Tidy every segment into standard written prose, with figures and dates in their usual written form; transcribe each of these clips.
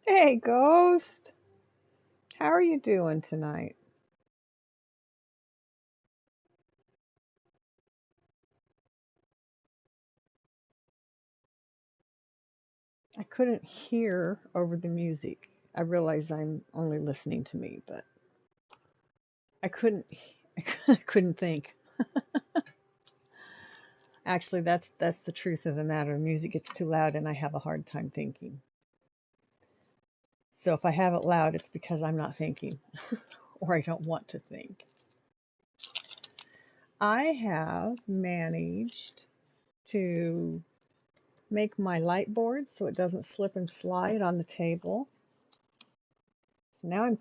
Hey, Ghost. How are you doing tonight? I couldn't hear over the music. I realize I'm only listening to me, but I couldn't I couldn't think. Actually, that's the truth of the matter. Music gets too loud and I have a hard time thinking. So if I have it loud, it's because I'm not thinking or I don't want to think. I have managed to make my light board so it doesn't slip and slide on the table. So now I am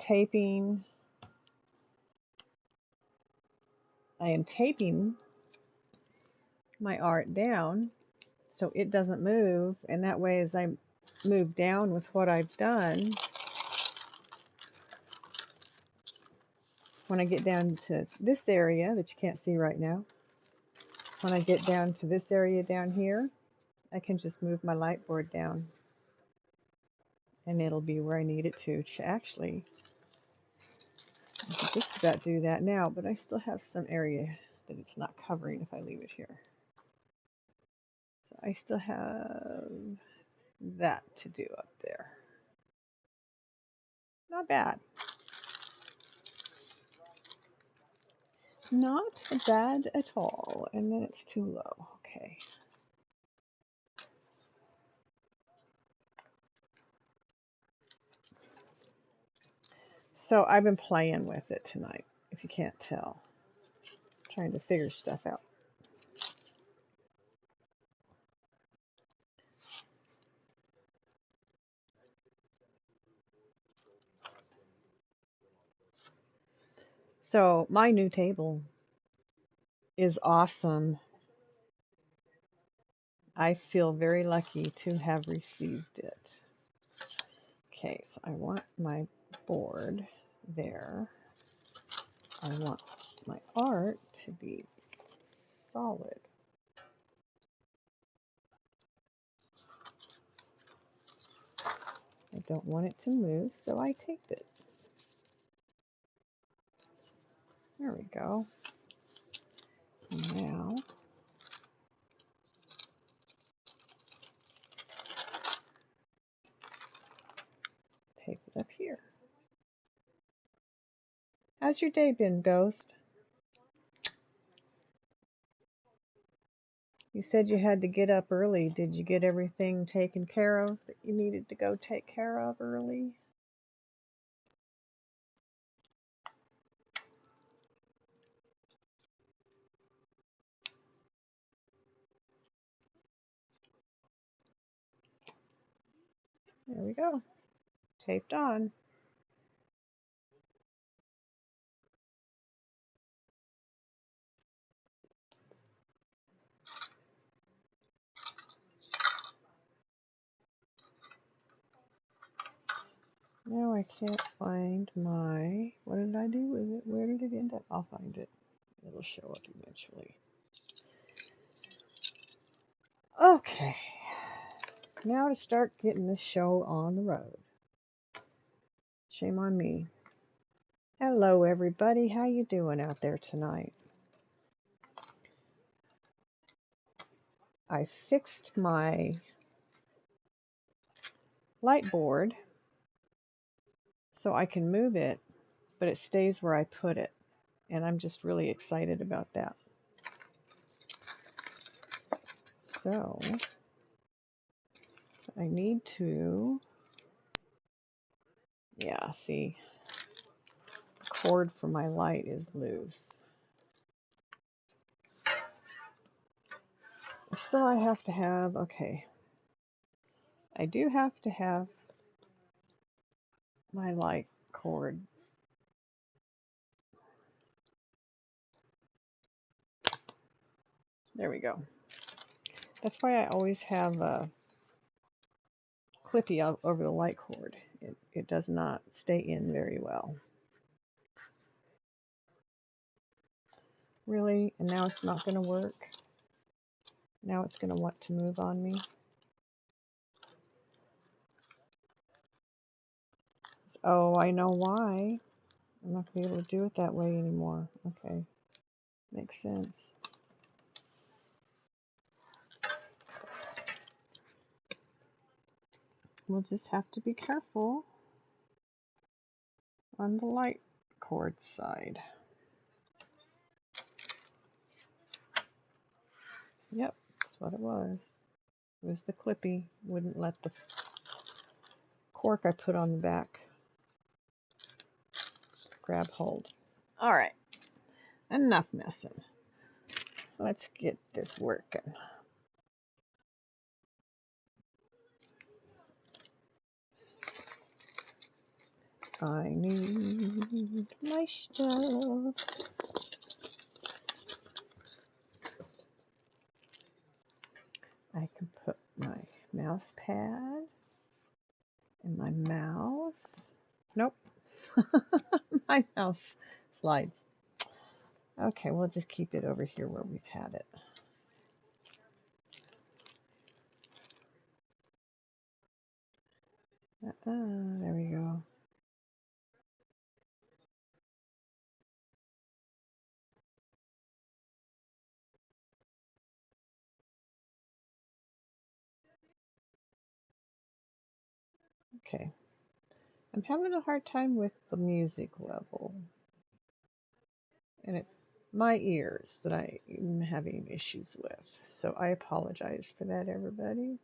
taping my art down so it doesn't move, and that way as I move down with what I've done, when I get down to this area that you can't see right now, when I get down to this area down here, I can just move my light board down and it'll be where I need it to. Actually, I can just about do that now, but I still have some area that it's not covering if I leave it here. So I still have that to do up there. Not bad. Not bad at all. And then it's too low. Okay. So I've been playing with it tonight, if you can't tell. Trying to figure stuff out. So my new table is awesome. I feel very lucky to have received it. Okay, so I want my board there. I want my art to be solid. I don't want it to move, so I taped it. There we go. Now, tape it up here. How's your day been, Ghost? You said you had to get up early. Did you get everything taken care of that you needed to go take care of early? There we go. Taped on. Now I can't find my... What did I do with it? Where did it end up? I'll find it. It'll show up eventually. Okay. Now to start getting this show on the road. Shame on me. Hello, everybody. How you doing out there tonight? I fixed my light board so I can move it, but it stays where I put it. And I'm just really excited about that. So I need to, yeah, see, the cord for my light is loose. So I have to have, okay, I do have to have my light cord. There we go. That's why I always have a clippy over the light cord. It does not stay in very well. Really? And now it's not going to work? Now it's going to want to move on me? Oh, I know why. I'm not going to be able to do it that way anymore. Okay, makes sense. We'll just have to be careful on the light cord side. Yep, that's what it was. It was the clippy. Wouldn't let the cork I put on the back grab hold. All right, enough messing. Let's get this working. I need my stuff. I can put my mouse pad and my mouse. Nope. My mouse slides. Okay, we'll just keep it over here where we've had it. There we go. Okay. I'm having a hard time with the music level. And it's my ears that I'm having issues with. So I apologize for that, everybody.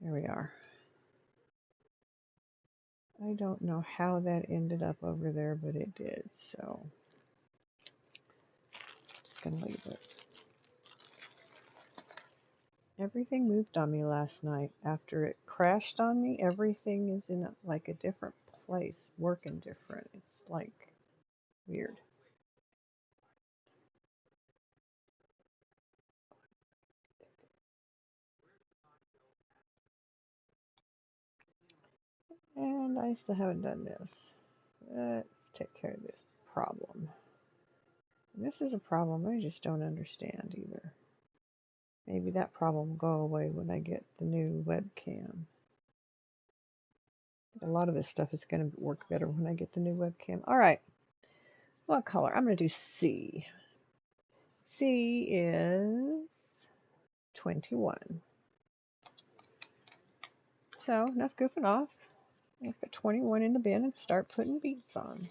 There we are. I don't know how that ended up over there, but it did. So just going to leave it. Everything moved on me last night. After it crashed on me, everything is in like a different place, working different. It's like weird. And I still haven't done this. Let's take care of this problem. And this is a problem I just don't understand either. Maybe that problem will go away when I get the new webcam. A lot of this stuff is going to work better when I get the new webcam. All right. What color? I'm going to do C. C is 21. So enough goofing off. I'll put 21 in the bin and start putting beads on.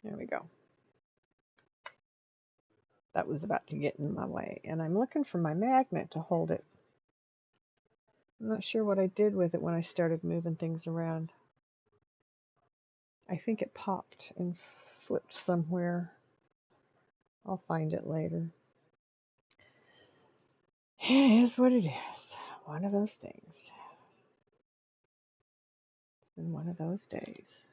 There we go. That was about to get in my way. And I'm looking for my magnet to hold it. I'm not sure what I did with it when I started moving things around. I think it popped and flipped somewhere. I'll find it later. It is what it is. One of those things. It's been one of those days.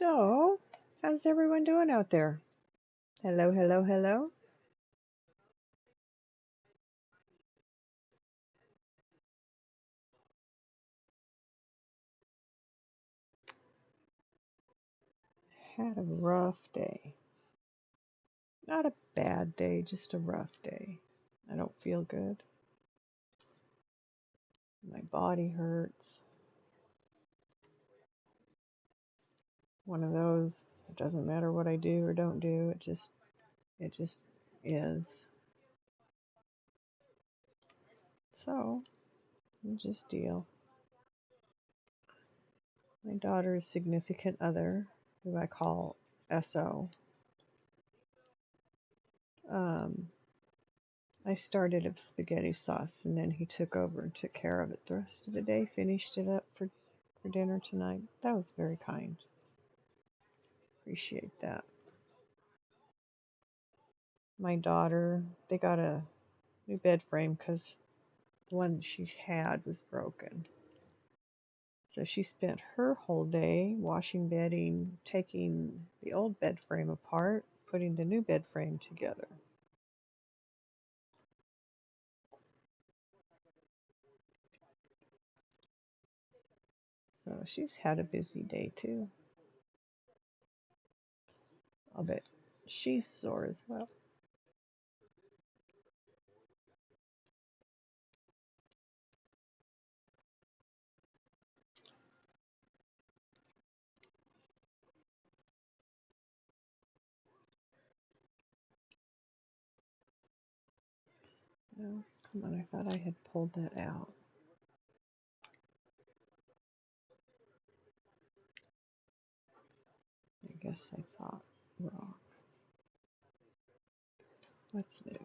So, how's everyone doing out there? Hello, hello, hello. Had a rough day. Not a bad day, just a rough day. I don't feel good. My body hurts. One of those, it doesn't matter what I do or don't do, it just is. So, you just deal. My daughter's significant other, who I call SO, I started a spaghetti sauce and then he took over and took care of it the rest of the day, finished it up for dinner tonight. That was very kind. Appreciate that. My daughter, they got a new bed frame because the one she had was broken. So she spent her whole day washing bedding, taking the old bed frame apart, putting the new bed frame together. So she's had a busy day too. I'll bet she's sore as well. Oh, come on, I thought I had pulled that out. I guess I thought wrong. What's new?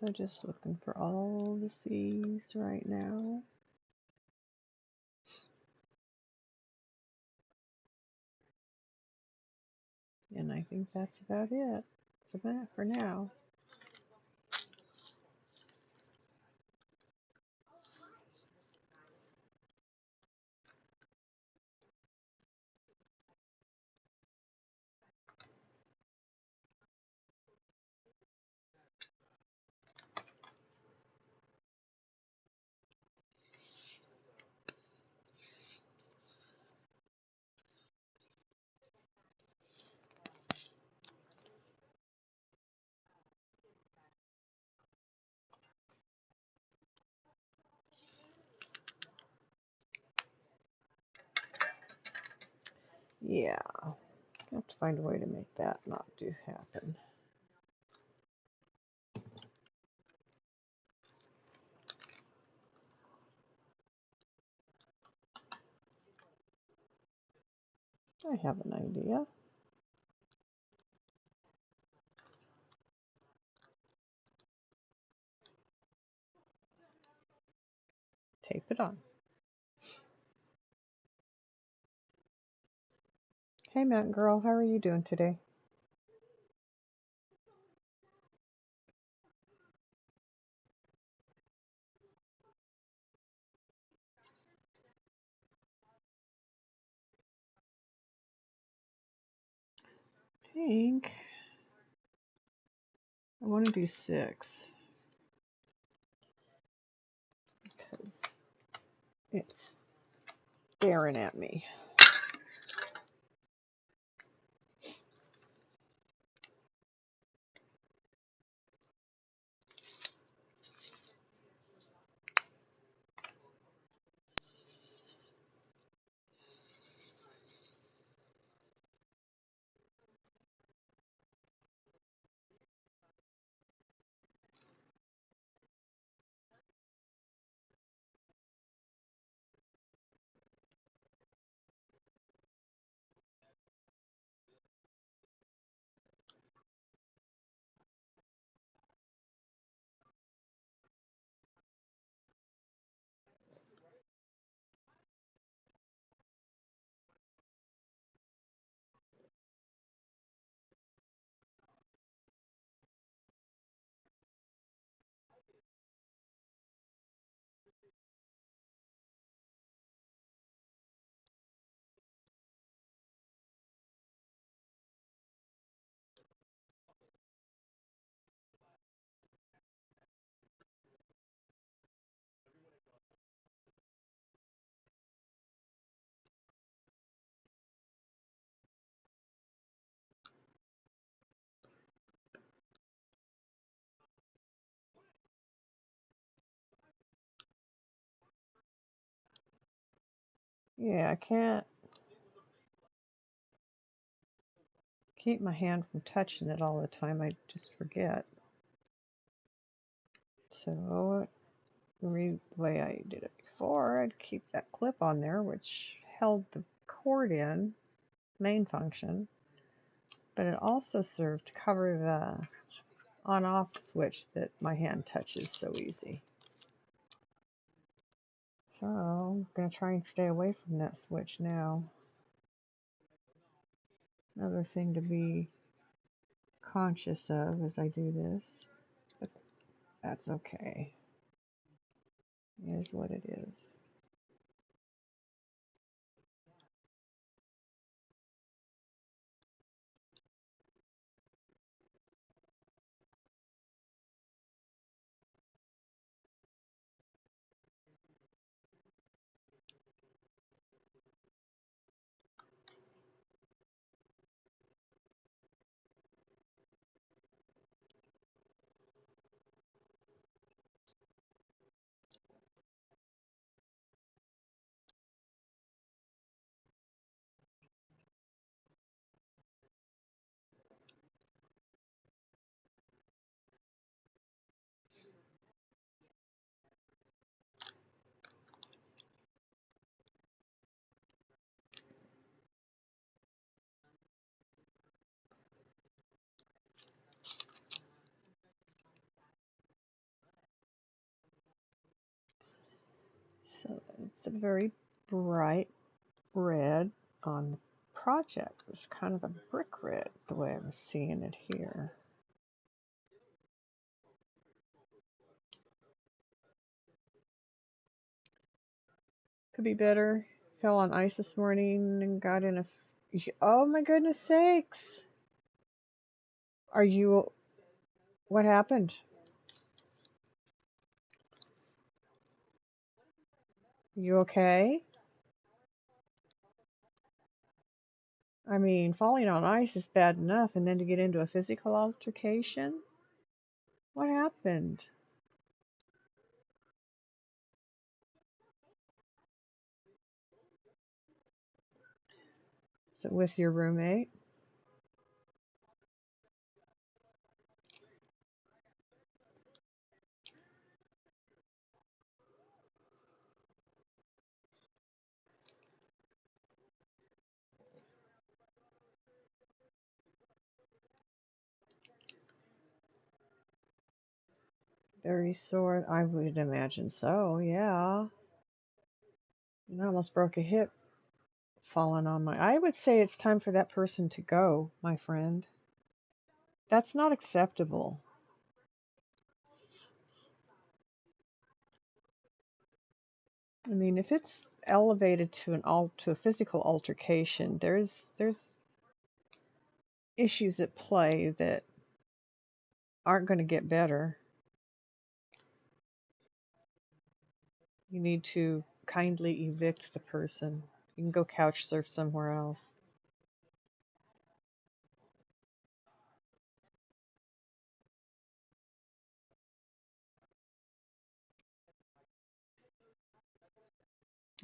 So just looking for all the C's right now. And I think that's about it for now. Yeah, I have to find a way to make that not do happen. I have an idea. Tape it on. Hey, Mountain Girl, how are you doing today? I think I want to do 6 because it's staring at me. Yeah, I can't keep my hand from touching it all the time. I just forget. So, the way I did it before, I'd keep that clip on there, which held the cord in, main function, but it also served to cover the on-off switch that my hand touches so easy. So, I'm going to try and stay away from that switch now. Another thing to be conscious of as I do this, but that's okay. It is what it is. So it's a very bright red on the project. It's kind of a brick red the way I'm seeing it here. Could be better. Fell on ice this morning and got in a... Oh my goodness sakes! Are you... What happened? You okay? I mean, falling on ice is bad enough, and then to get into a physical altercation? What happened? with your roommate. Very sore. I would imagine so, yeah. I almost broke a hip falling on my. I would say it's time for that person to go, my friend. That's not acceptable. I mean, if it's elevated to to a physical altercation, there's issues at play that aren't going to get better. You need to kindly evict the person. You can go couch surf somewhere else.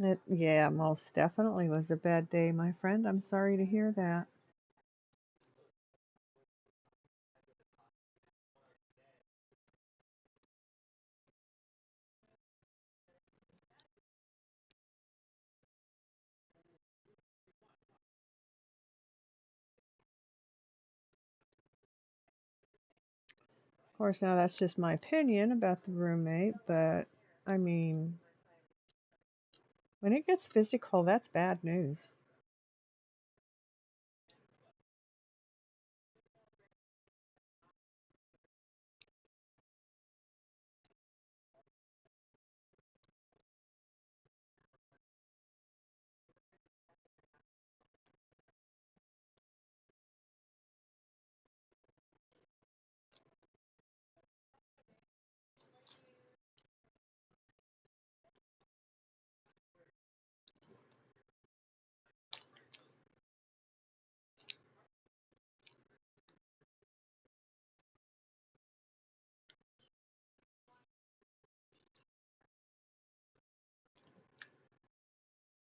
It, yeah, most definitely was a bad day, my friend. I'm sorry to hear that. Of course, now that's just my opinion about the roommate, but I mean, when it gets physical, that's bad news.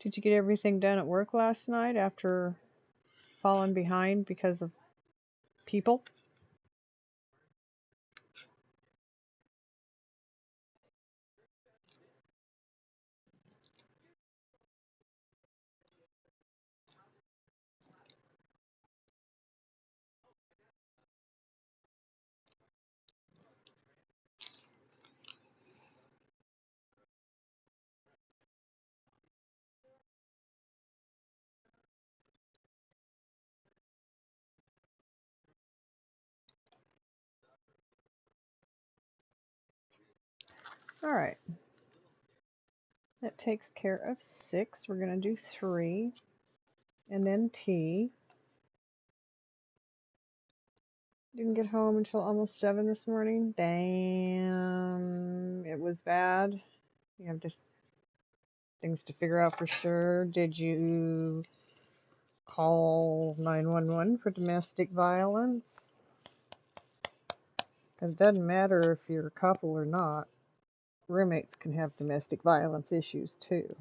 Did you get everything done at work last night after falling behind because of people? All right. That takes care of 6. We're going to do 3 and then tea. Didn't get home until almost 7 this morning. Damn. It was bad. You have things to figure out for sure. Did you call 911 for domestic violence? Because it doesn't matter if you're a couple or not. Roommates can have domestic violence issues too.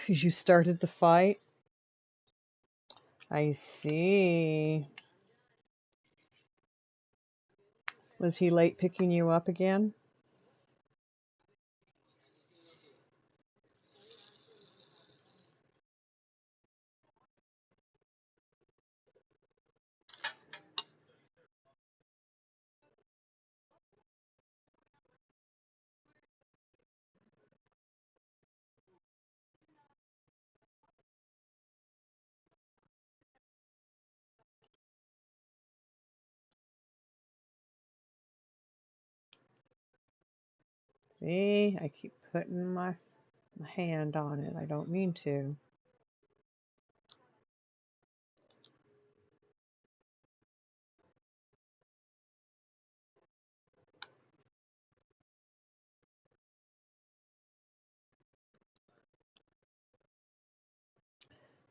You started the fight? I see. Was he late picking you up again? See, I keep putting my hand on it. I don't mean to.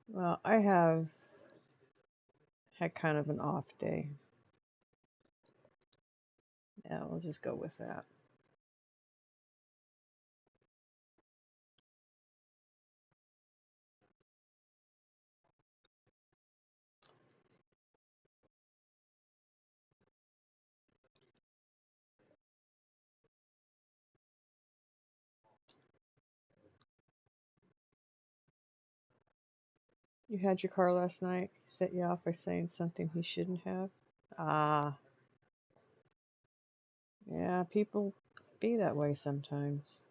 Well, I have had kind of an off day. Yeah, we'll just go with that. You had your car last night. He set you off by saying something he shouldn't have. Ah, yeah, people be that way sometimes.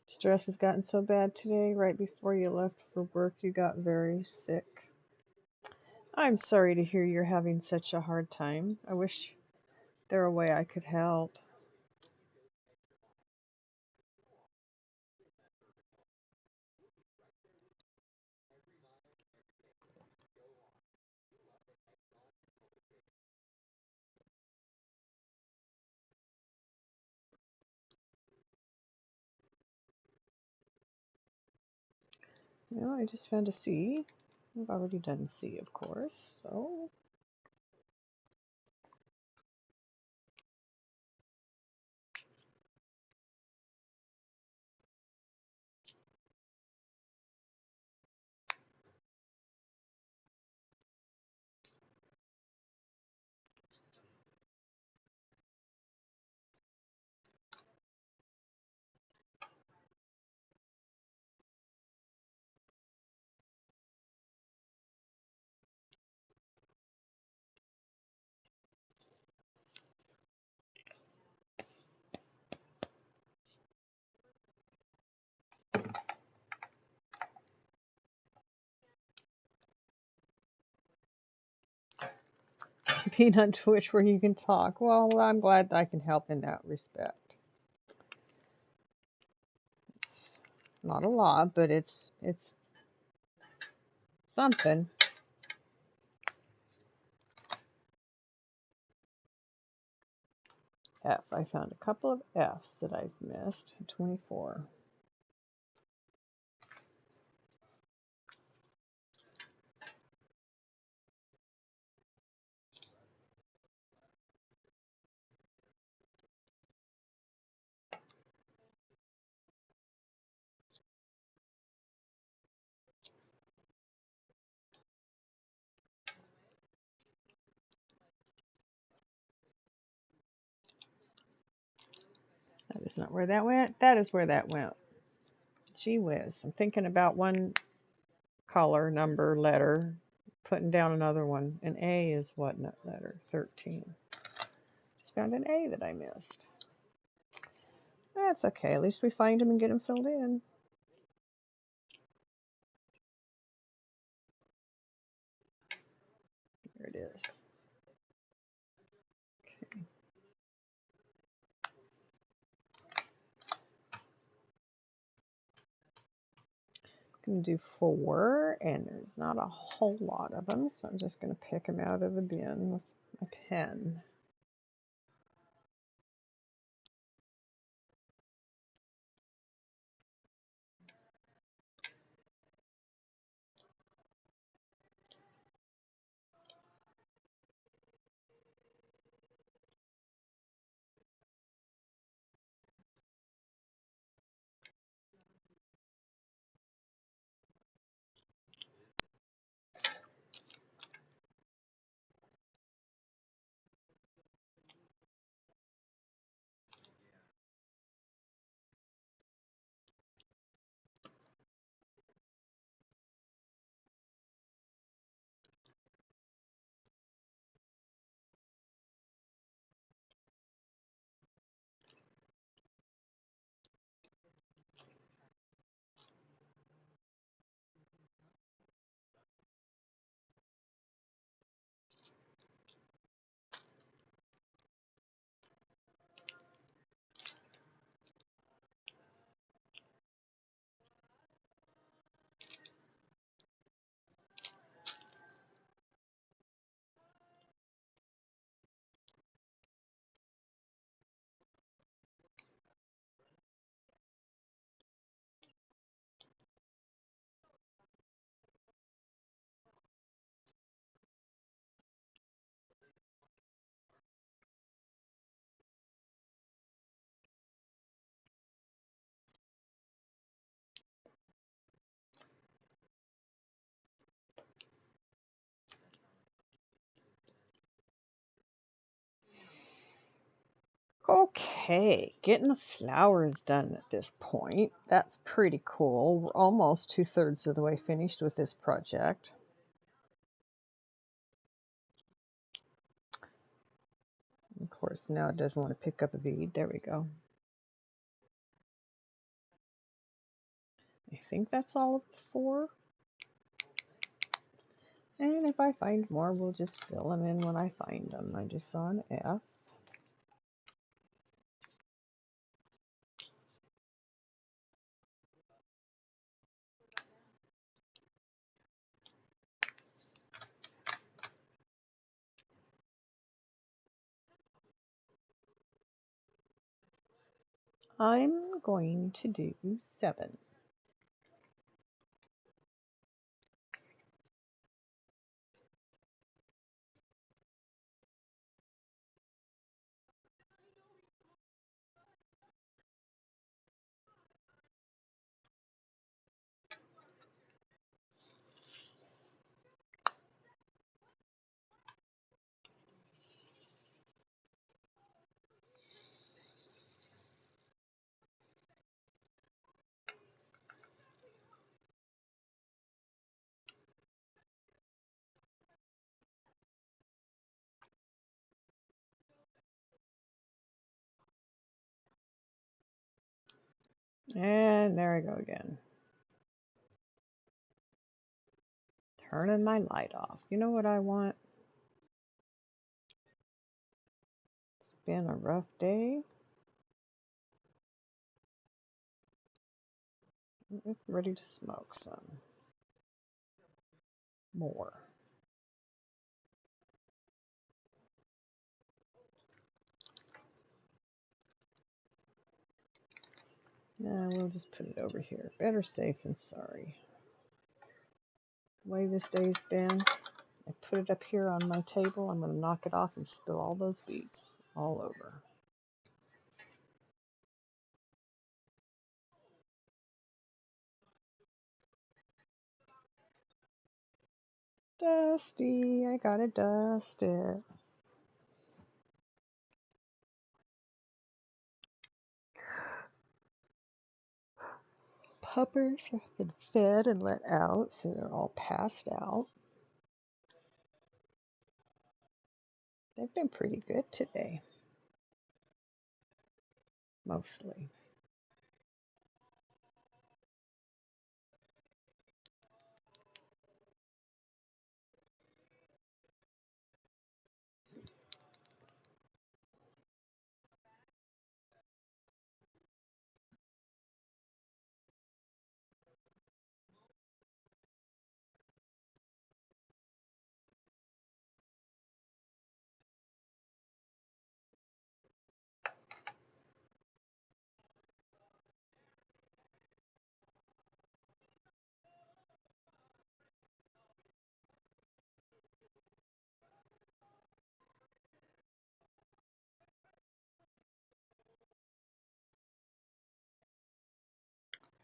Stress has gotten so bad today. Right before you left for work, you got very sick. I'm sorry to hear you're having such a hard time. I wish there were a way I could help. Well, I just found a C. I've already done C, of course, so Peanut Twitch where you can talk. Well, I'm glad I can help in that respect. It's not a lot, but it's something. F. I found a couple of F's that I've missed. 24. That is not where that went. That is where that went. Gee whiz. I'm thinking about one color, number, letter, putting down another one. An A is what letter? 13. Just found an A that I missed. That's okay. At least we find them and get them filled in. There it is. Okay. I'm going to do 4, and there's not a whole lot of them, so I'm just going to pick them out of the bin with my pen. Okay, getting the flowers done at this point. That's pretty cool. We're almost 2/3 of the way finished with this project. Of course, now it doesn't want to pick up a bead. There we go. I think that's all of the 4. And if I find more, we'll just fill them in when I find them. I just saw an F. I'm going to do 7. And there I go again. Turning my light off. You know what I want? been a rough day. I'm ready to smoke some more. No, we'll just put it over here. Better safe than sorry. The way this day's been, I put it up here on my table. I'm going to knock it off and spill all those beads all over. Dusty, I gotta dust it. Puppers have been fed and let out, so they're all passed out. They've been pretty good today, mostly.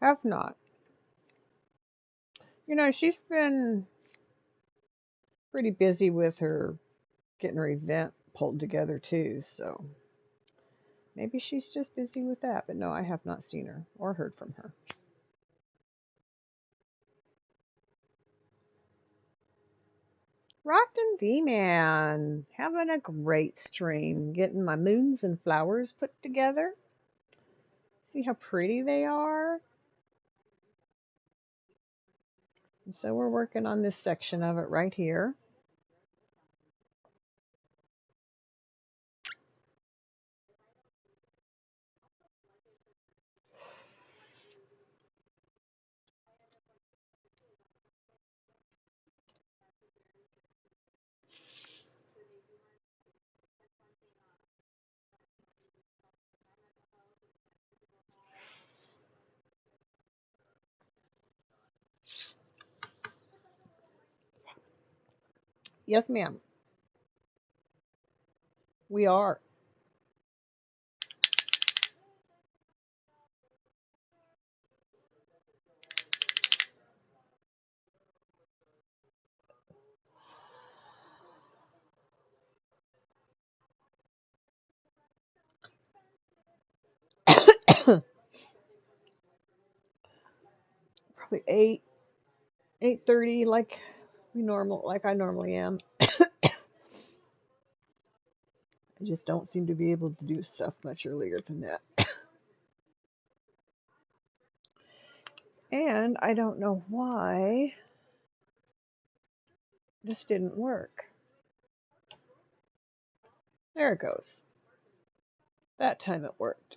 Have not. You know, she's been pretty busy with her getting her event pulled together too, so maybe she's just busy with that. But no, I have not seen her or heard from her. Rockin' D-Man, having a great stream, getting my moons and flowers put together. See how pretty they are? And so we're working on this section of it right here. Yes, ma'am. We are. Probably 8:30 like I normally am. I just don't seem to be able to do stuff much earlier than that. And I don't know why this didn't work. There it goes. That time it worked.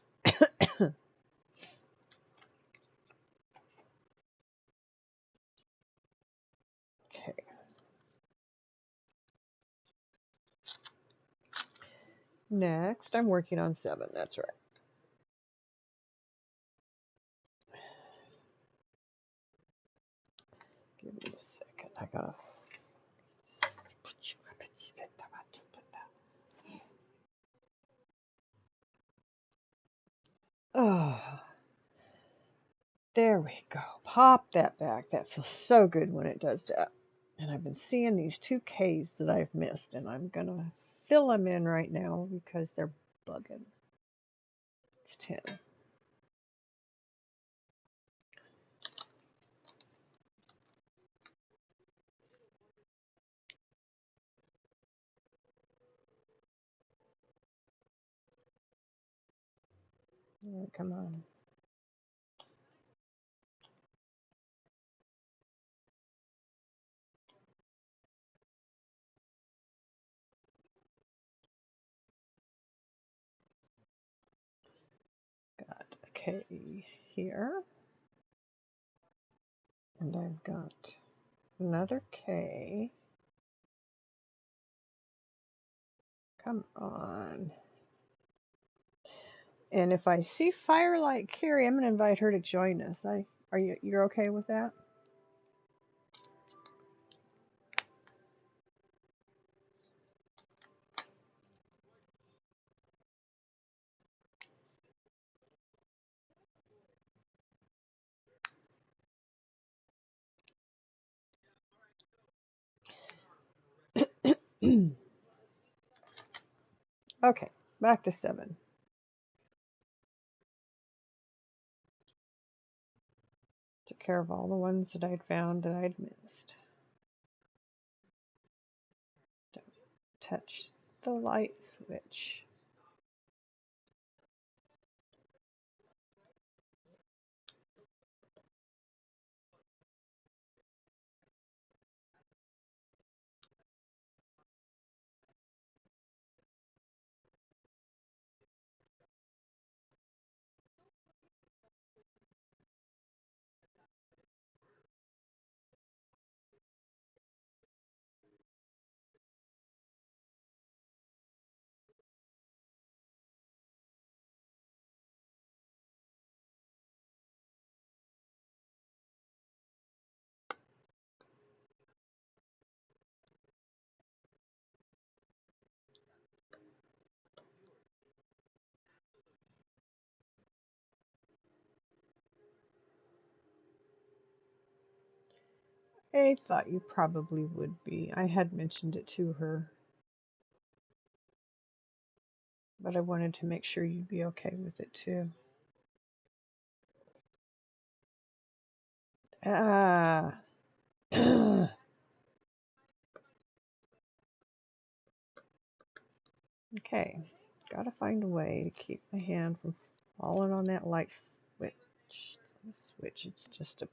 Okay. Next, I'm working on 7. That's right. Give me a second. I gotta. Oh, there we go. Pop that back. That feels so good when it does that. And I've been seeing these 2 Ks that I've missed, and I'm gonna fill them in right now because they're bugging. It's 10. Oh, come on. K here. And I've got another K. Come on. And if I see Firelight Carrie, I'm going to invite her to join us. You're okay with that? Okay, back to 7. Took care of all the ones that I'd found that I'd missed. Don't touch the light switch. I thought you probably would be. I had mentioned it to her, but I wanted to make sure you'd be okay with it too. Ah. Okay, gotta find a way to keep my hand from falling on that light switch. It's just a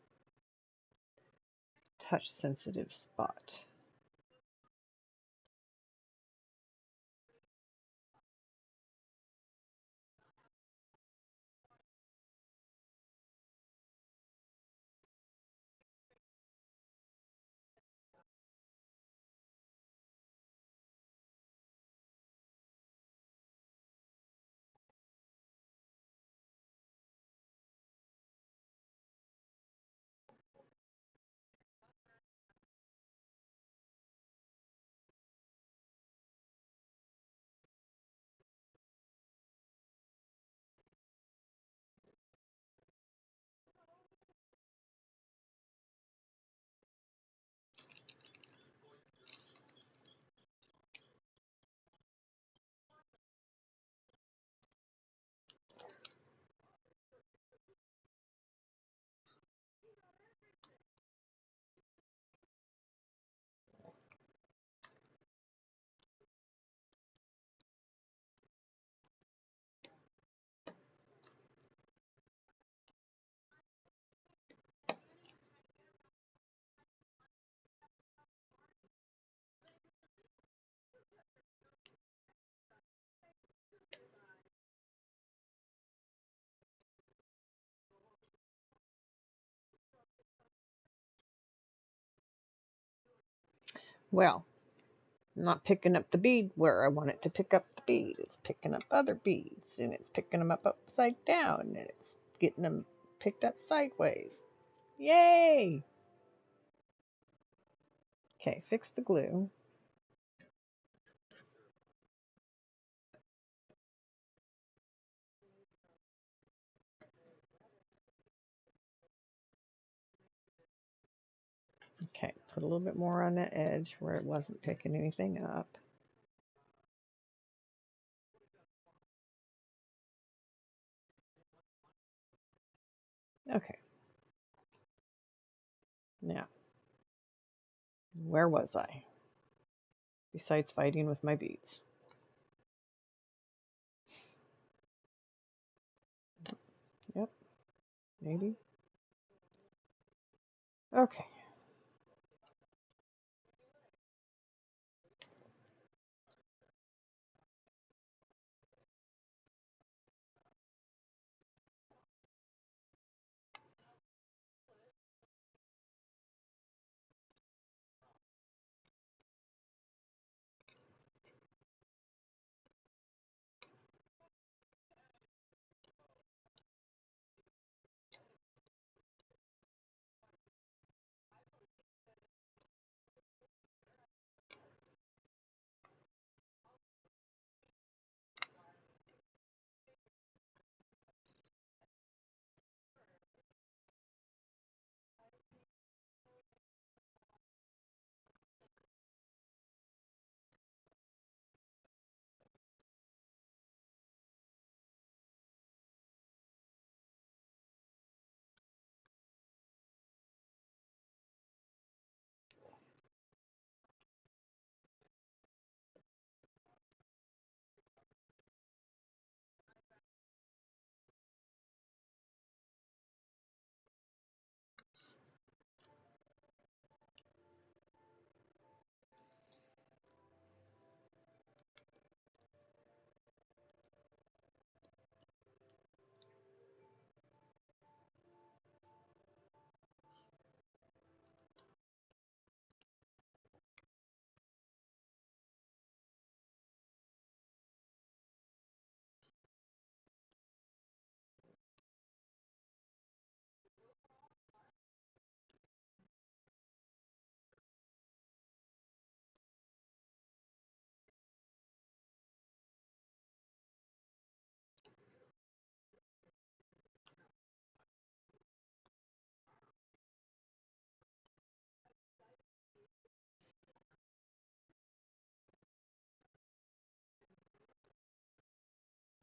touch sensitive spot. Well, I'm not picking up the bead where I want it to pick up the bead. It's picking up other beads, and it's picking them up upside down, and it's getting them picked up sideways. Yay! Okay, fix the glue. Okay, put a little bit more on that edge where it wasn't picking anything up. Okay. Now, where was I? Besides fighting with my beads. Yep, maybe. Okay.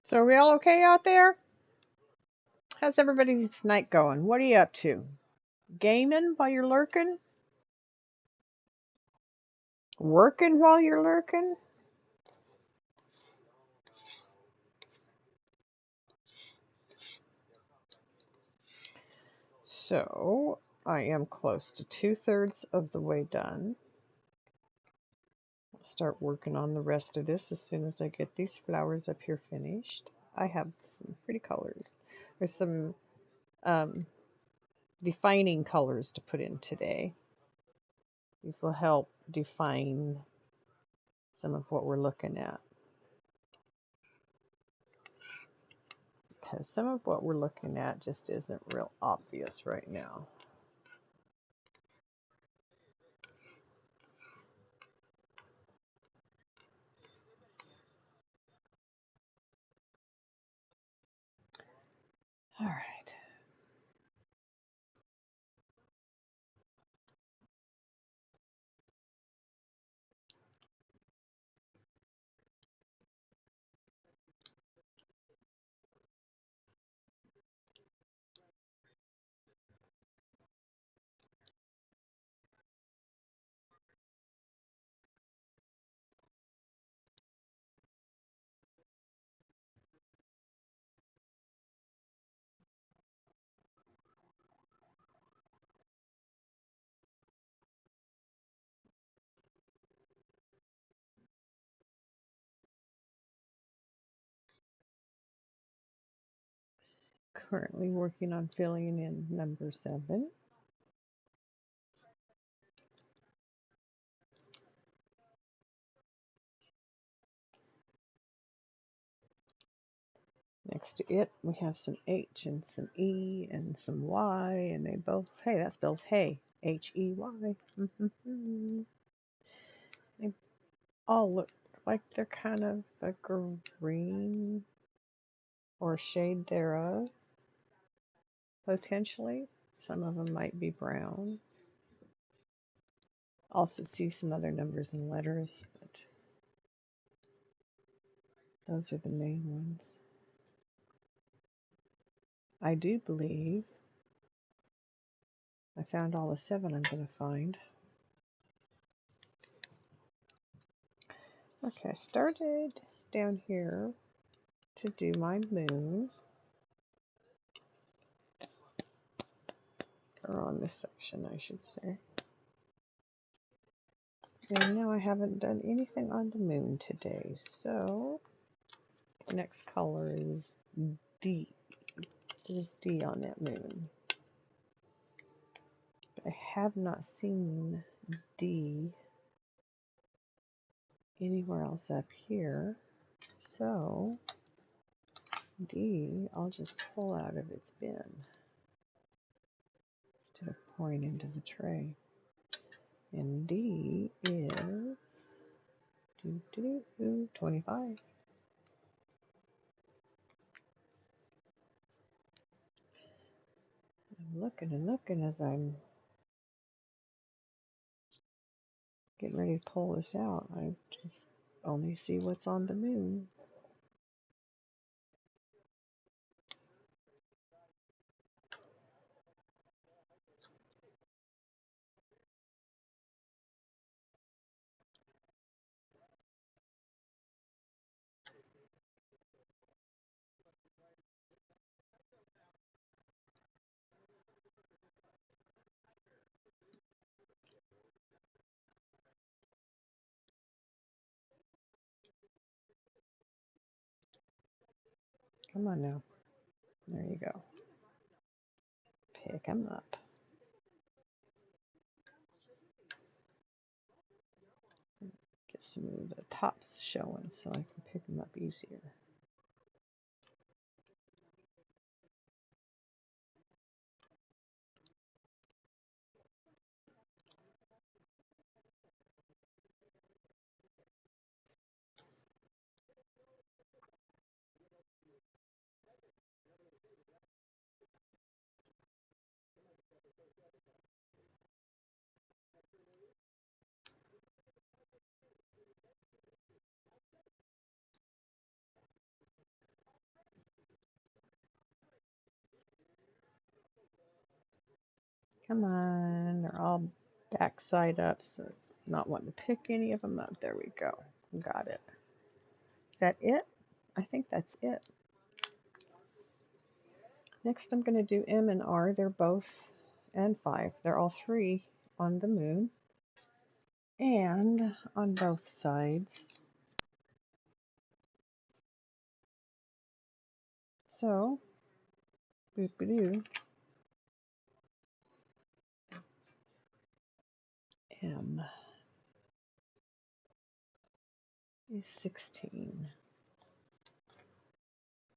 So are we all okay out there? How's everybody's night going? What are you up to? Gaming while you're lurking? Working while you're lurking? So I am close to 2/3 of the way done. I'll start working on the rest of this as soon as I get these flowers up here finished. I have some pretty colors. There's some defining colors to put in today. These will help define some of what we're looking at. Because some of what we're looking at just isn't real obvious right now. All right. Currently working on filling in number 7. Next to it, we have some H and some E and some Y, and they both, hey, that spells hey, H-E-Y. They all look like they're kind of a green or shade thereof, potentially. Some of them might be brown. Also see some other numbers and letters, but those are the main ones. I do believe I found all the 7 I'm going to find. Okay, I started down here to do my moon, or on this section I should say. And now I haven't done anything on the moon today, so the next color is D. There's D on that moon. But I have not seen D anywhere else up here, so D I'll just pull out of its bin instead of pouring into the tray. And D is 25. I'm looking and looking as I'm getting ready to pull this out. I just only see what's on the moon. Come on now. There you go. Pick them up. Get some of the tops showing so I can pick them up easier. Come on, they're all backside up, so it's not wanting to pick any of them up. There we go. Got it. Is that it? I think that's it. Next, I'm going to do M and R. They're both, and 5. They're all 3 on the moon and on both sides. So, boop-a-doo, M is 16.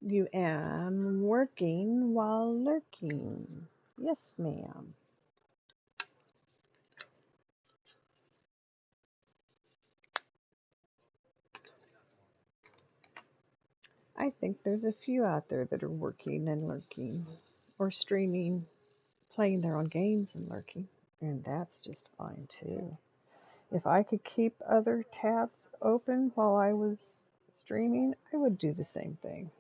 You am working while lurking. Yes, ma'am. I think there's a few out there that are working and lurking, or streaming, playing their own games and lurking, and that's just fine too. If I could keep other tabs open while I was streaming, I would do the same thing.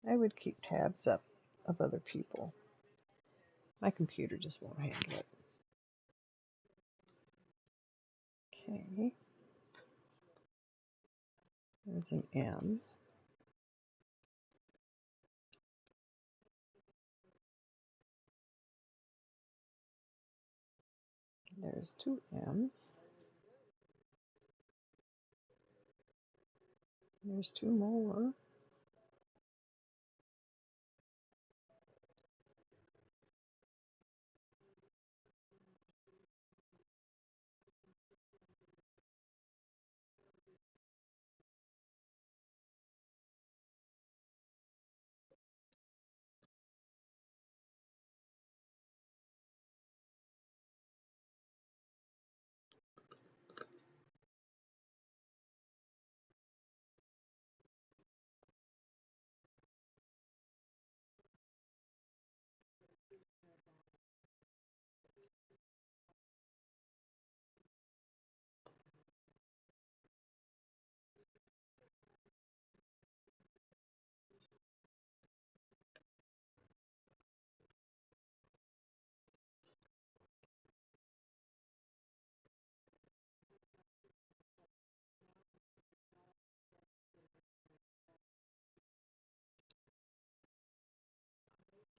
I would keep tabs up of other people. My computer just won't handle it. Okay, there's an M. There's 2 M's. There's 2 more.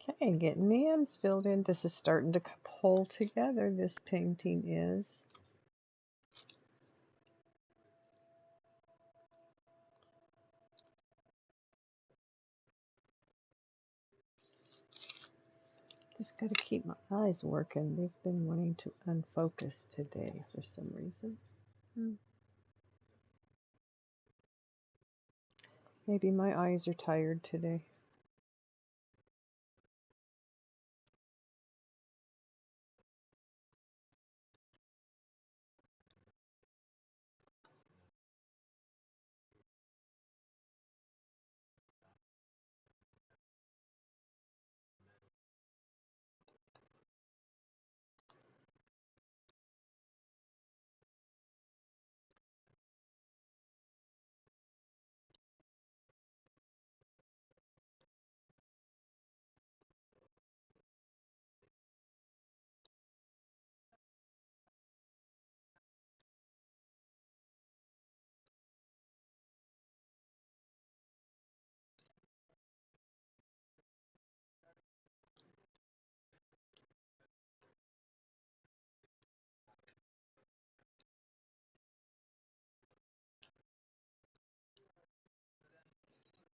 Okay, getting the M's filled in. This is starting to pull together, this painting is. Just got to keep my eyes working. They've been wanting to unfocus today for some reason. Maybe my eyes are tired today.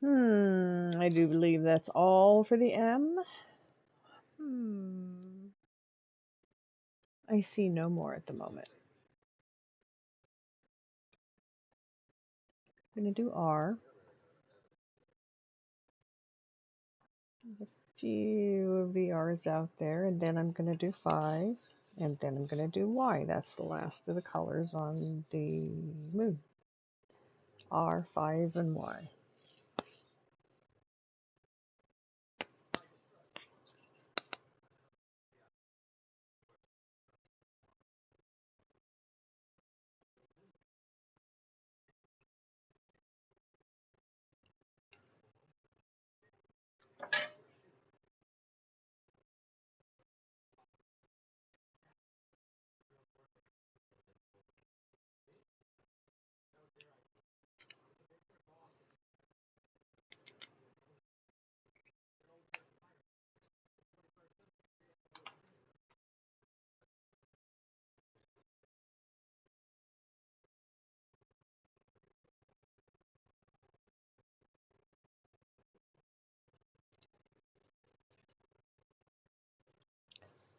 I do believe that's all for the M. I see no more at the moment. I'm going to do R. There's a few of the R's out there, and then I'm going to do 5, and then I'm going to do Y. That's the last of the colors on the moon. R, 5, and Y.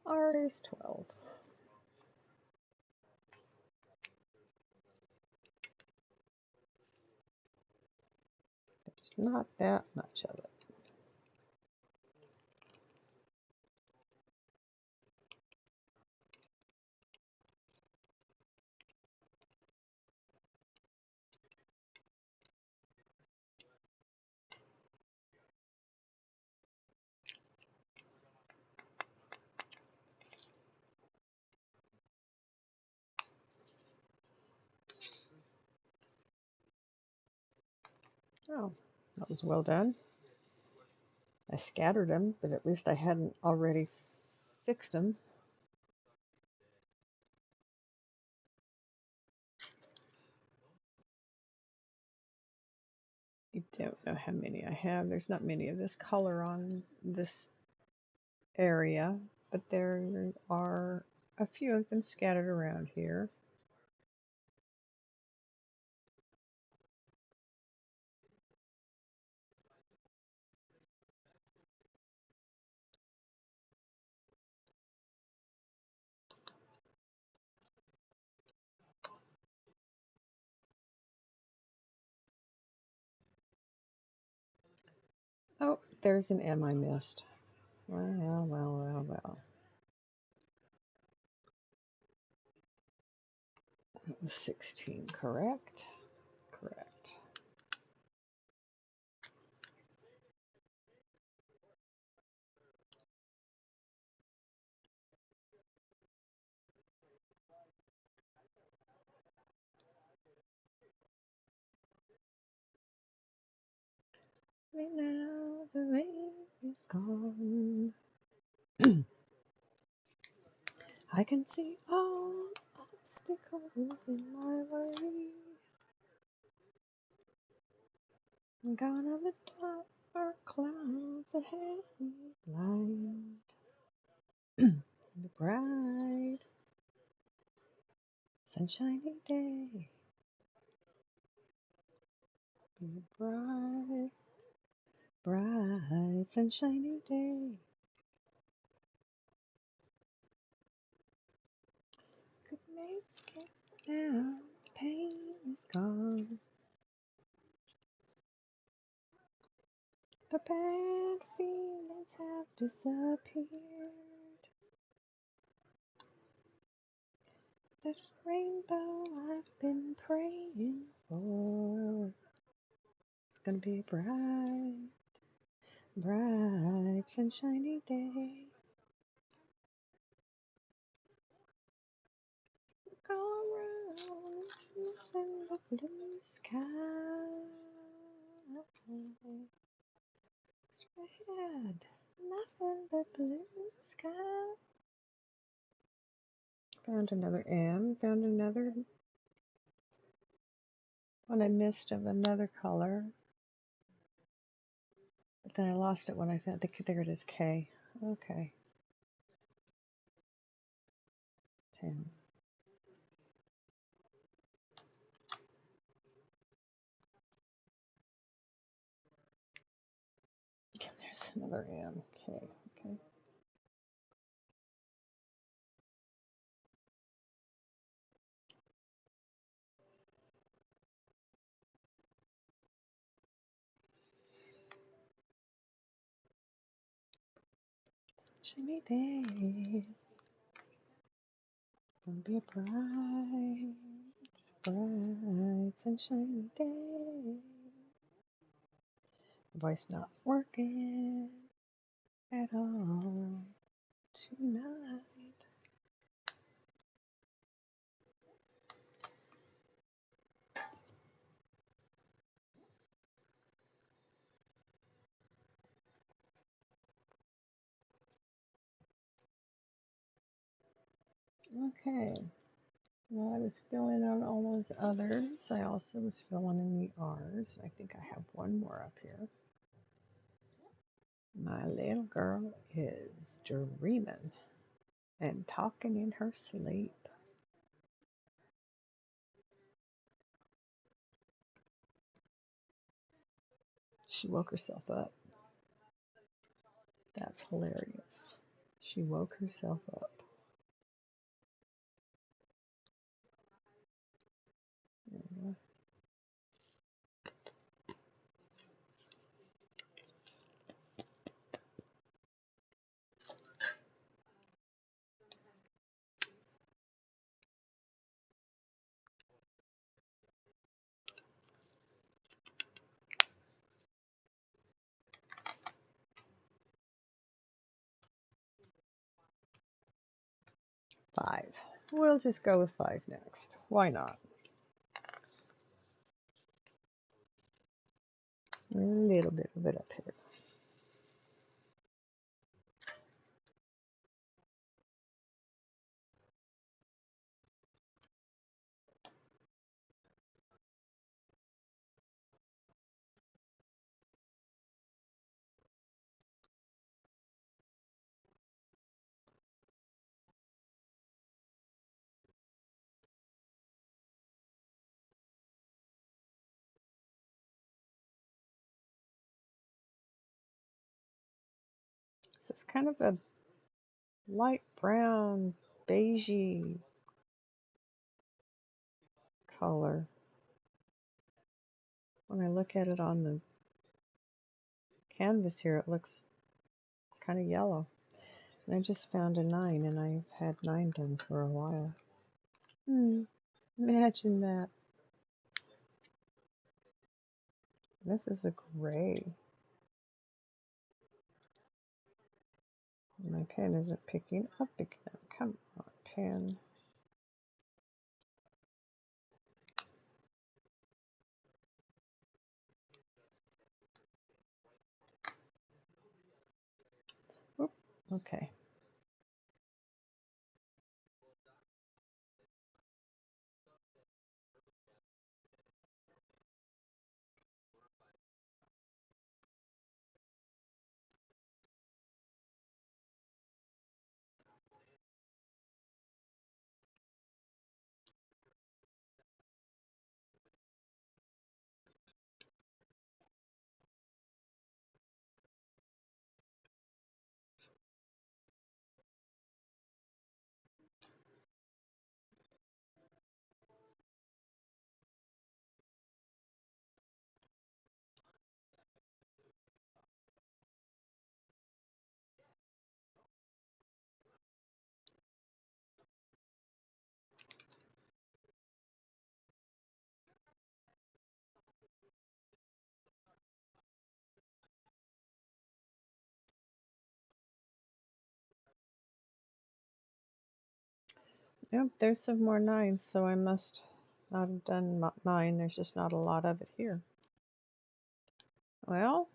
R is 12. There's not that much of it. Oh, that was well done. I scattered them, but at least I hadn't already fixed them. I don't know how many I have. There's not many of this color on this area, but there are a few of them scattered around here. Oh, there's an M I missed. Well. That was 16, correct? Correct. Right now the rain is gone. I can see all obstacles in my way. I'm gone over the dark clouds that have me blind. The bright, sunshiny day. The bright, bright, sunshiny day. Could make it now. The pain is gone. The bad feelings have disappeared. This rainbow I've been praying for. It's gonna be a bright, bright, sunshiny day. Look all around, it's nothing but blue sky. Straight ahead, nothing but blue sky. Found another M, found another one I missed of another color. But then I lost it when I found there it is, K. Okay. 10. Okay, there's another M. K. Okay. Sunshiny day. Gonna be a bright, bright, sunshiny day. Voice not working at all tonight. Okay. While I was filling out all those others, I also was filling in the R's. I think I have one more up here. My little girl is dreaming and talking in her sleep. She woke herself up. That's hilarious. She woke herself up. There 5. We'll just go with 5 next. Why not? A little bit of it up here. So it's kind of a light brown, beigey color. When I look at it on the canvas here, it looks kind of yellow. And I just found a 9, and I've had 9 done for a while. Imagine that. This is a gray. My pen isn't picking up again. Come on, pen. Oop, okay. Yep, there's some more 9s, so I must not have done 9. There's just not a lot of it here. Well,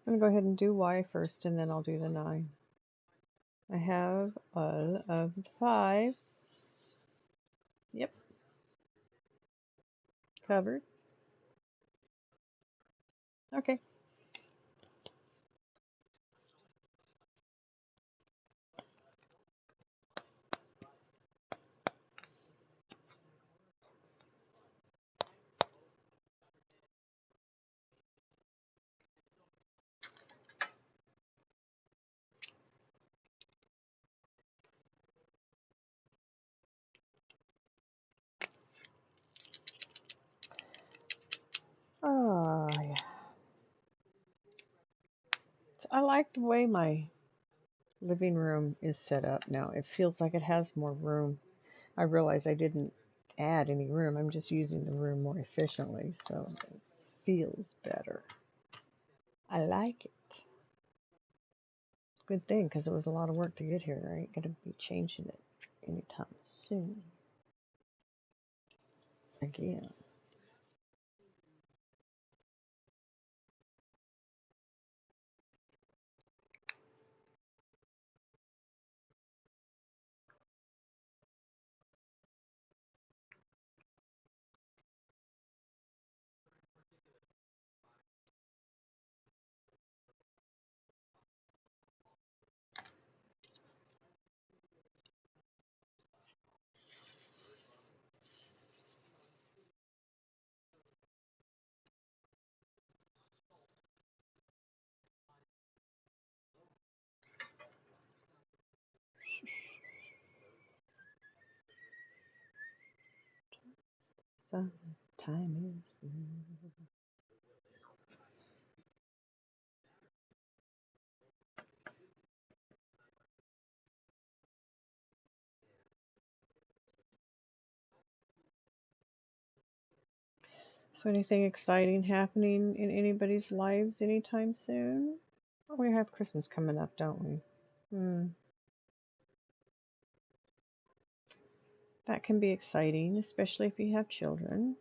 I'm going to go ahead and do Y first, and then I'll do the 9. I have all of the 5. Yep, covered. Okay. Oh, yeah. So I like the way my living room is set up now. It feels like it has more room. I realize I didn't add any room. I'm just using the room more efficiently, so it feels better. I like it. Good thing, because it was a lot of work to get here. I ain't going to be changing it anytime soon. Again. Alexa, time is now. So anything exciting happening in anybody's lives anytime soon? Well, we have Christmas coming up, don't we? That can be exciting, especially if you have children.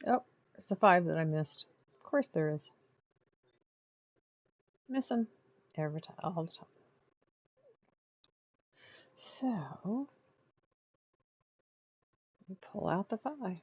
Oh, there's a 5 that I missed. Of course there is. Miss them every time, all the time. So, we pull out the 5.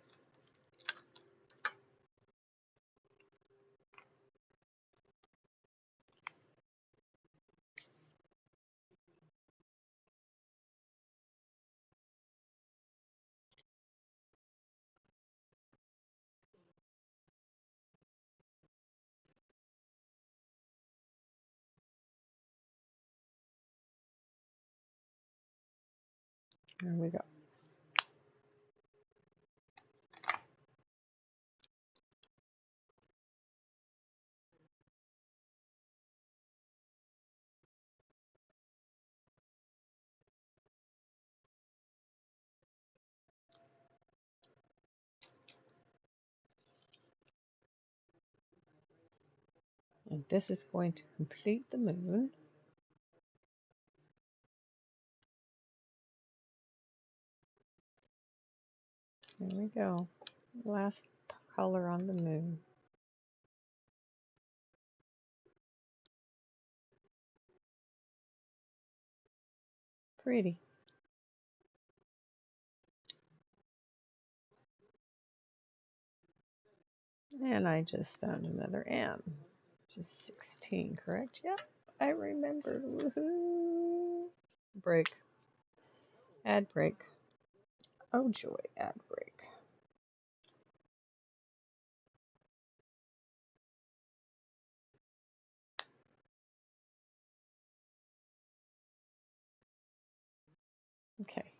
There we go. And this is going to complete the moon. There we go. Last color on the moon. Pretty. And I just found another M, which is 16, correct? Yep, I remembered. Woohoo! Break. Add break. Oh joy, add break. Okay.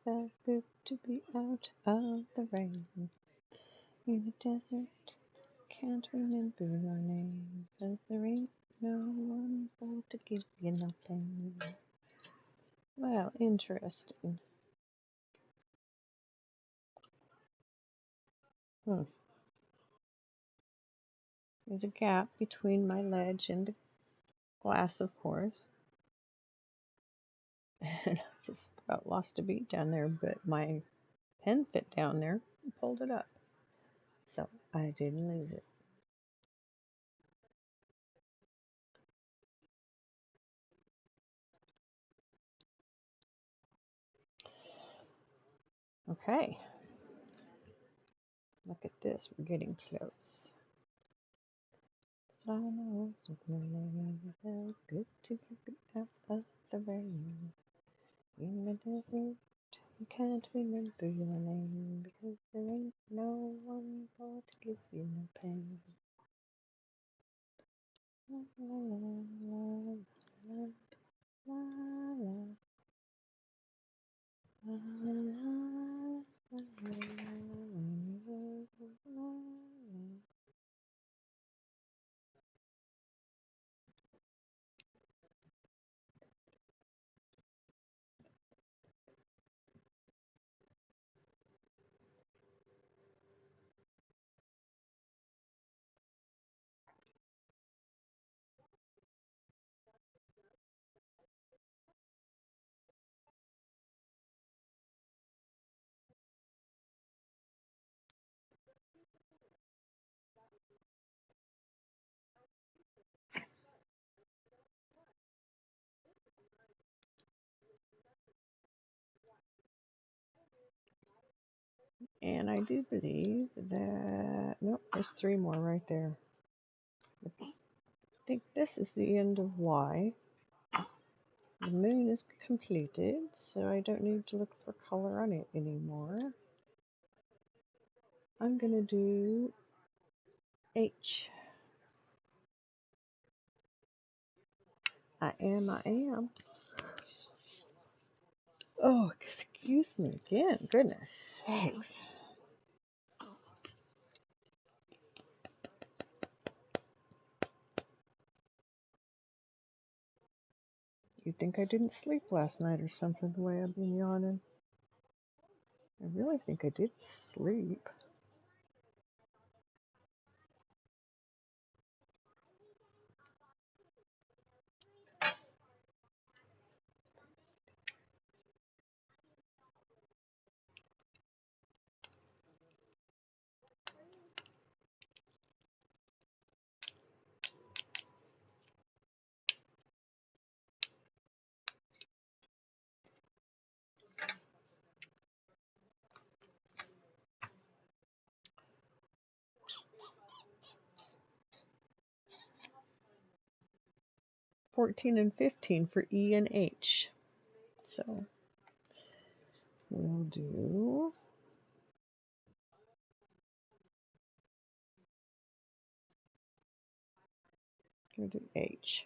Felt good to be out of the rain. In the desert, can't remember your name, 'cause there ain't no one for to give you no pain. Well, interesting. There's a gap between my ledge and the glass, of course. And I just about lost a beat down there, but my pen fit down there and pulled it up. So I didn't lose it. Okay. Look at this. We're getting close. So I know something felt good to be out of the rain. In the desert, you can't remember your name because there ain't no one for to give you no pain. La, la, la, la, la, la, la, la, la, la. 1. And I do believe that, nope, there's 3 more right there. I think this is the end of Y. The moon is completed, so I don't need to look for color on it anymore. I'm going to do H. I am. Oh, excuse me again. Goodness. Thanks. You'd think I didn't sleep last night or something the way I've been yawning. I really think I did sleep. $14 and $15 for E and H. So we'll do H.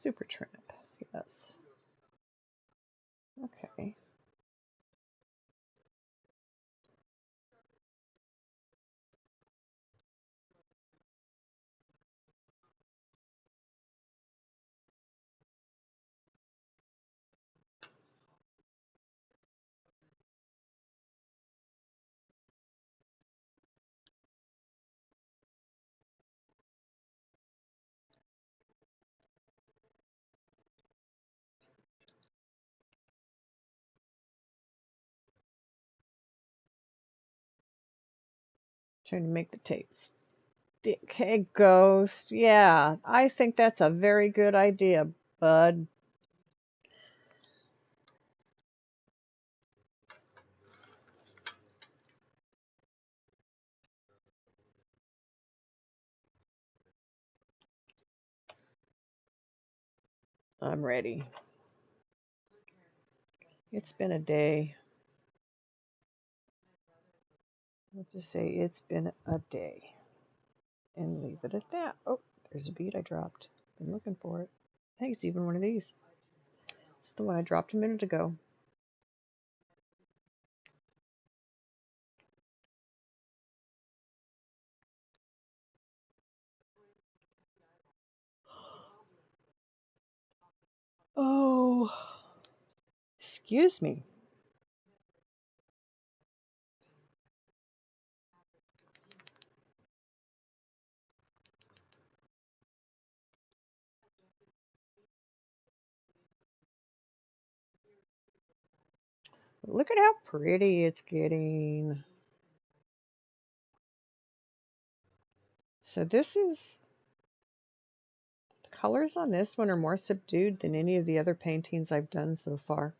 Supertramp. Yes. Okay. Trying to make the tape stick. Hey, Ghost. Yeah, I think that's a very good idea, bud. I'm ready. It's been a day. Let's just say it's been a day. And leave it at that. Oh, there's a bead I dropped. Been looking for it. Hey, it's even one of these. It's the one I dropped a minute ago. Oh, excuse me. Look at how pretty it's getting. So this is, the colors on this one are more subdued than any of the other paintings I've done so far.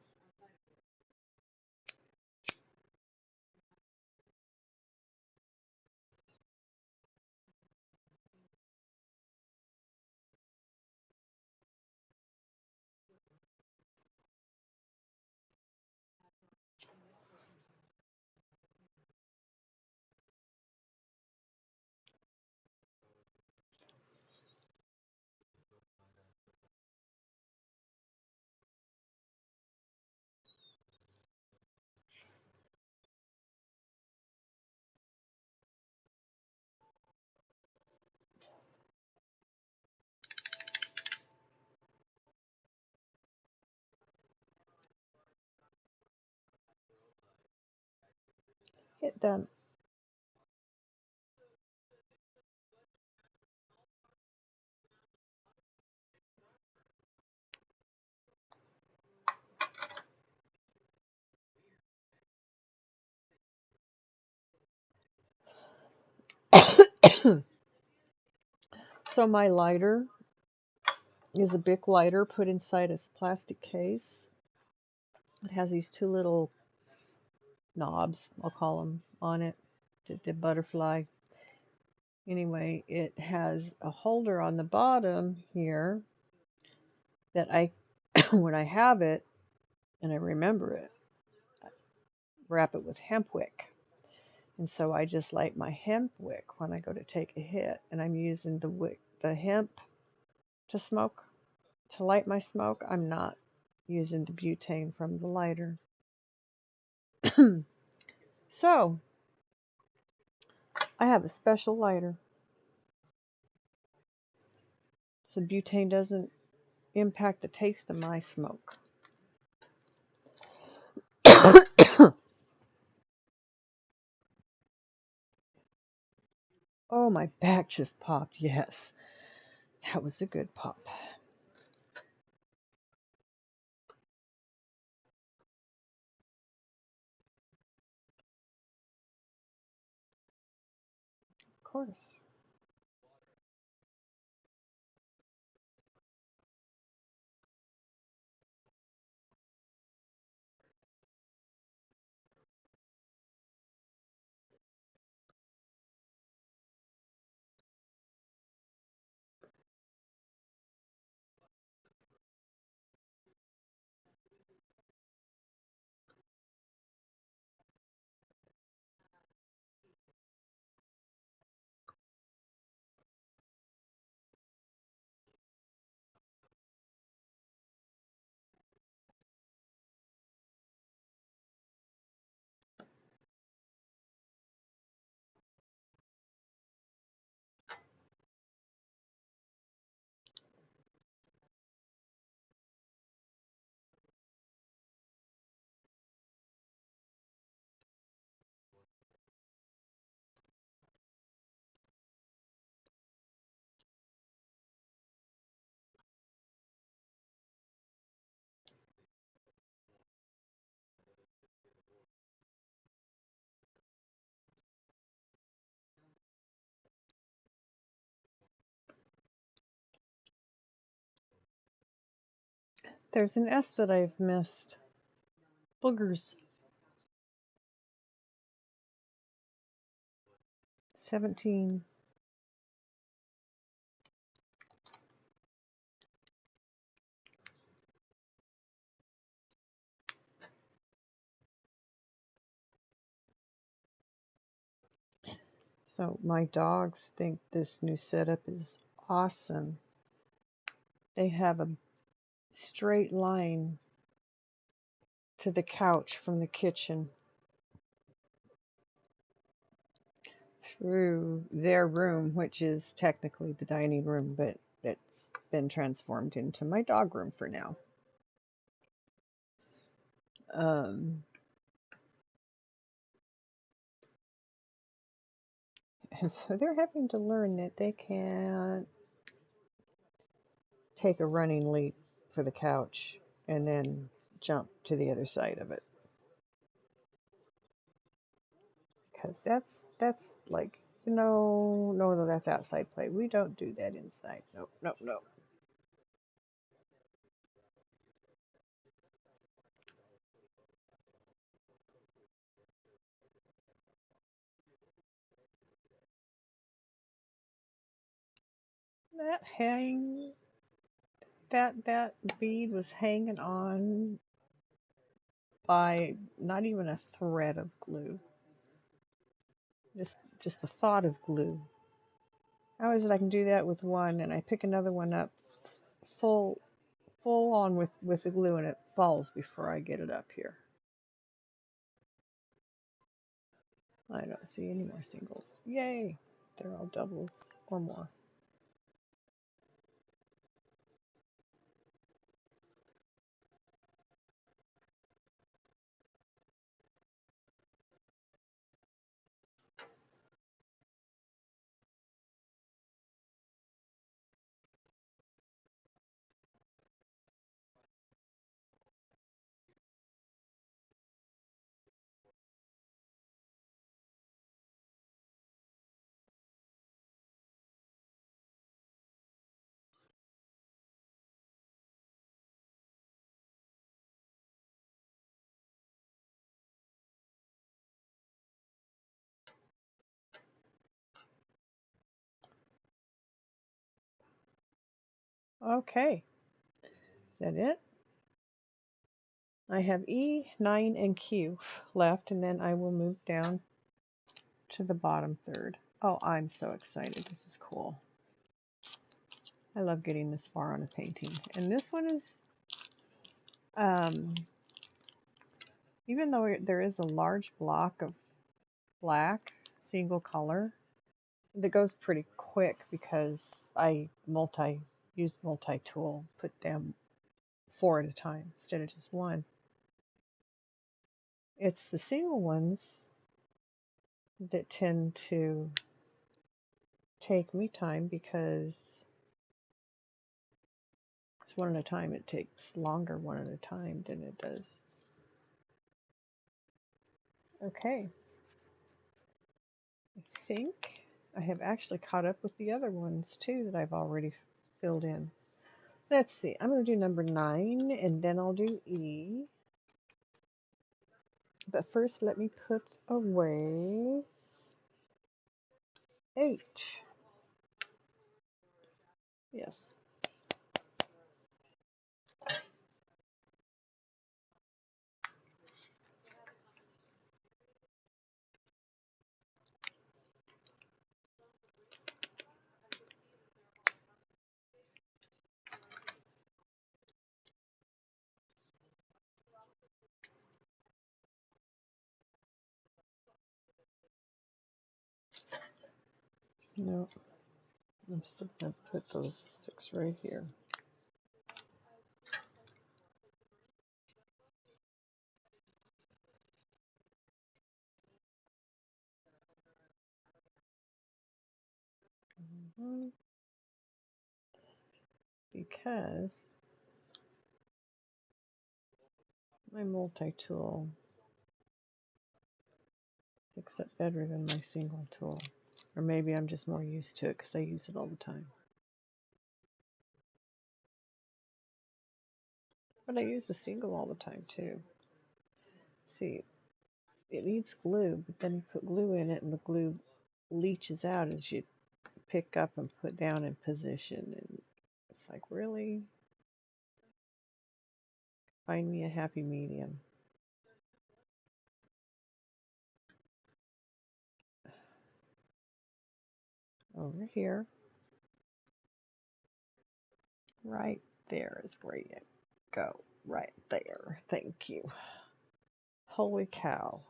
Hit done. So my lighter is a Bic lighter put inside a plastic case. It has these two little knobs, I'll call them, on it, the butterfly. Anyway, it has a holder on the bottom here that I, when I have it and I remember it, wrap it with hemp wick. And so I just light my hemp wick when I go to take a hit, and I'm using the wick, the hemp to smoke, to light my smoke. I'm not using the butane from the lighter. So I have a special lighter, so butane doesn't impact the taste of my smoke. Oh, my back just popped. Yes, that was a good pop. Of course. There's an S that I've missed. Boogers. 17. So my dogs think this new setup is awesome. They have a straight line to the couch from the kitchen through their room, which is technically the dining room, but it's been transformed into my dog room for now. And so they're having to learn that they can't take a running leap for the couch and then jump to the other side of it. Because that's like, no, that's outside play. We don't do that inside. Nope, nope, nope. That bead was hanging on by not even a thread of glue. Just the thought of glue. How is it I can do that with one and I pick another one up full on with the glue and it falls before I get it up here? I don't see any more singles. Yay! They're all doubles or more. Okay, is that it? I have E, 9, and Q left, and then I will move down to the bottom third. Oh, I'm so excited. This is cool. I love getting this far on a painting. And this one is, even though there is a large block of black, single color, that goes pretty quick because I use multi-tool, put down 4 at a time instead of just one. It's the single ones that tend to take me time because it's one at a time. It takes longer one at a time than it does. Okay. I think I have actually caught up with the other ones too that I've already filled in. Let's see. I'm going to do number 9 and then I'll do E. But first, let me put away H. Yes. No, I'm still going to put those 6 right here. Because my multi-tool picks up better than my single tool. Or maybe I'm just more used to it because I use it all the time. But I use the single all the time too. See, it needs glue, but then you put glue in it and the glue leaches out as you pick up and put down in position. And it's like, really? Find me a happy medium. Over here. Right there is where you go. Right there. Thank you. Holy cow.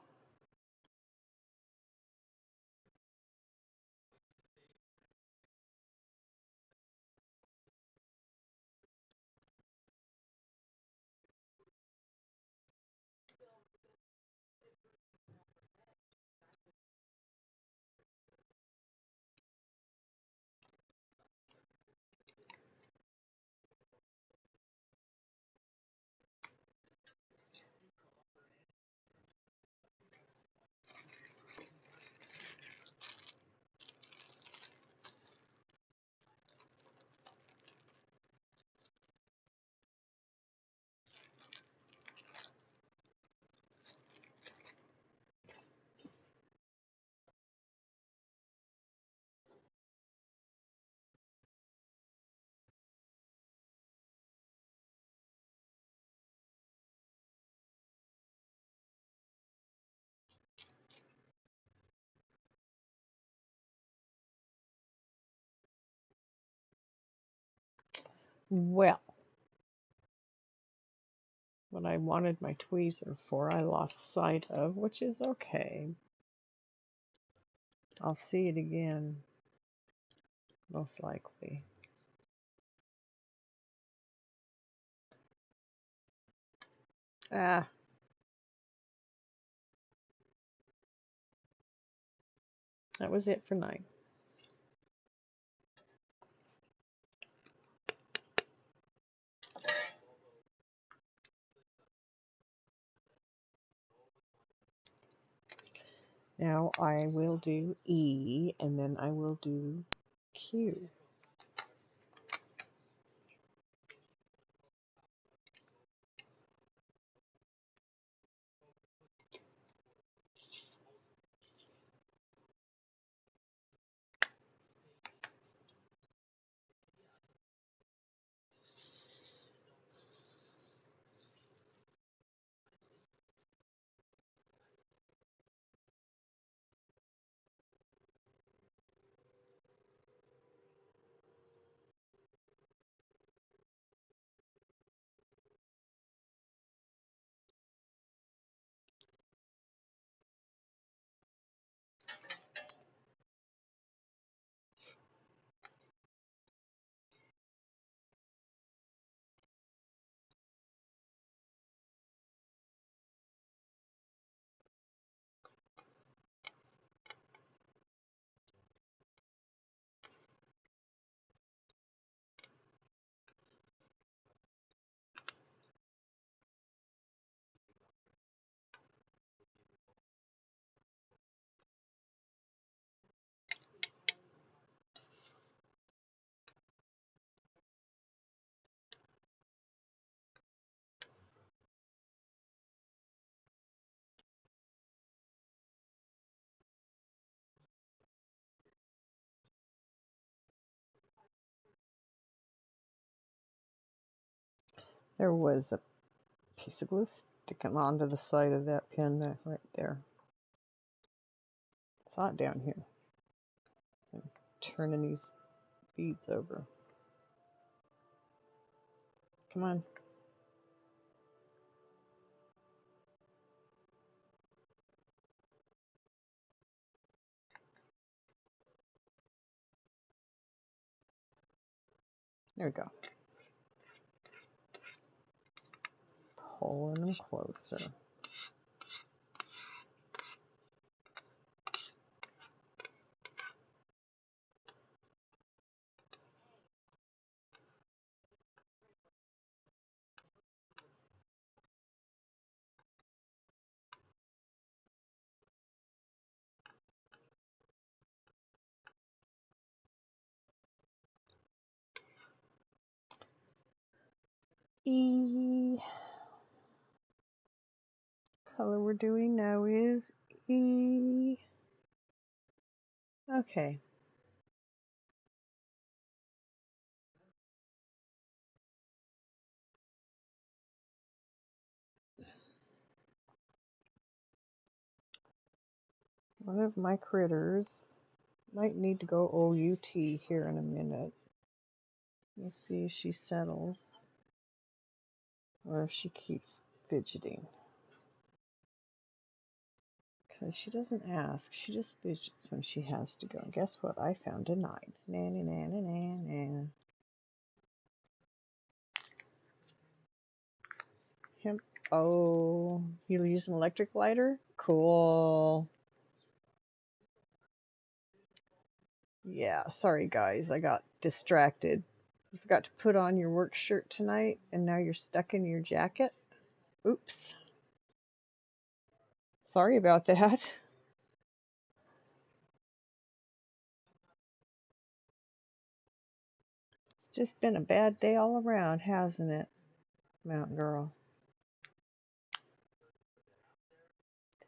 Well, what I wanted my tweezer for, I lost sight of, which is okay. I'll see it again, most likely. Ah, that was it for 9. Now I will do E, and then I will do Q. There was a piece of glue sticking onto the side of that pin right there. It's not down here. I'm turning these beads over. Come on. There we go. Pulling them closer. E. color we're doing now is E. Okay. One of my critters might need to go OUT here in a minute. Let's see if she settles or if she keeps fidgeting. Because she doesn't ask, she just fidgets when she has to go. And guess what? I found a 9. Na na na na na na. Him. Oh, you use an electric lighter? Cool. Yeah, sorry guys, I got distracted. You forgot to put on your work shirt tonight, and now you're stuck in your jacket? Oops. Sorry about that. It's just been a bad day all around, hasn't it, Mountain Girl?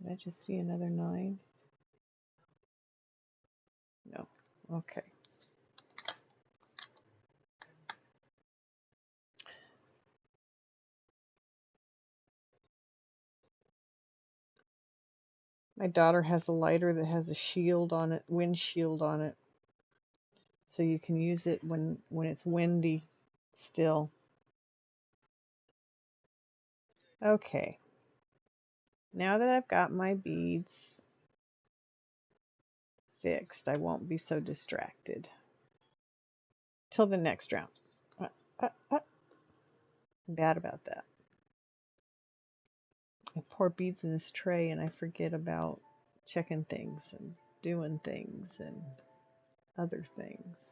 Did I just see another 9? No. Okay. My daughter has a lighter that has a shield on it, windshield on it, so you can use it when it's windy still. Okay. Now that I've got my beads fixed, I won't be so distracted. Till the next round. I'm bad about that. I pour beads in this tray and I forget about checking things and doing things and other things.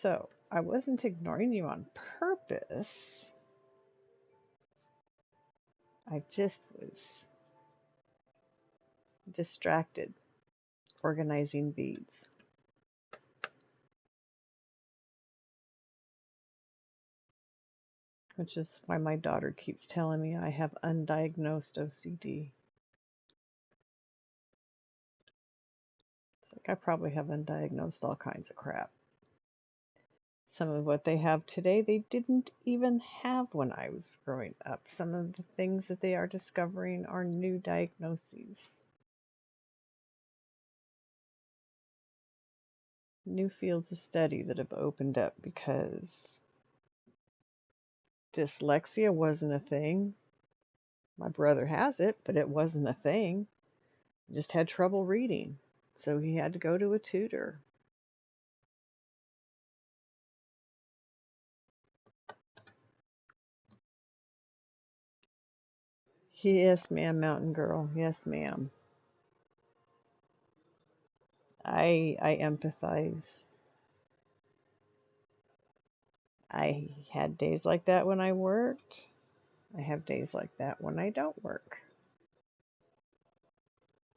So, I wasn't ignoring you on purpose. I just was distracted organizing beads. Which is why my daughter keeps telling me I have undiagnosed OCD. It's like I probably have undiagnosed all kinds of crap. Some of what they have today, they didn't even have when I was growing up. Some of the things that they are discovering are new diagnoses. New fields of study that have opened up because dyslexia wasn't a thing. My brother has it, but it wasn't a thing. He just had trouble reading, so he had to go to a tutor. Yes, ma'am, Mountain Girl. Yes, ma'am. I empathize. I had days like that when I worked. I have days like that when I don't work.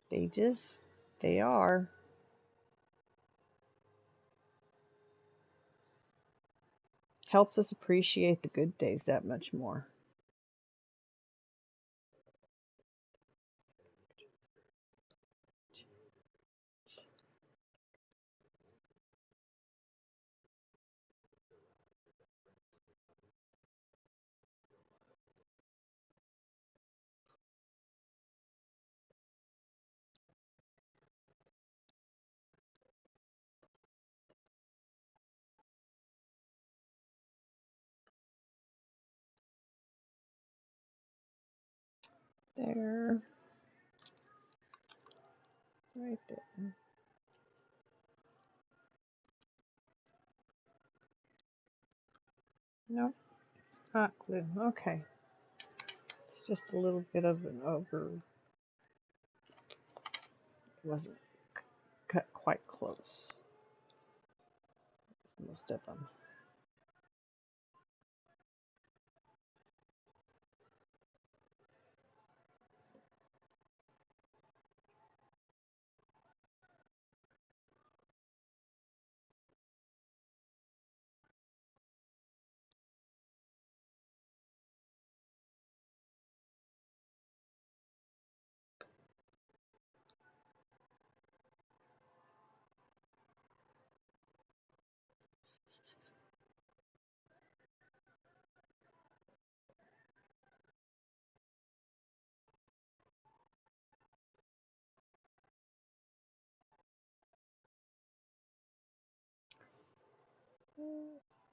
They are. Helps us appreciate the good days that much more. There. Right there. Nope, it's not glue. Okay. It's just a little bit of an over. It wasn't cut quite close. Most of them.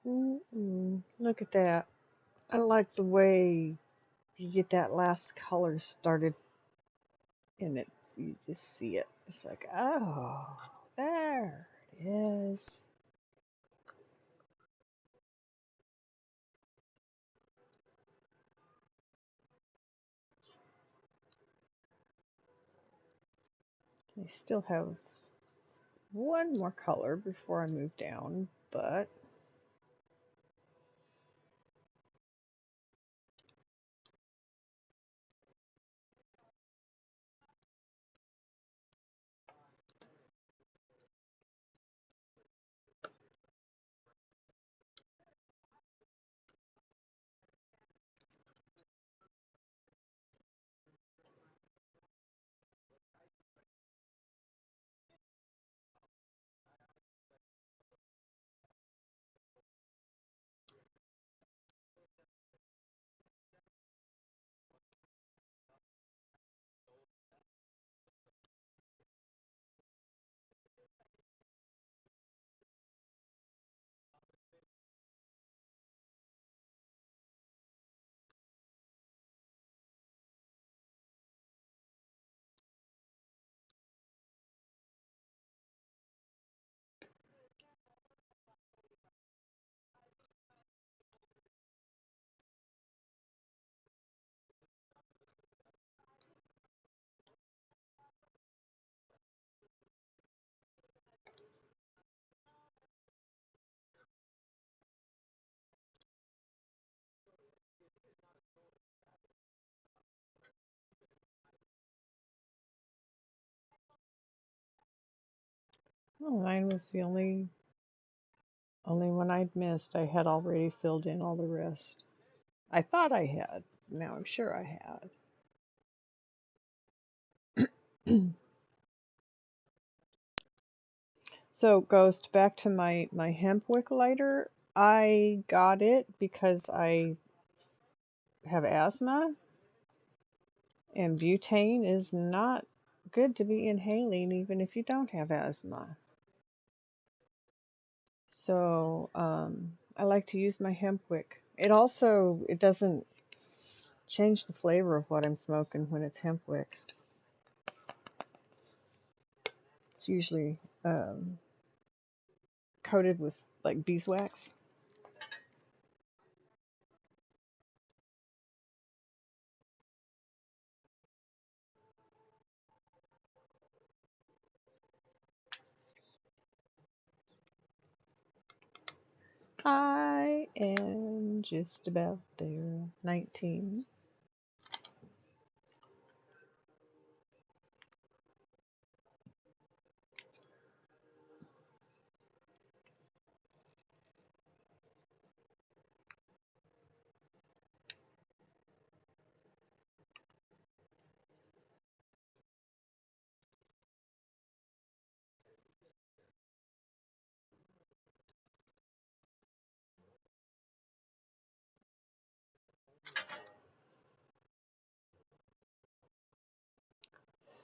Look at that. I like the way you get that last color started in it. You just see it. It's like, oh, there it is. I still have one more color before I move down, but oh, mine was the only one I'd missed. I had already filled in all the rest. I thought I had. Now I'm sure I had. So, Ghost, back to my hemp wick lighter. I got it because I have asthma, and butane is not good to be inhaling even if you don't have asthma. So, I like to use my hemp wick. It doesn't change the flavor of what I'm smoking when it's hemp wick. It's usually coated with like beeswax. I am just about there. 19.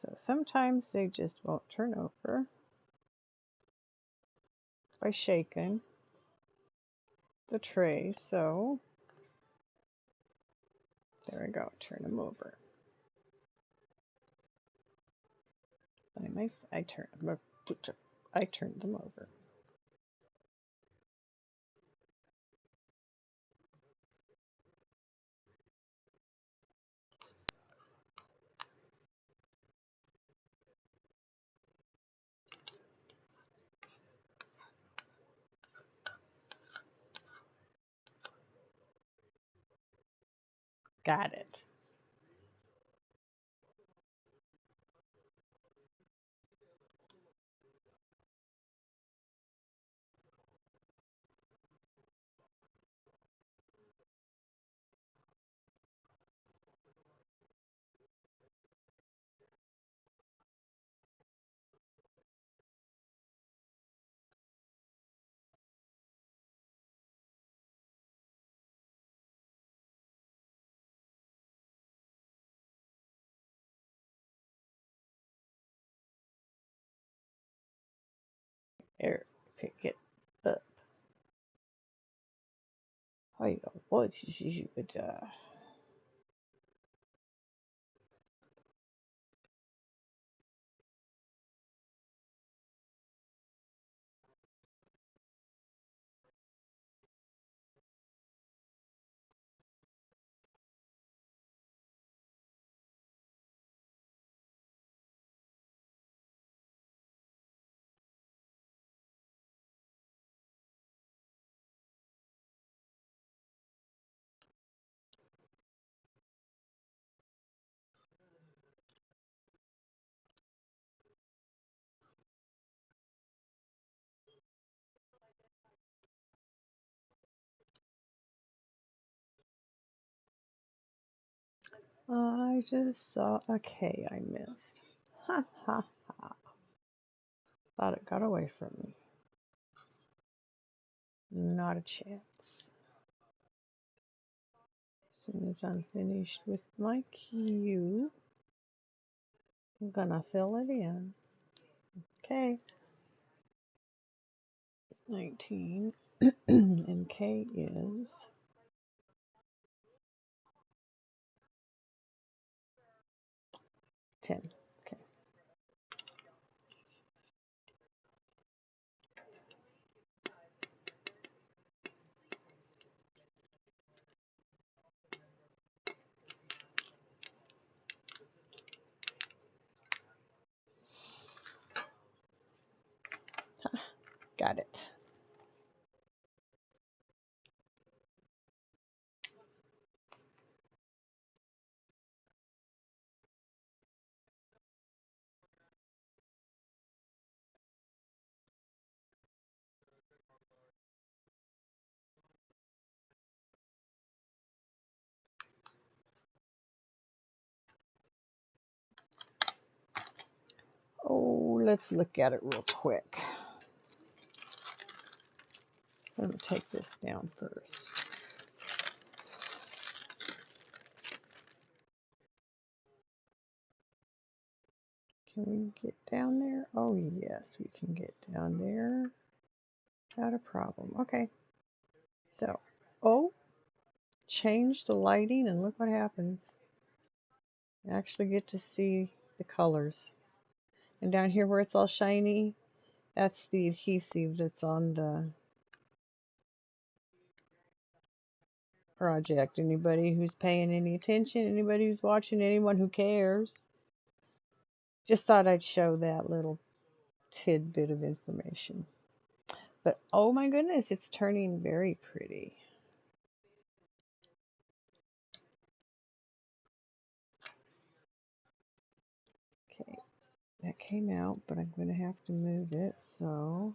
So sometimes they just won't turn over by shaking the tray. So there we go, turn them over. I turned them over. Got it. There, pick it up. Hi, what is you with I just saw a K I missed. Ha ha ha. Thought it got away from me. Not a chance. As soon as I'm finished with my cue, I'm gonna fill it in. Okay, it's 19 and K is 10. Okay. Got it. Oh, let's look at it real quick. I'm gonna take this down first. Can we get down there? Oh yes, we can get down there. Not a problem. Okay. So, oh, change the lighting and look what happens. You actually get to see the colors. And down here where it's all shiny, that's the adhesive that's on the project. Anybody who's paying any attention, anybody who's watching, anyone who cares. Just thought I'd show that little tidbit of information. But oh my goodness, it's turning very pretty. Okay, that came out, but I'm going to have to move it, so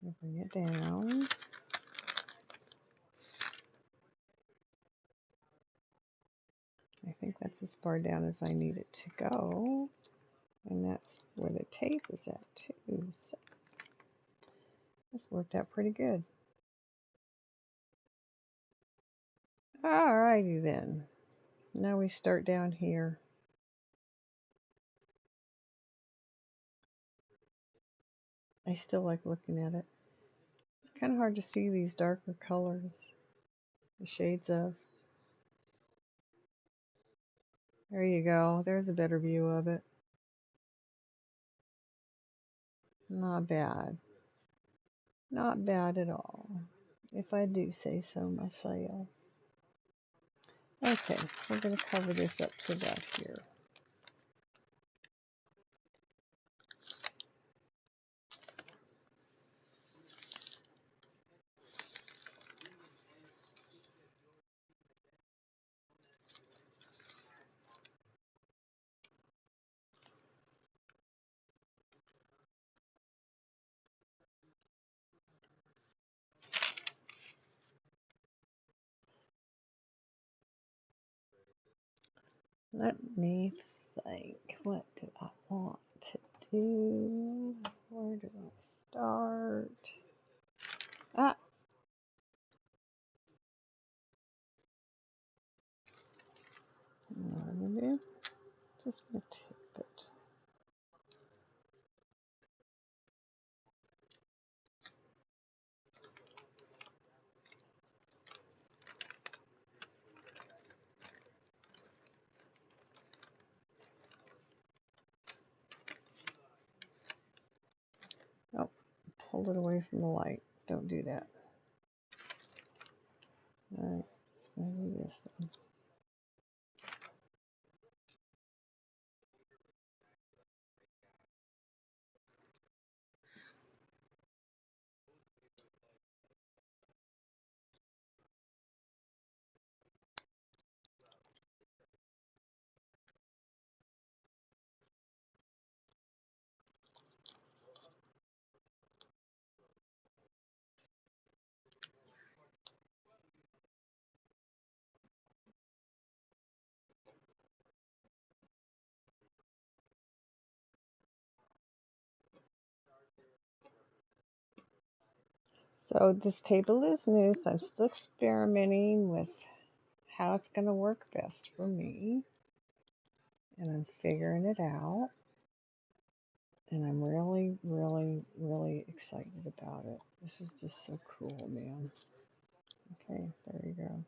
I'm going to bring it down. I think that's as far down as I need it to go. And that's where the tape is at too. So this worked out pretty good. Alrighty then. Now we start down here. I still like looking at it. It's kind of hard to see these darker colors, the shades of. There you go. There's a better view of it. Not bad. Not bad at all, if I do say so myself. Okay, we're going to cover this up to about here. Let me think. What do I want to do? Where do I start? Ah, what I'm gonna do? Just gonna tip it. Hold it away from the light. Don't do that. Alright, it's going to do this one. So this table is new, so I'm still experimenting with how it's going to work best for me. And I'm figuring it out. And I'm really, really, really excited about it. This is just so cool, man. Okay, there you go.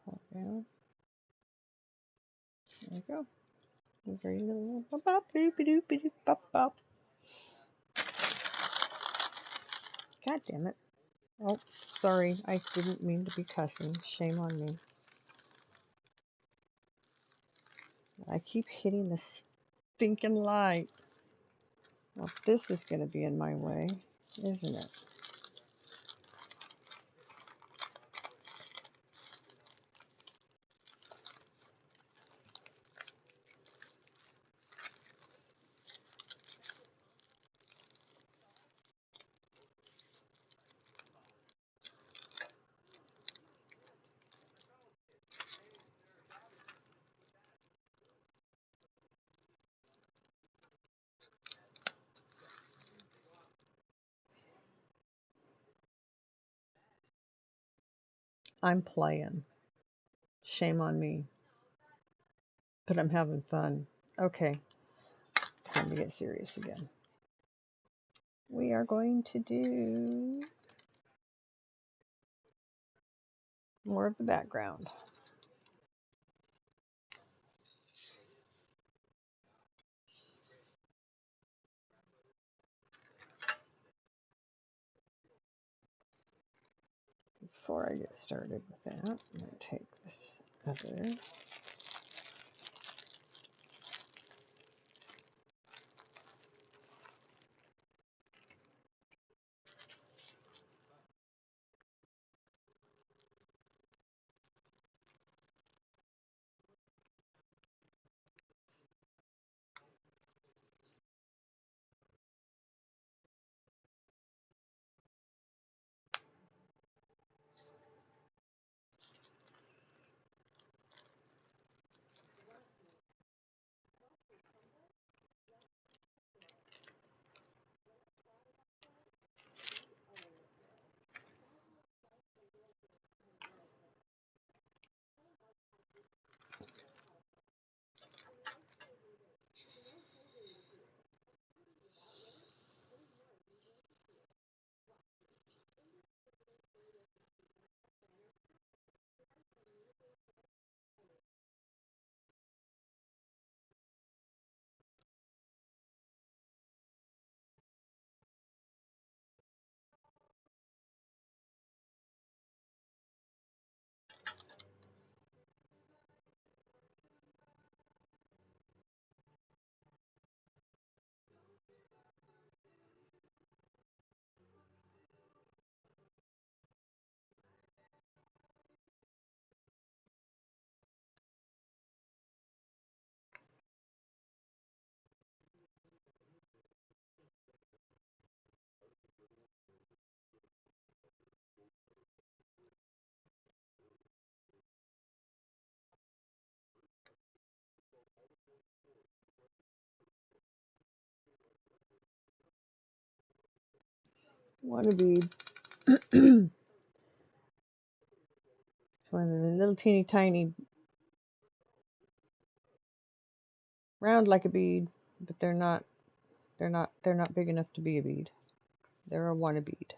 Pop down. There you go. A very little bop bop doop doop doop bop bop. God damn it. Oh, sorry. I didn't mean to be cussing. Shame on me. I keep hitting the stinking light. Well, this is going to be in my way, isn't it? I'm playing. Shame on me. But I'm having fun. Okay, time to get serious again. We are going to do more of the background. Before I get started with that, I'm going to take this other. Want to be it's one of the little teeny tiny, round like a bead, but they're not big enough to be a bead. They're a wanna bead.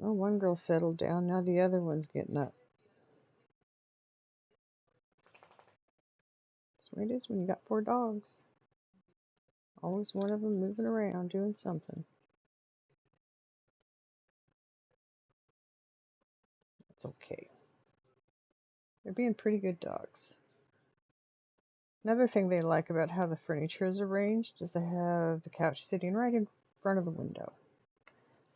Oh, one girl settled down. Now the other one's getting up. That's the way it is when you got 4 dogs. Always one of them moving around doing something. It's okay. They're being pretty good dogs. Another thing they like about how the furniture is arranged is to have the couch sitting right in front of the window.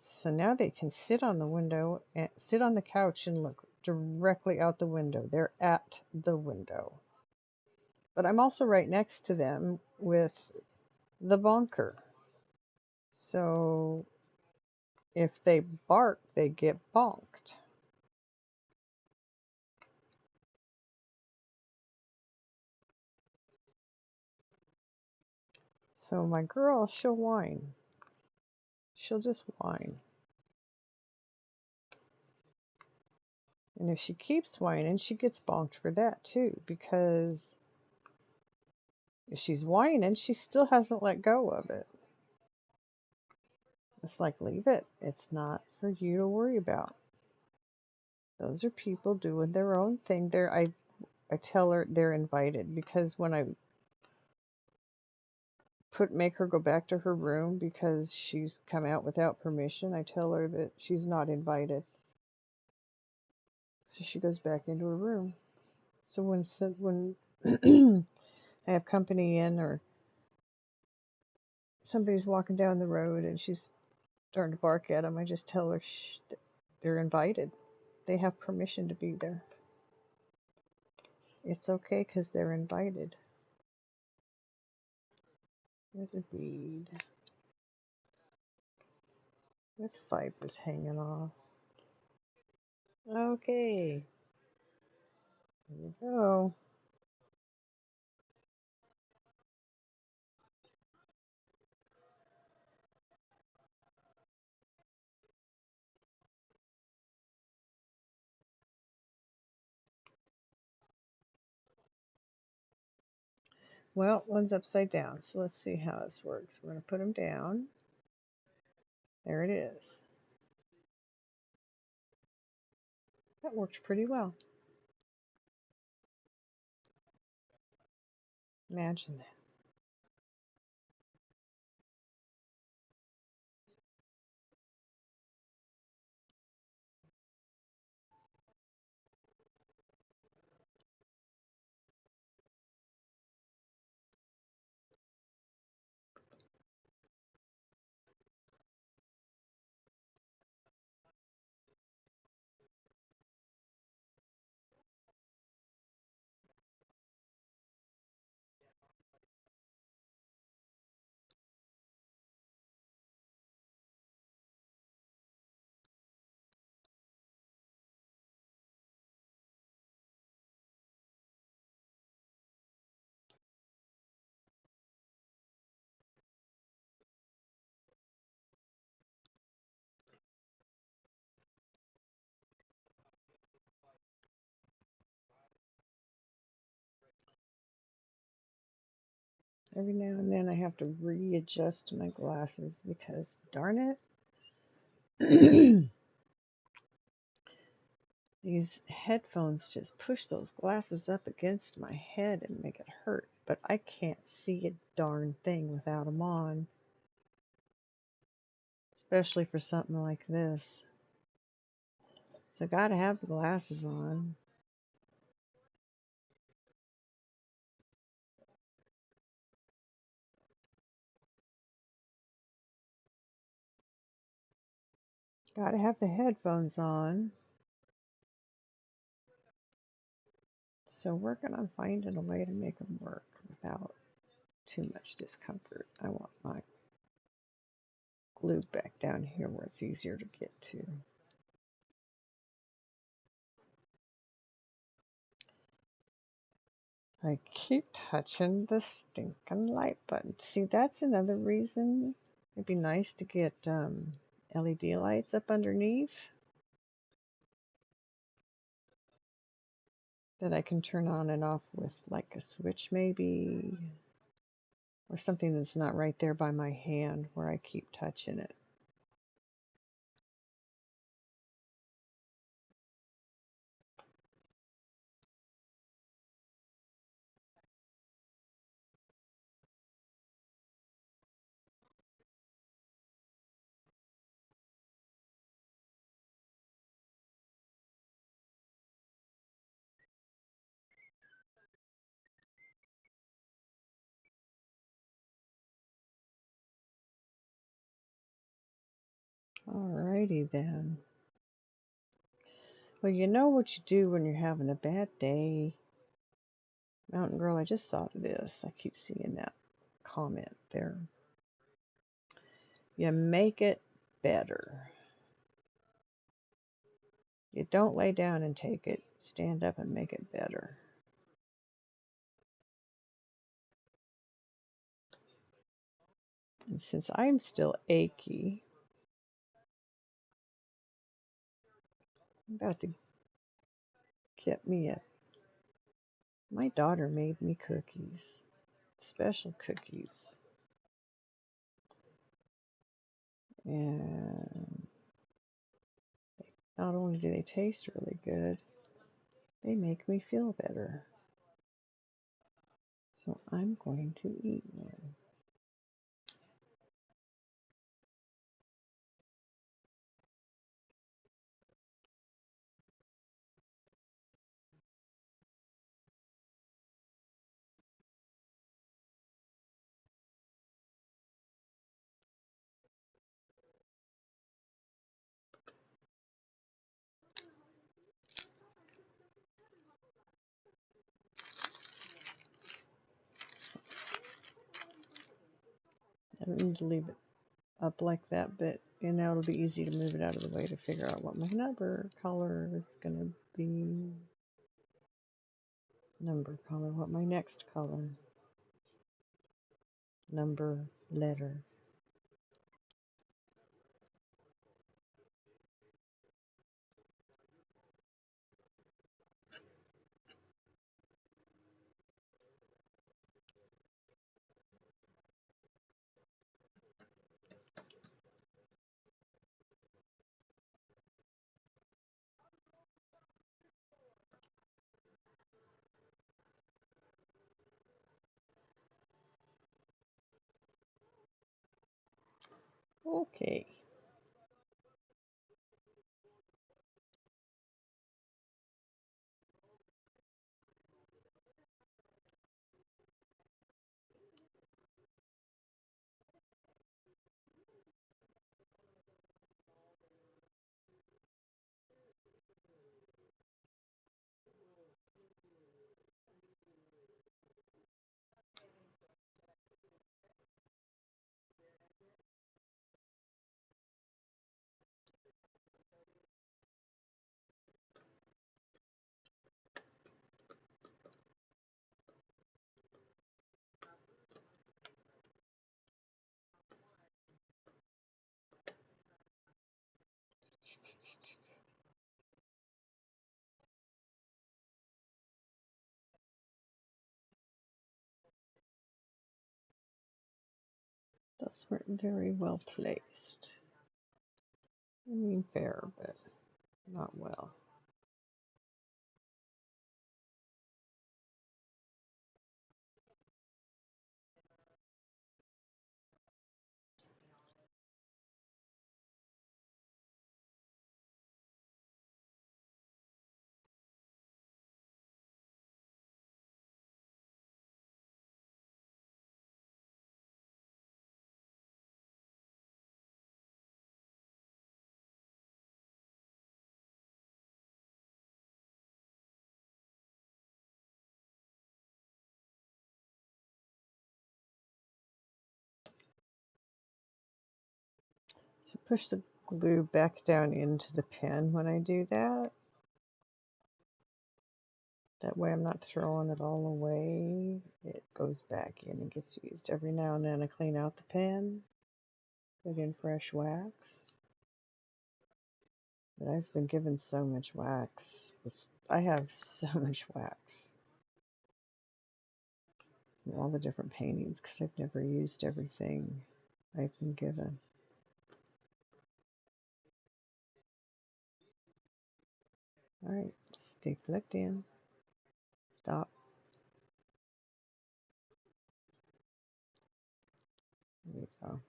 So now they can sit on the window and sit on the couch and look directly out the window. They're at the window. But I'm also right next to them with the bonker. So if they bark, they get bonked. So my girl, she'll whine. She'll just whine. And if she keeps whining, she gets bonked for that too, because if she's whining, she still hasn't let go of it. It's like, leave it. It's not for you to worry about. Those are people doing their own thing. I tell her they're invited, because when I make her go back to her room because she's come out without permission, I tell her that she's not invited. So she goes back into her room. So when I have company in, or somebody's walking down the road and she's starting to bark at them, I just tell her they're invited. They have permission to be there. It's okay because they're invited. There's a bead with fibers hanging off. Okay, here we go. Well, one's upside down, so let's see how this works. We're going to put them down. There it is. That worked pretty well. Imagine that. Every now and then I have to readjust my glasses because, darn it, these headphones just push those glasses up against my head and make it hurt. But I can't see a darn thing without them on, especially for something like this. So I gotta have the glasses on. Gotta have the headphones on. So working on finding a way to make them work without too much discomfort. I want my glue back down here where it's easier to get to. I keep touching the stinking light button. See, that's another reason it'd be nice to get LED lights up underneath that I can turn on and off with like a switch maybe, or something that's not right there by my hand where I keep touching it. Alrighty then. Well, you know what you do when you're having a bad day. Mountain Girl, I just thought of this. I keep seeing that comment there. You make it better. You don't lay down and take it. Stand up and make it better. And since I'm still achy, I'm about to get me a... My daughter made me cookies. Special cookies. And not only do they taste really good, they make me feel better. So I'm going to eat one. I don't need to leave it up like that, but and now it'll be easy to move it out of the way to figure out what my number color is going to be. Number color, what my next color. Number, letter. Okay. Those weren't very well placed. I mean, fair, but not well. So push the glue back down into the pen when I do that. That way I'm not throwing it all away. It goes back in and gets used. Every now and then I clean out the pen, put in fresh wax. But I've been given so much wax. I have so much wax from all the different paintings because I've never used everything I've been given. Alright, stay plugged in. Stop. There we go.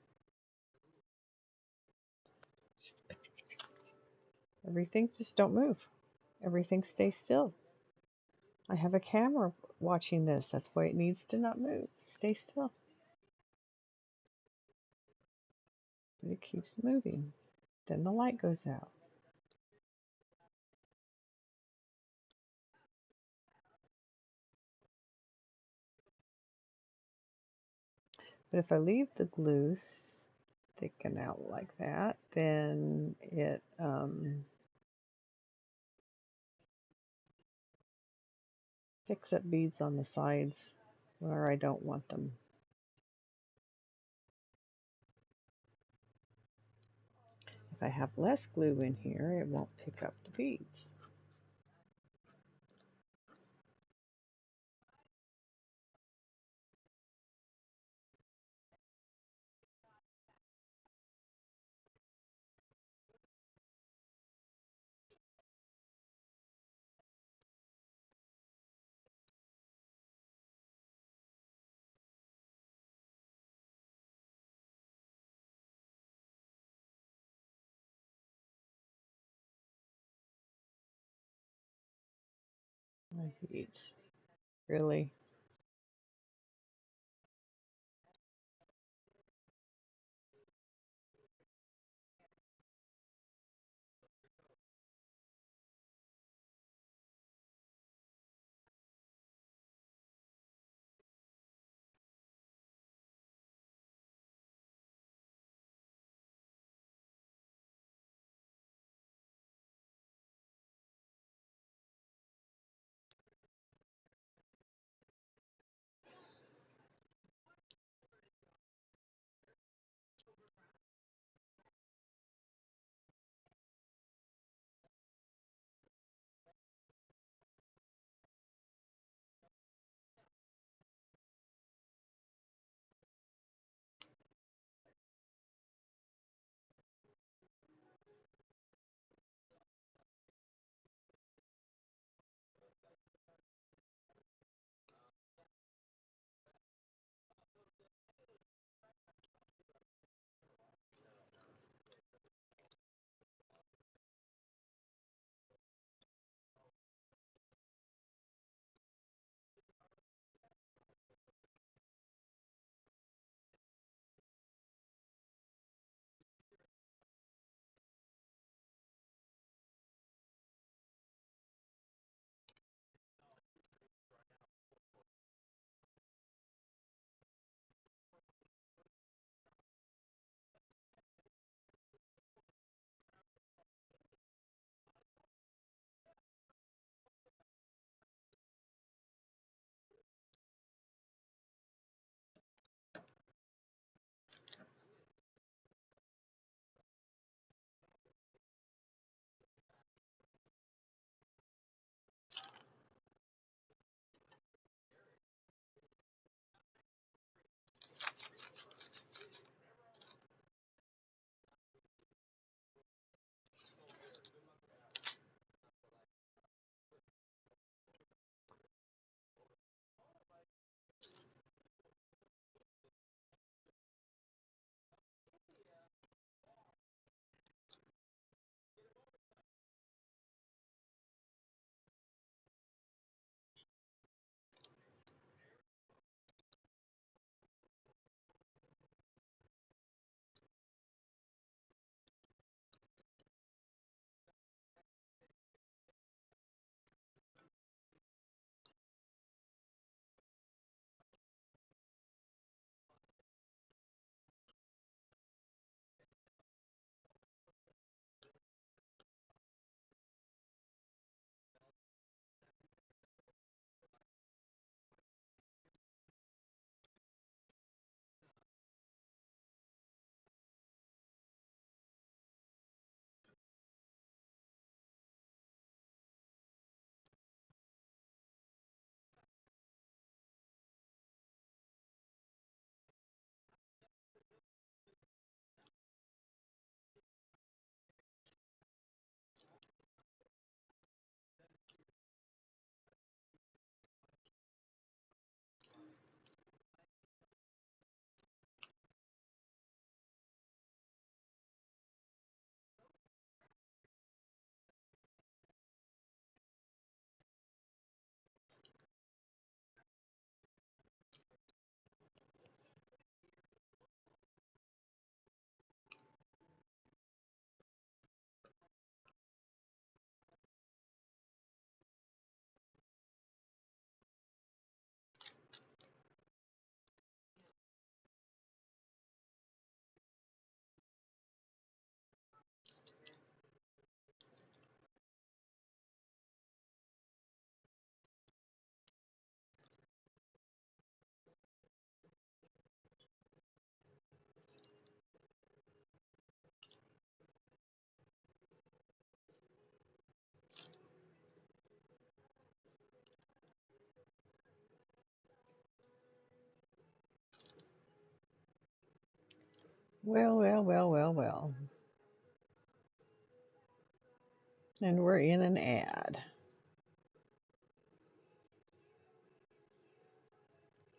Everything, just don't move. Everything stays still. I have a camera watching this. That's why it needs to not move. Stay still. But it keeps moving. then the light goes out. But if I leave the glue sticking out like that, then it picks up beads on the sides where I don't want them. If I have less glue in here, it won't pick up the beads. My beads. Really? Well, well, well, well, well. And we're in an ad.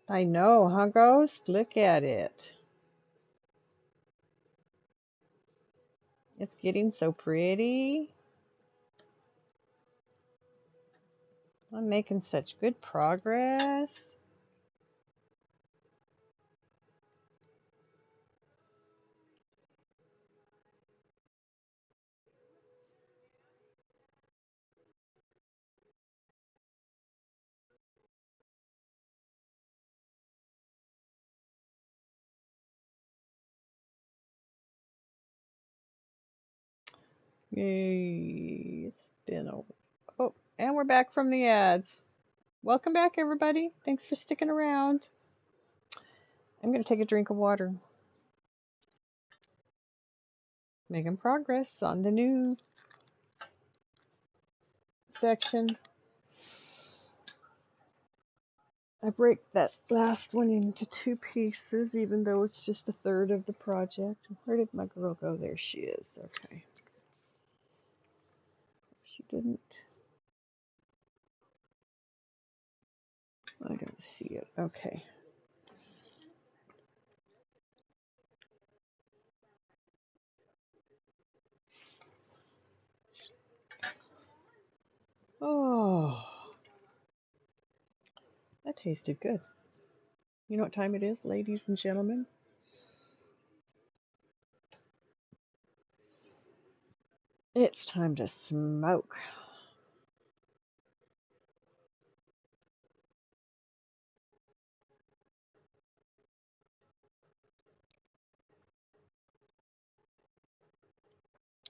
I know, huh, Ghost? Look at it. It's getting so pretty. I'm making such good progress. Yay. It's been a... Oh, and we're back from the ads. Welcome back, everybody. Thanks for sticking around. I'm going to take a drink of water. Making progress on the new section. I break that last one into 2 pieces, even though it's just a third of the project. Where did my girl go? There she is. Okay. She didn't. I don't see it. Okay. Oh, that tasted good. You know what time it is, ladies and gentlemen? It's time to smoke.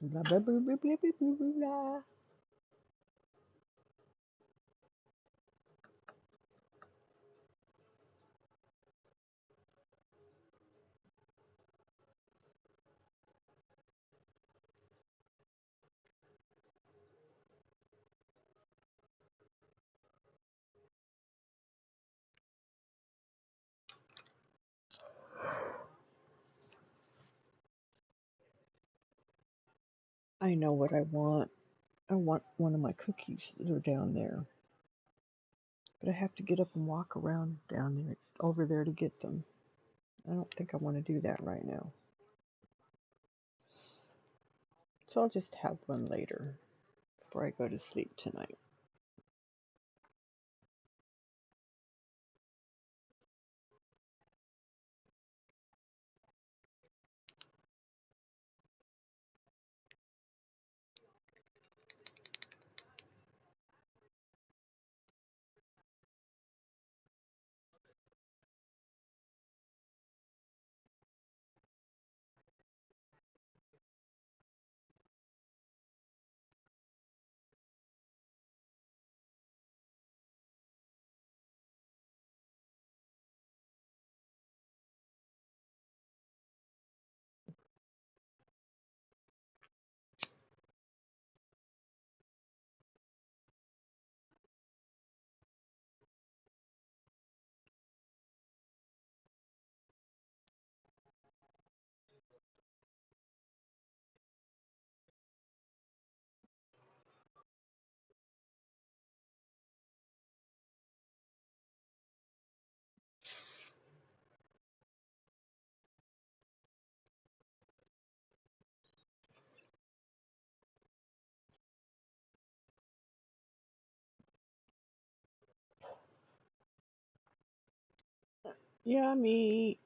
Blah, blah, blah, blah, blah, blah, blah, blah. I know what I want. I want one of my cookies that are down there. But I have to get up and walk around down there, over there to get them. I don't think I want to do that right now. So I'll just have one later before I go to sleep tonight. Yummy.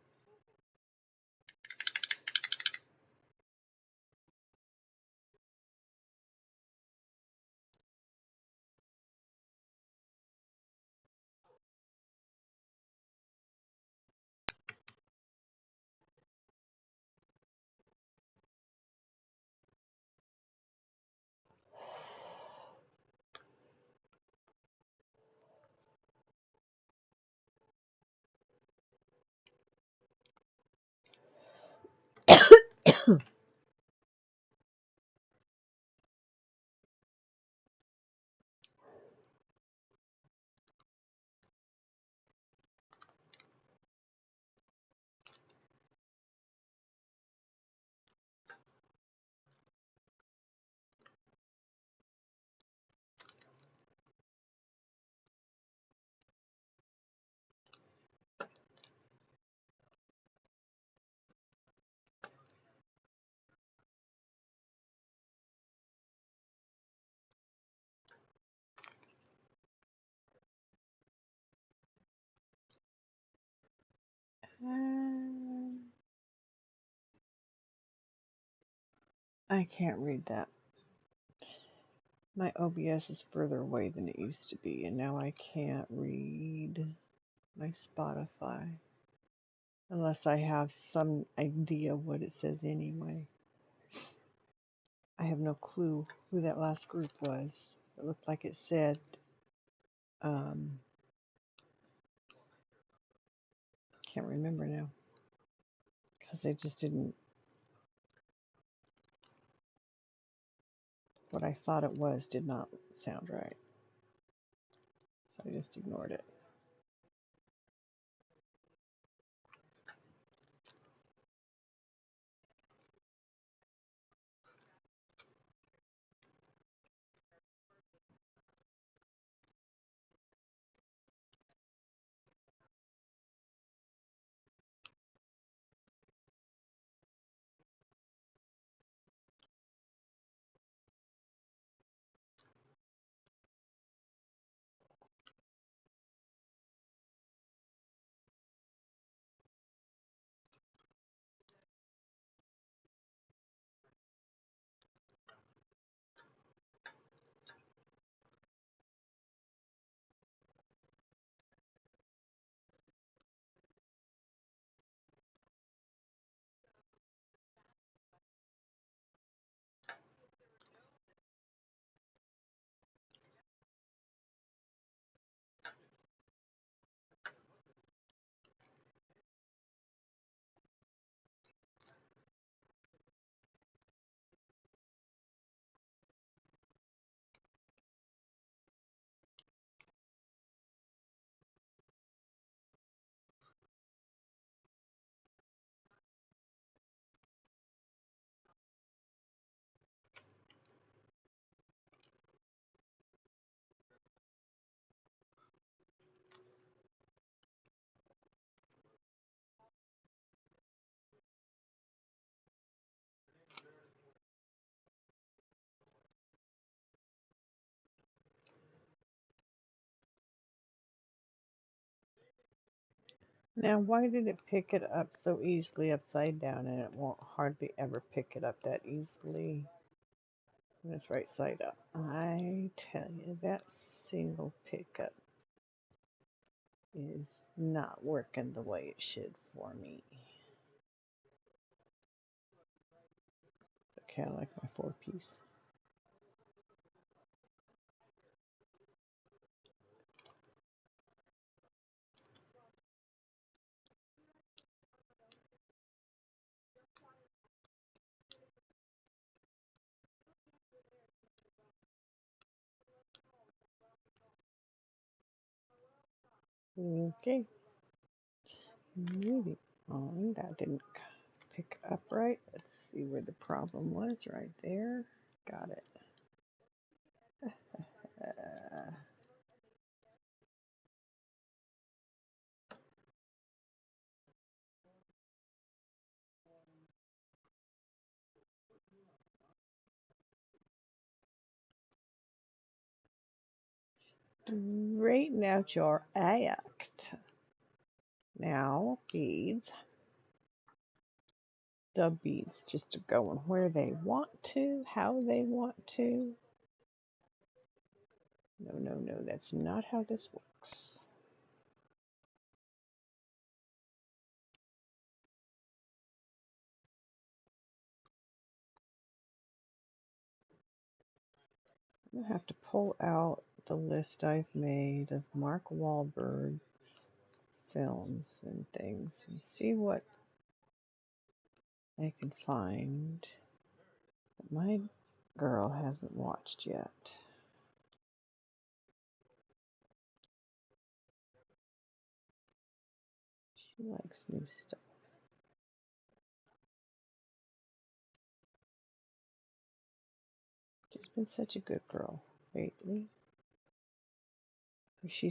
I can't read that. My OBS is further away than it used to be, and now I can't read my Spotify unless I have some idea what it says anyway. I have no clue who that last group was. It looked like it said, can't remember now, because they just didn't, what I thought it was did not sound right. So I just ignored it. Now, why did it pick it up so easily upside down, and it won't hardly ever pick it up that easily when it's right side up? I tell you, that single pickup is not working the way it should for me. Okay, I like my 4-piece. Okay, moving on. That didn't pick up right. Let's see where the problem was. Right there. Got it. Uh, Straighten out your act. Now, beads. The beads just are going where they want to, how they want to. No, no, no, that's not how this works. I'm gonna have to pull out the list I've made of Mark Wahlberg's films and things and see what I can find that my girl hasn't watched yet. She likes new stuff. She's been such a good girl lately. She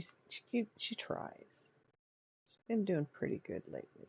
tries. She's been doing pretty good lately.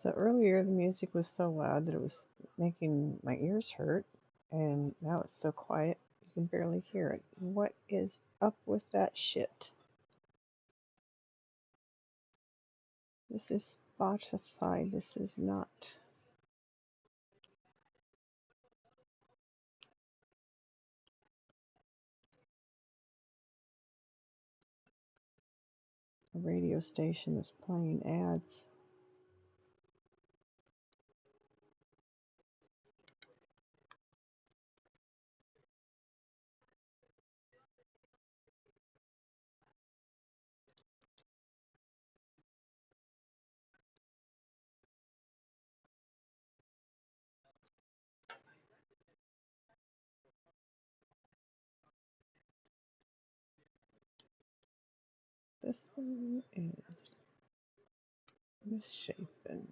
So earlier the music was so loud that it was making my ears hurt, and now it's so quiet you can barely hear it. What is up with that shit? This is Spotify. This is not a radio station that's playing ads. This one is misshapen.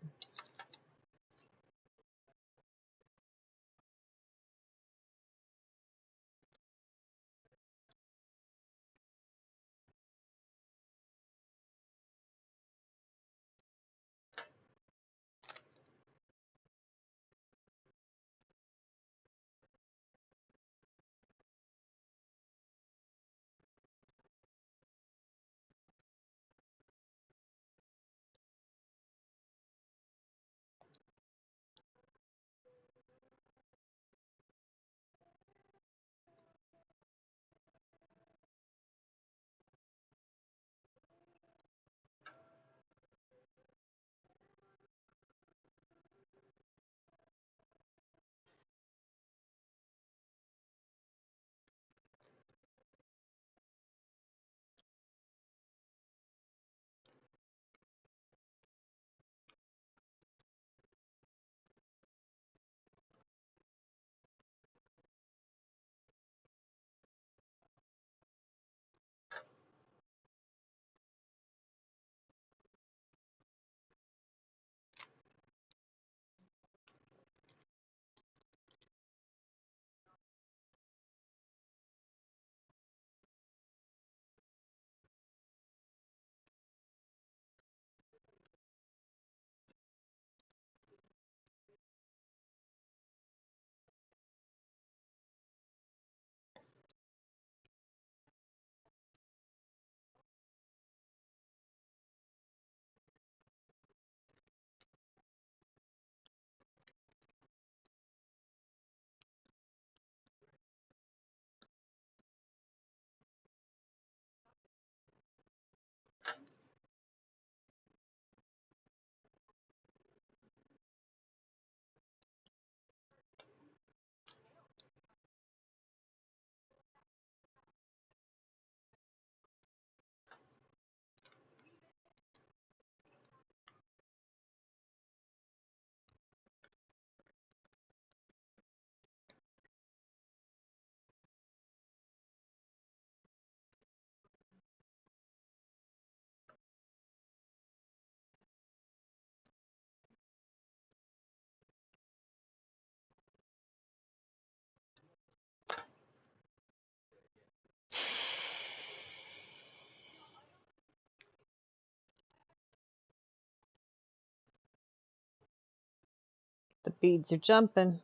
The beads are jumping.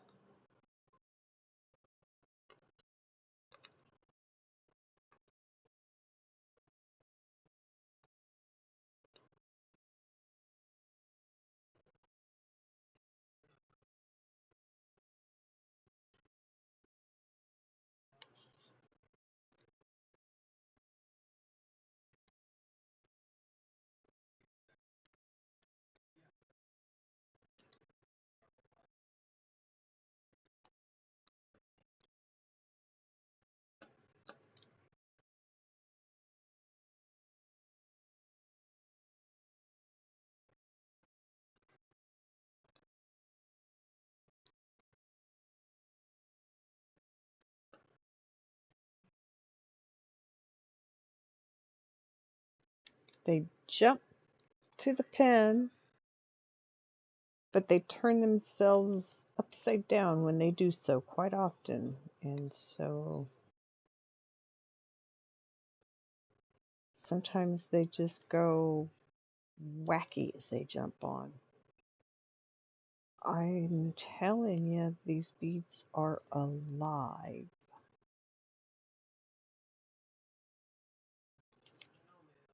They jump to the pen, but they turn themselves upside down when they do so quite often. And so sometimes they just go wacky as they jump on. I'm telling you, these beads are alive.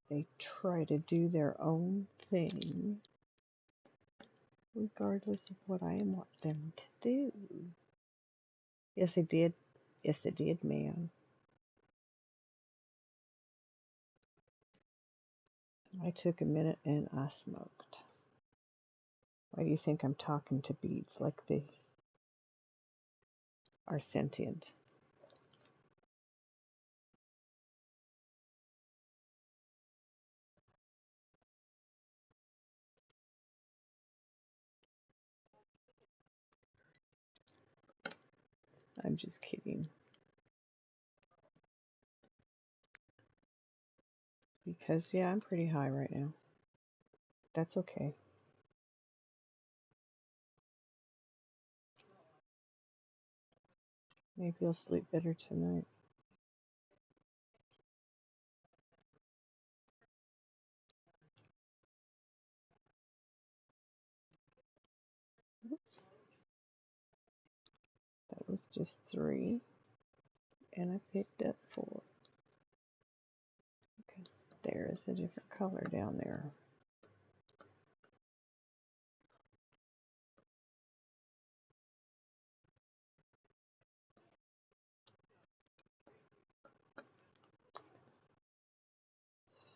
They try to do their own thing, regardless of what I want them to do. Yes, it did. Yes, it did, ma'am. I took a minute and I smoked. Why do you think I'm talking to beads like they are sentient? I'm just kidding. Because, yeah, I'm pretty high right now. That's okay. Maybe I'll sleep better tonight. Oops. That was just 3. And I picked up 4. Because there is a different color down there.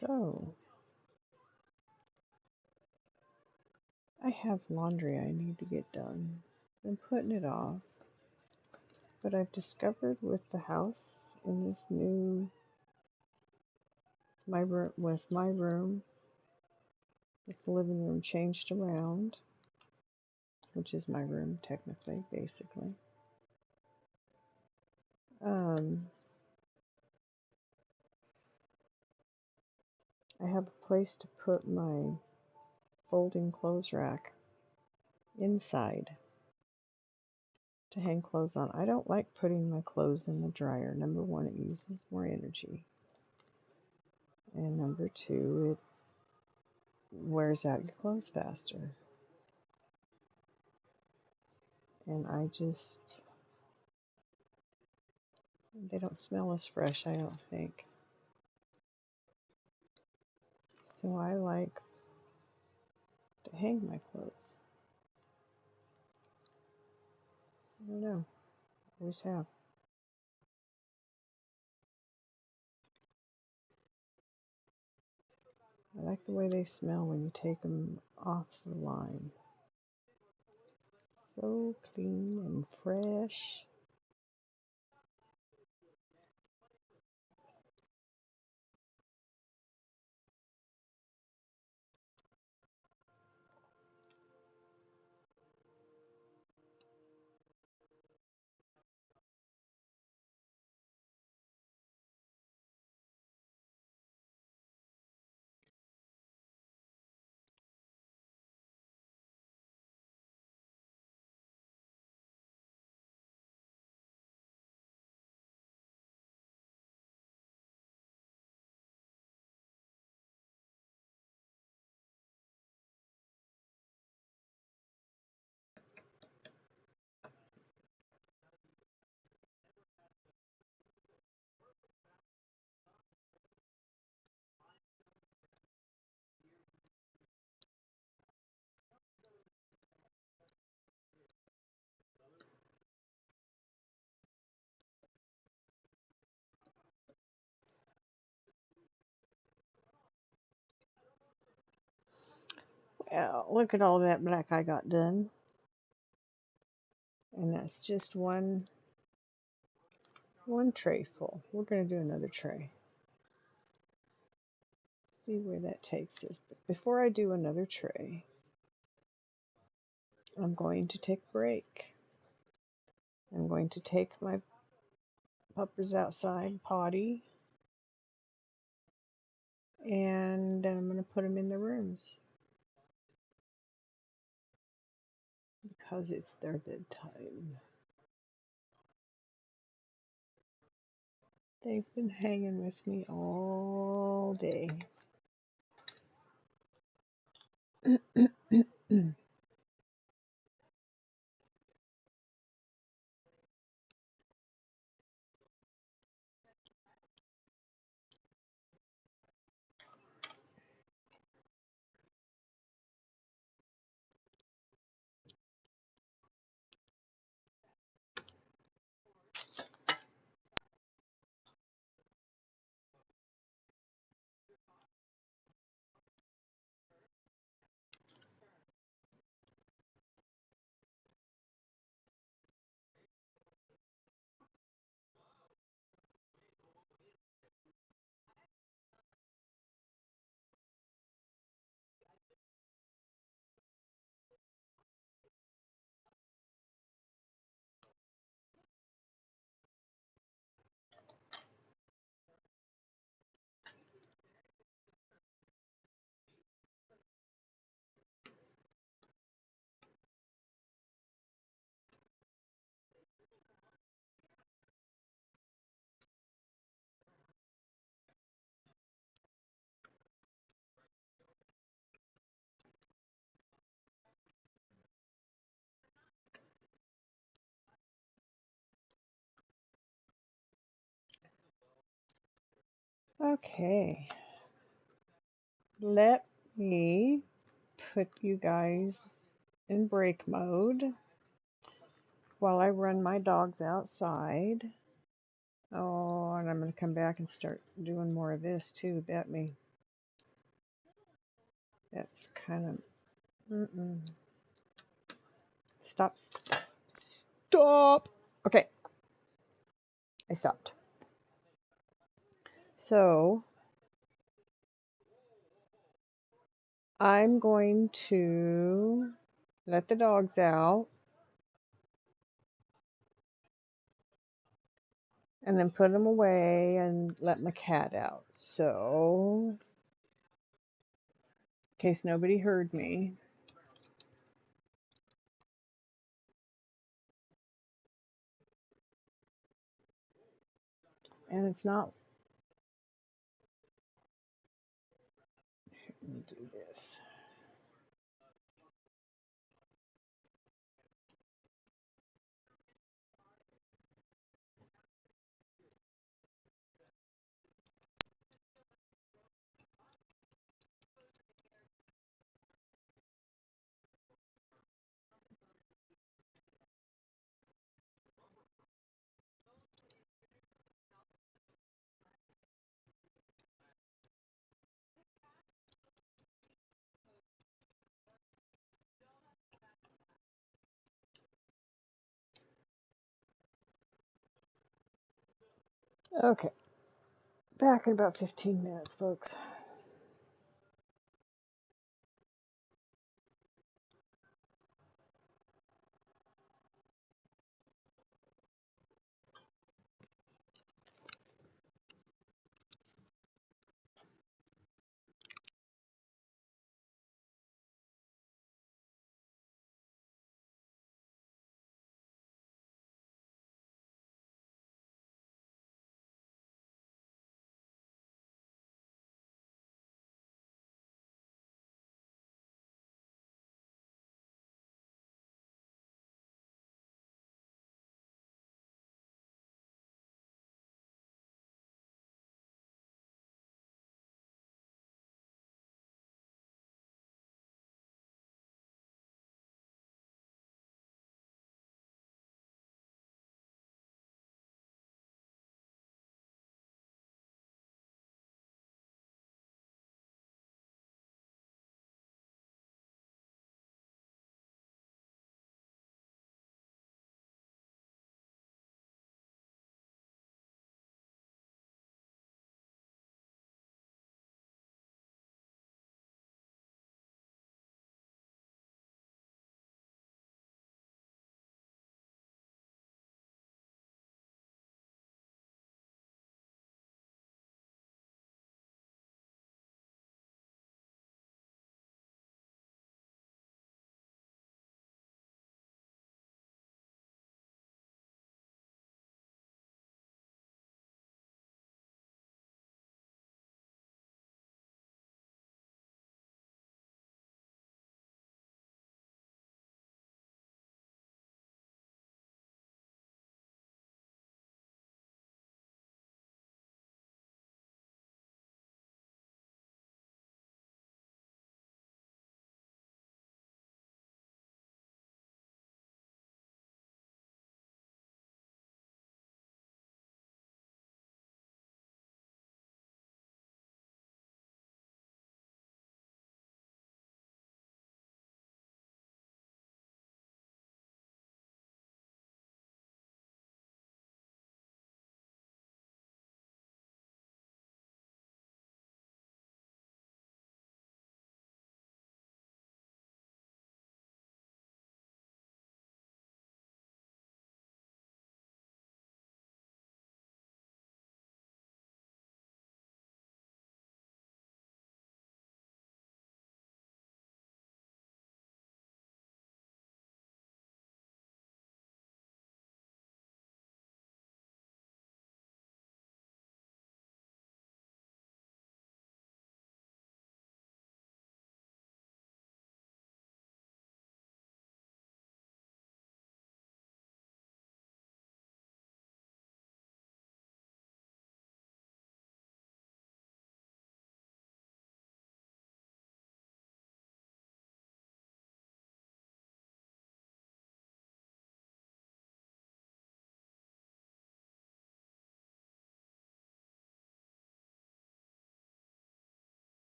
So, I have laundry I need to get done. I'm putting it off. But I've discovered with the house in this new, my room, with the living room changed around, which is my room technically, basically. I have a place to put my folding clothes rack inside to hang clothes on. I don't like putting my clothes in the dryer. Number one, it uses more energy. And number two, it wears out your clothes faster. And they don't smell as fresh, I don't think. So I like to hang my clothes. I don't know. Always have. I like the way they smell when you take them off the line. So clean and fresh. Well, look at all that black I got done. And that's just one tray full. We're going to do another tray. See where that takes us. But before I do another tray, I'm going to take a break. I'm going to take my puppers outside, potty, and then I'm going to put them in their rooms because it's their bedtime. They've been hanging with me all day. Okay, let me put you guys in break mode while I run my dogs outside. Oh, and I'm going to come back and start doing more of this too, bet me. That's kind of... Mm-mm. Stop. Stop! Okay, I stopped. So, I'm going to let the dogs out and then put them away and let my cat out. So, in case nobody heard me. And it's not... Let me do this. Okay, back in about 15 minutes, folks.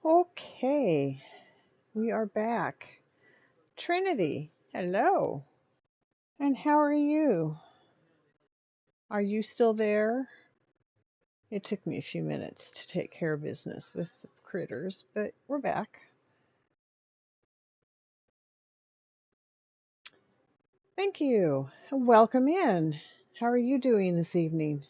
Okay, we are back. Trinity, hello. And how are you? Are you still there? It took me a few minutes to take care of business with the critters, but we're back. Thank you. Welcome in. How are you doing this evening?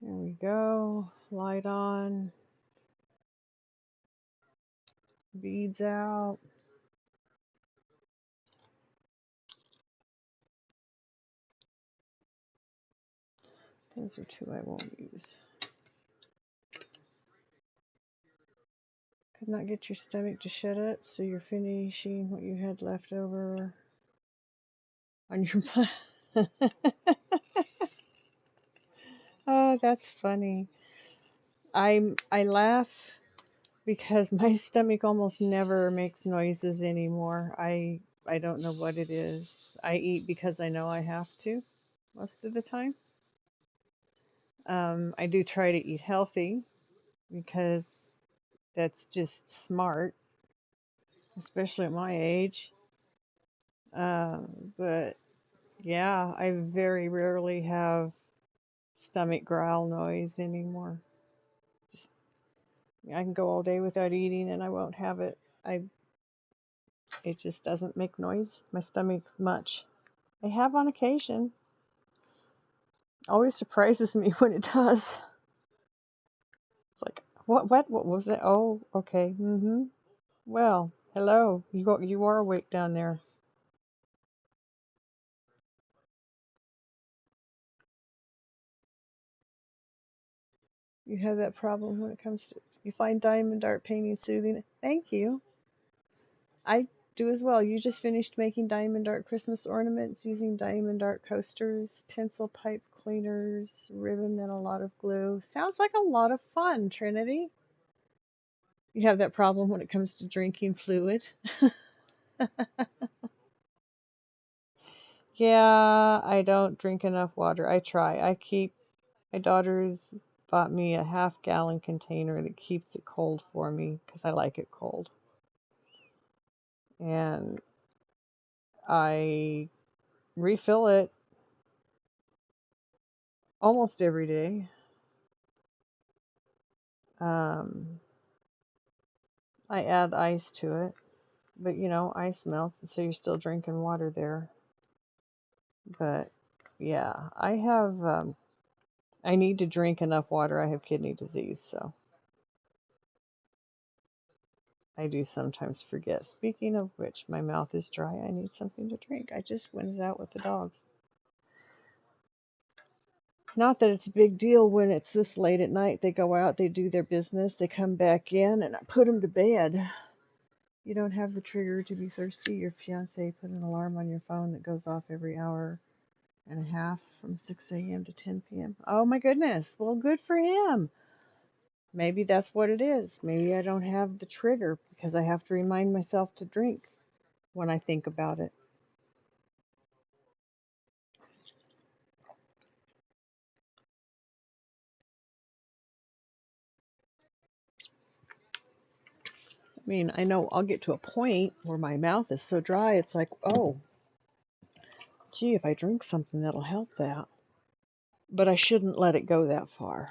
There we go. Light on. Beads out. Those are two I won't use. Could not get your stomach to shut up, so you're finishing what you had left over on your plate. Oh, that's funny. I laugh because my stomach almost never makes noises anymore. I don't know what it is. I eat because I know I have to most of the time. I do try to eat healthy because that's just smart, especially at my age. But yeah, I very rarely have stomach growl noise anymore. Just I can go all day without eating and I won't have it. It just doesn't make noise, my stomach, much. I have on occasion. Always surprises me when it does. It's like, what was it? Oh, okay. Well, hello. You are awake down there. You have that problem when it comes to, you find diamond art painting soothing. Thank you. I do as well. You just finished making diamond art Christmas ornaments using diamond art coasters, tinsel pipe cleaners, ribbon, and a lot of glue. Sounds like a lot of fun, Trinity. You have that problem when it comes to drinking fluid. Yeah, I don't drink enough water. I try. My daughter's bought me a half-gallon container that keeps it cold for me because I like it cold. And I refill it almost every day. Um, I add ice to it, but ice melts, so you're still drinking water there. But yeah, I need to drink enough water. I have kidney disease, so I do sometimes forget. Speaking of which, my mouth is dry. I need something to drink. I just went out with the dogs. Not that it's a big deal when it's this late at night. They go out, they do their business, they come back in, and I put them to bed. You don't have the trigger to be thirsty. Your fiance put an alarm on your phone that goes off every hour and a half from 6 a.m. to 10 p.m. Oh my goodness. Well, good for him. Maybe that's what it is. Maybe I don't have the trigger because I have to remind myself to drink when I think about it. I mean, I know I'll get to a point where my mouth is so dry, it's like, oh, gee, if I drink something, that'll help that. But I shouldn't let it go that far.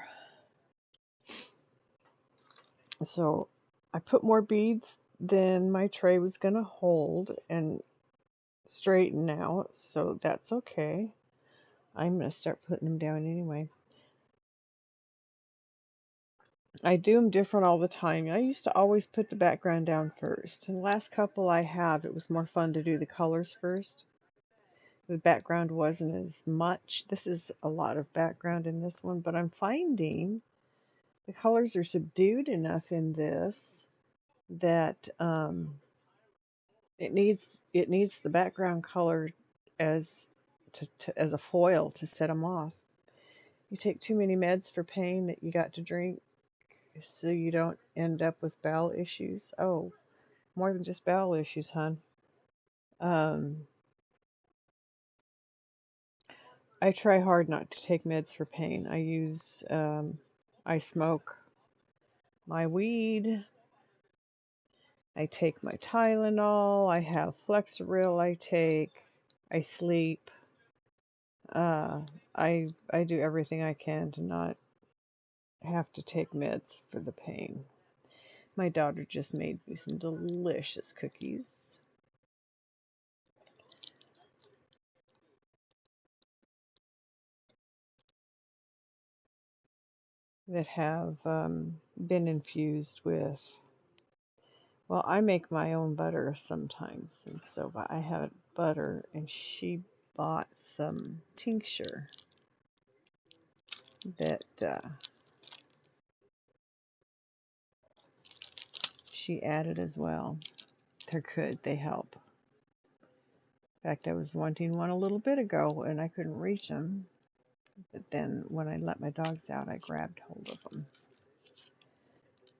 So I put more beads than my tray was going to hold and straighten out, so that's okay. I'm going to start putting them down anyway. I do them different all the time. I used to always put the background down first. And the last couple I have, it was more fun to do the colors first. The background wasn't as much. This is a lot of background in this one, but I'm finding the colors are subdued enough in this that it needs the background color as as a foil to set them off. You take too many meds for pain that you got to drink so you don't end up with bowel issues. Oh, more than just bowel issues, hon. Um, I try hard not to take meds for pain. I smoke my weed. I take my Tylenol. I have Flexeril I take. I sleep. Uh, I do everything I can to not have to take meds for the pain. My daughter just made me some delicious cookies that have been infused with, well, I make my own butter sometimes, and so I have butter, and she bought some tincture that she added as well. They're good, they help. In fact, I was wanting one a little bit ago, and I couldn't reach them. But then when I let my dogs out, I grabbed hold of them.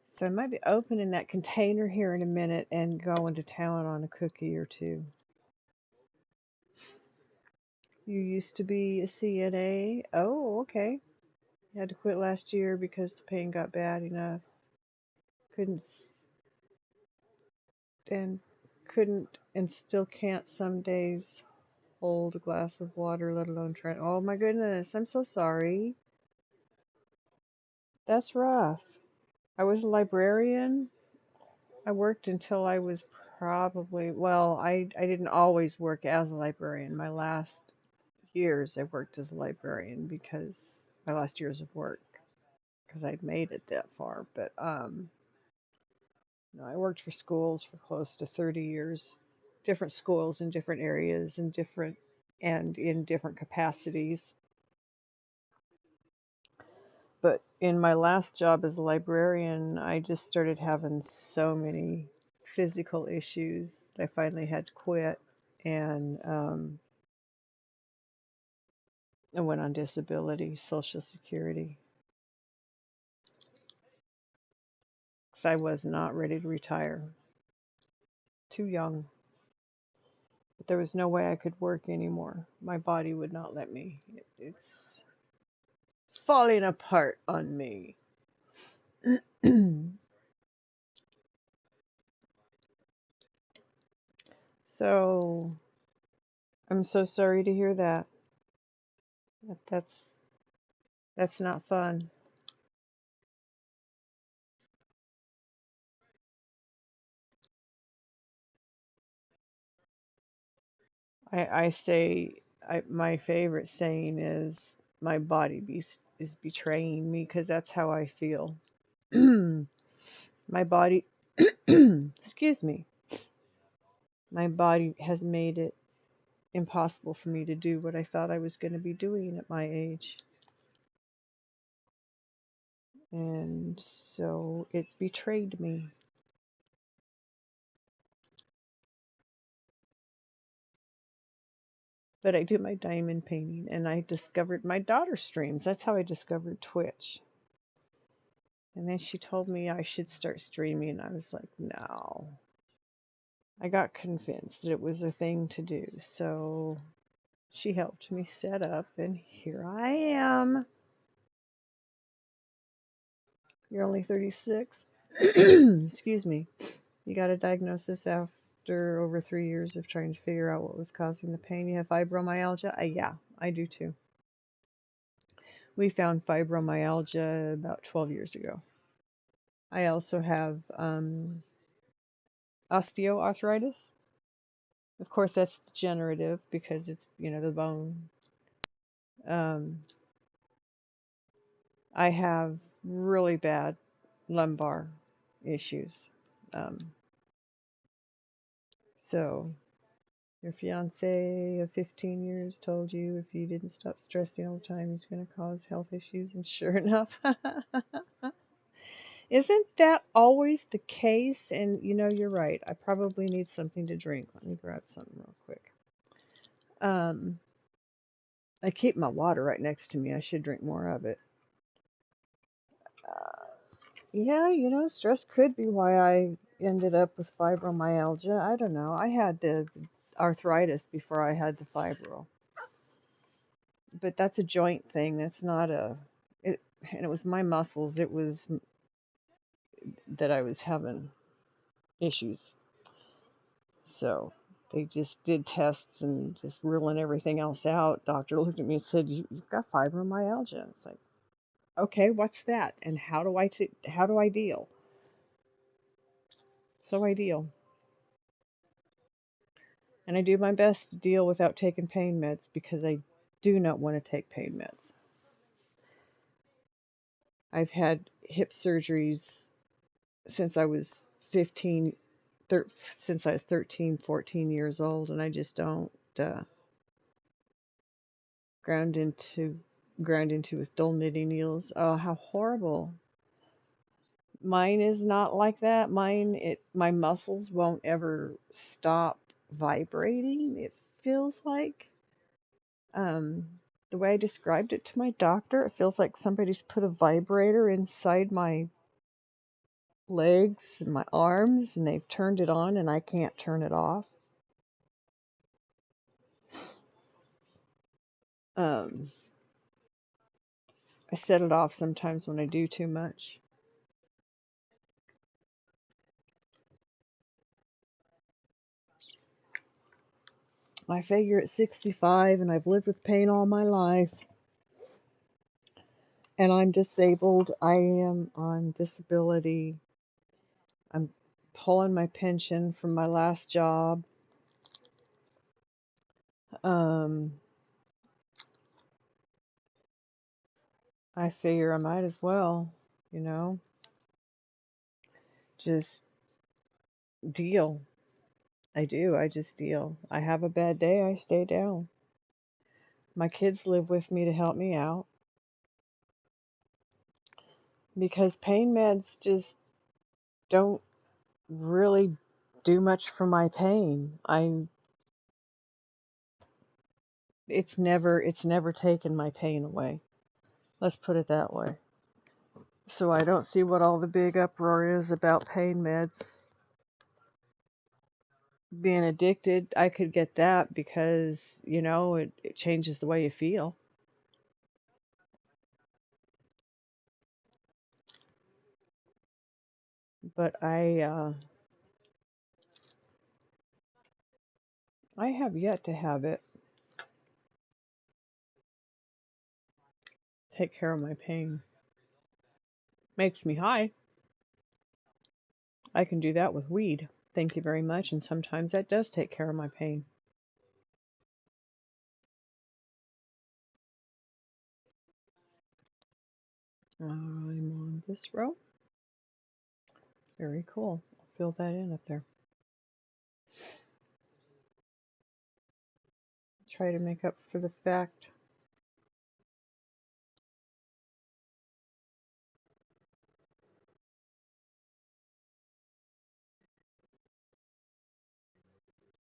So I might be opening that container here in a minute and going to town on a cookie or two. You used to be a CNA? Oh, okay. You had to quit last year because the pain got bad enough. Couldn't and couldn't and still can't some days hold a glass of water, let alone try. Oh my goodness, I'm so sorry. That's rough. I was a librarian. I worked until I was probably, well, I didn't always work as a librarian. My last years I worked as a librarian because my last years of work because I'd made it that far. But no, I worked for schools for close to 30 years, different schools in different areas and in different capacities. But in my last job as a librarian, I just started having so many physical issues that I finally had to quit, and I went on disability, Social Security, because I was not ready to retire. Too young. But there was no way I could work anymore. My body would not let me. It's falling apart on me. So I'm so sorry to hear that. That's not fun. I say my favorite saying is my body is betraying me because that's how I feel. My body, excuse me, my body has made it impossible for me to do what I thought I was going to be doing at my age. And so it's betrayed me. But I do my diamond painting, and I discovered my daughter streams. That's how I discovered Twitch. And then she told me I should start streaming, and I was like, no. I got convinced that it was a thing to do. So she helped me set up, and here I am. You're only 36? Excuse me. You got a diagnosis after over 3 years of trying to figure out what was causing the pain. You have fibromyalgia? Yeah, I do too. We found fibromyalgia about 12 years ago. I also have osteoarthritis. Of course, that's degenerative because it's, the bone. I have really bad lumbar issues. Um, so your fiance of 15 years told you if you didn't stop stressing all the time, he's going to cause health issues. And sure enough, isn't that always the case? And you're right. I probably need something to drink. Let me grab something real quick. I keep my water right next to me. I should drink more of it. Yeah, stress could be why I ended up with fibromyalgia. I don't know. I had the arthritis before I had the fibro. but that's a joint thing. That's not a, it, and it was my muscles. It was that I was having issues. So they just did tests and just ruling everything else out. Doctor looked at me and said, "You've got fibromyalgia." It's like, okay, what's that? And how do I deal? So I deal. And I do my best to deal without taking pain meds because I do not want to take pain meds. I've had hip surgeries since I was 15, since I was 13, 14 years old, and I just don't ground into with dull knitting needles. Oh, how horrible. Mine is not like that. My muscles won't ever stop vibrating, it feels like. The way I described it to my doctor, it feels like somebody's put a vibrator inside my legs and my arms, and they've turned it on, and I can't turn it off. Um, I set it off sometimes when I do too much. I figure at 65, and I've lived with pain all my life, and I'm disabled. I am on disability. I'm pulling my pension from my last job. Um, I figure I might as well, you know, just deal. I do. I just deal. I have a bad day, I stay down. My kids live with me to help me out because pain meds just don't really do much for my pain. It's never taken my pain away. Let's put it that way. So I don't see what all the big uproar is about pain meds. Being addicted, I could get that because, it changes the way you feel. But I have yet to have it take care of my pain. Makes me high. I can do that with weed. Thank you very much. And sometimes that does take care of my pain. I'm on this row. Very cool. I'll fill that in up there. Try to make up for the fact.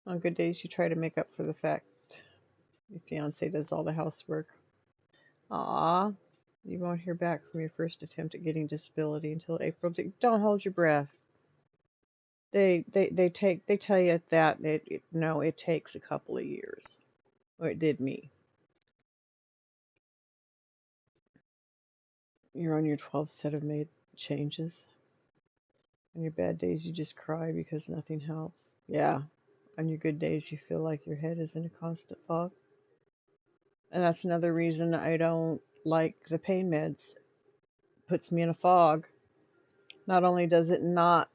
On good days, you try to make up for the fact your fiance does all the housework. Ah, you won't hear back from your first attempt at getting disability until April. Don't hold your breath. They tell you that no, it takes a couple of years. Or it did me. You're on your 12th set of made changes. On your bad days, you just cry because nothing helps. Yeah. On your good days, you feel like your head is in a constant fog. And that's another reason I don't like the pain meds. It puts me in a fog. Not only does it not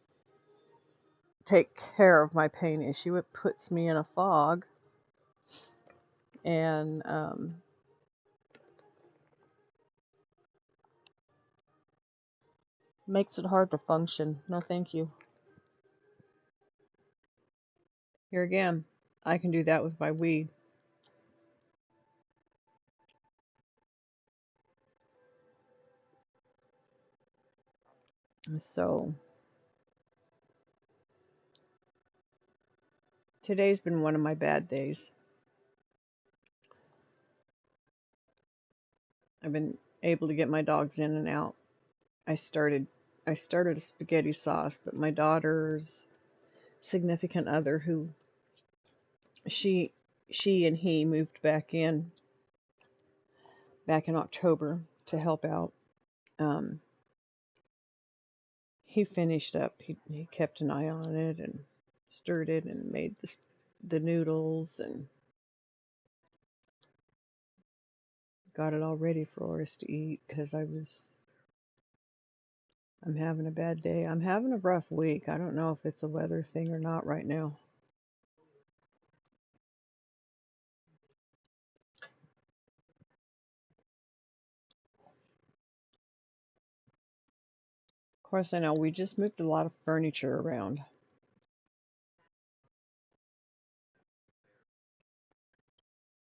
take care of my pain issue, it puts me in a fog and makes it hard to function. No, thank you. Here again, I can do that with my weed. So today's been one of my bad days. I've been able to get my dogs in and out. I started I started a spaghetti sauce, but my daughter's significant other, who she she and he moved back in back in October to help out. Um, he finished up. He kept an eye on it and stirred it and made the noodles and got it all ready for us to eat because I'm having a bad day. I'm having a rough week. I don't know if it's a weather thing or not right now. Of course, I know we just moved a lot of furniture around.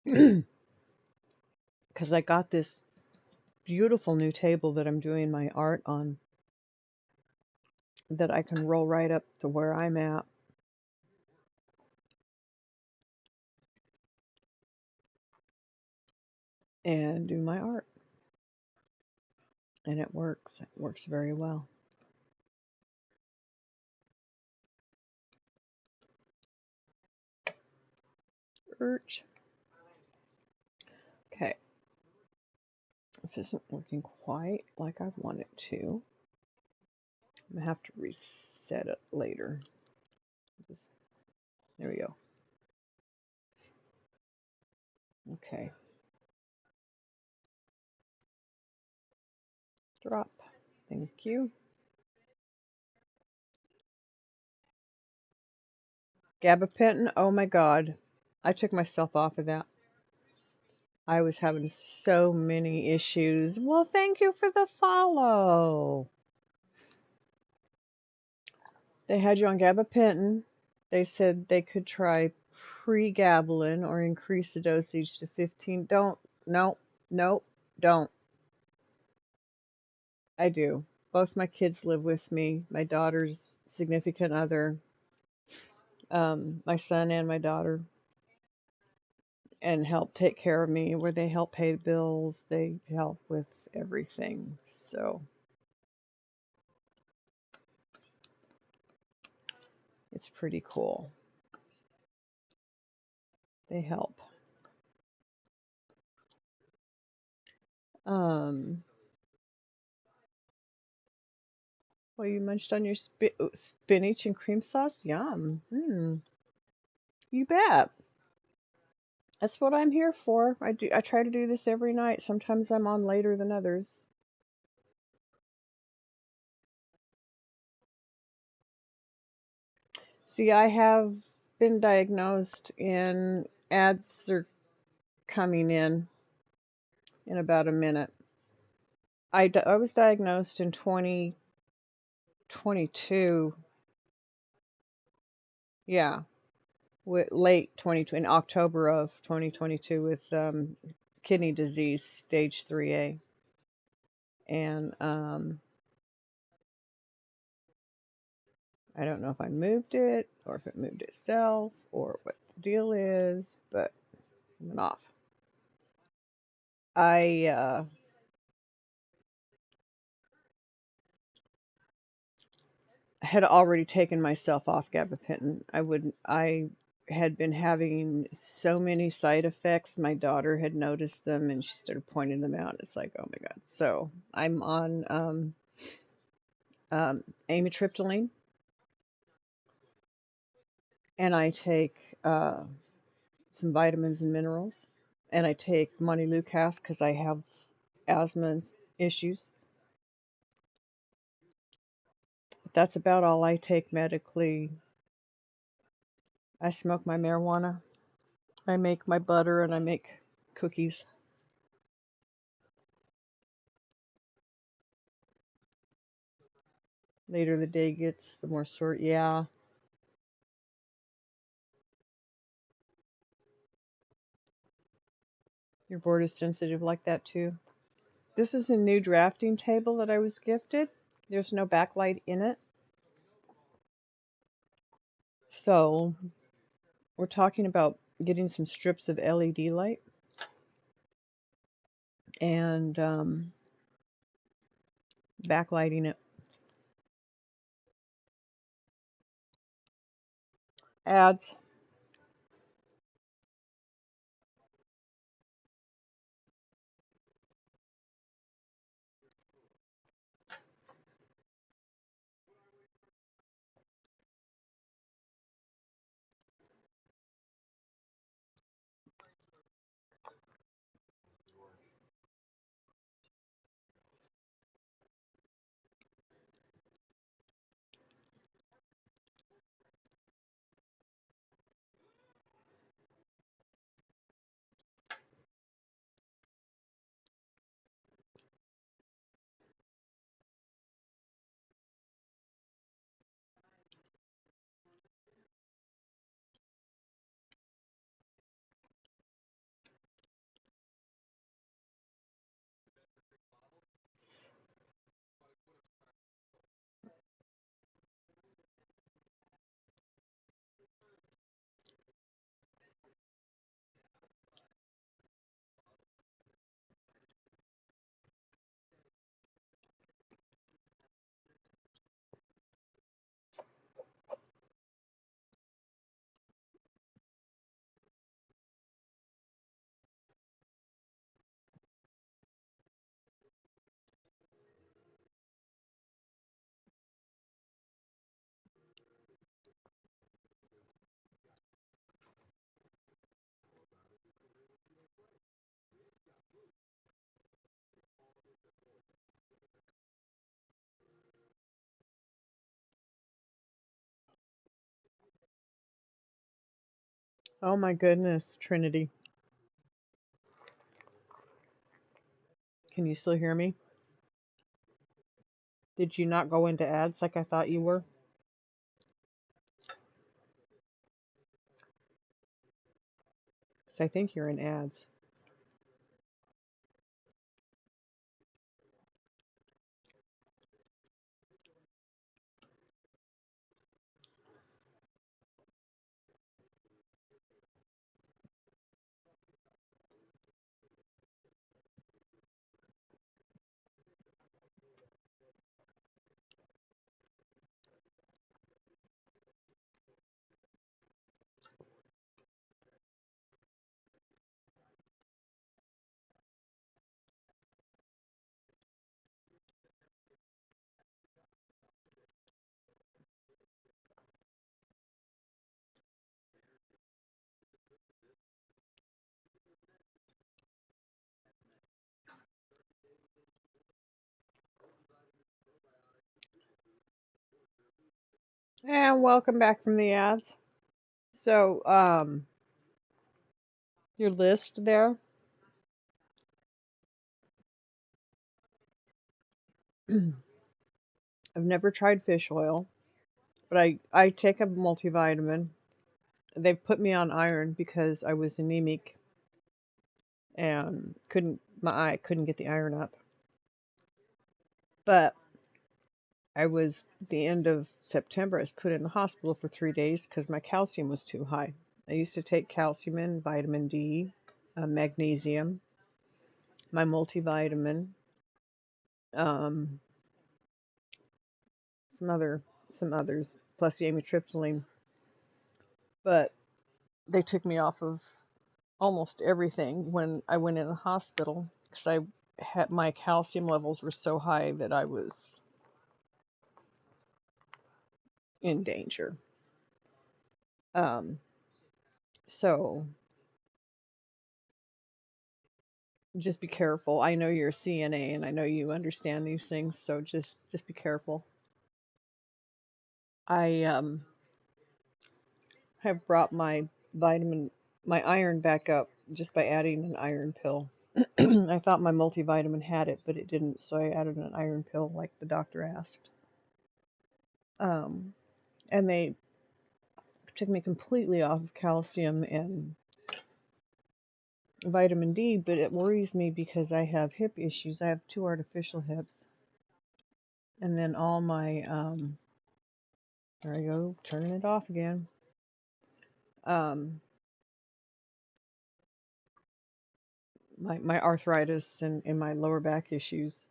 Because I got this beautiful new table that I'm doing my art on that I can roll right up to where I'm at. And do my art. And it works. It works very well. Urge. Okay. This isn't working quite like I want it to. I'm going to have to reset it later. There we go. Okay. Drop. Thank you. Gabapentin. Oh my God. I took myself off of that. I was having so many issues. Well, thank you for the follow. They had you on gabapentin. They said they could try pregabalin or increase the dosage to 15. Don't. No. No. Don't. I do. Both my kids live with me. My daughter's significant other, my son and my daughter, and help take care of me. Where they help pay the bills, they help with everything. So it's pretty cool. They help. Well, you munched on your spinach and cream sauce? Yum. You bet. That's what I'm here for. I try to do this every night. Sometimes I'm on later than others. See, I have been diagnosed and ads are coming in about a minute. I was diagnosed in 2022. Yeah, late 2020, in October of 2022 with kidney disease, stage 3A. And I don't know if I moved it or if it moved itself or what the deal is, but I'm off. I had already taken myself off gabapentin. I had been having so many side effects. My daughter had noticed them and she started pointing them out. It's like, oh my God. So I'm on amitriptyline, and I take some vitamins and minerals, and I take montelukast because I have asthma issues. But that's about all I take medically. I smoke my marijuana. I make my butter and I make cookies. Later the day gets, the more sort. Yeah, your board is sensitive like that too. This is a new drafting table that I was gifted. There's no backlight in it. So we're talking about getting some strips of LED light and backlighting it. Ads. Oh my goodness, Trinity. Can you still hear me? Did you not go into ads like I thought you were? 'Cause I think you're in ads. And welcome back from the ads. So, your list there. I've never tried fish oil, but I take a multivitamin. They've put me on iron because I was anemic and my eye couldn't get the iron up. But I was the end of September. I was put in the hospital for 3 days because my calcium was too high. I used to take calcium and vitamin D, magnesium, my multivitamin, um, some other some others, plus the amitriptyline. But they took me off of almost everything when I went in the hospital because I had my calcium levels were so high that I was in danger. Um, so just be careful. I know you're a CNA and I know you understand these things, so just be careful. I have brought my iron back up just by adding an iron pill. I thought my multivitamin had it, but it didn't, so I added an iron pill like the doctor asked. Um, and they took me completely off of calcium and vitamin D, but it worries me because I have hip issues. I have 2 artificial hips. And then all my, there I go, turning it off again. Um, my arthritis and my lower back issues.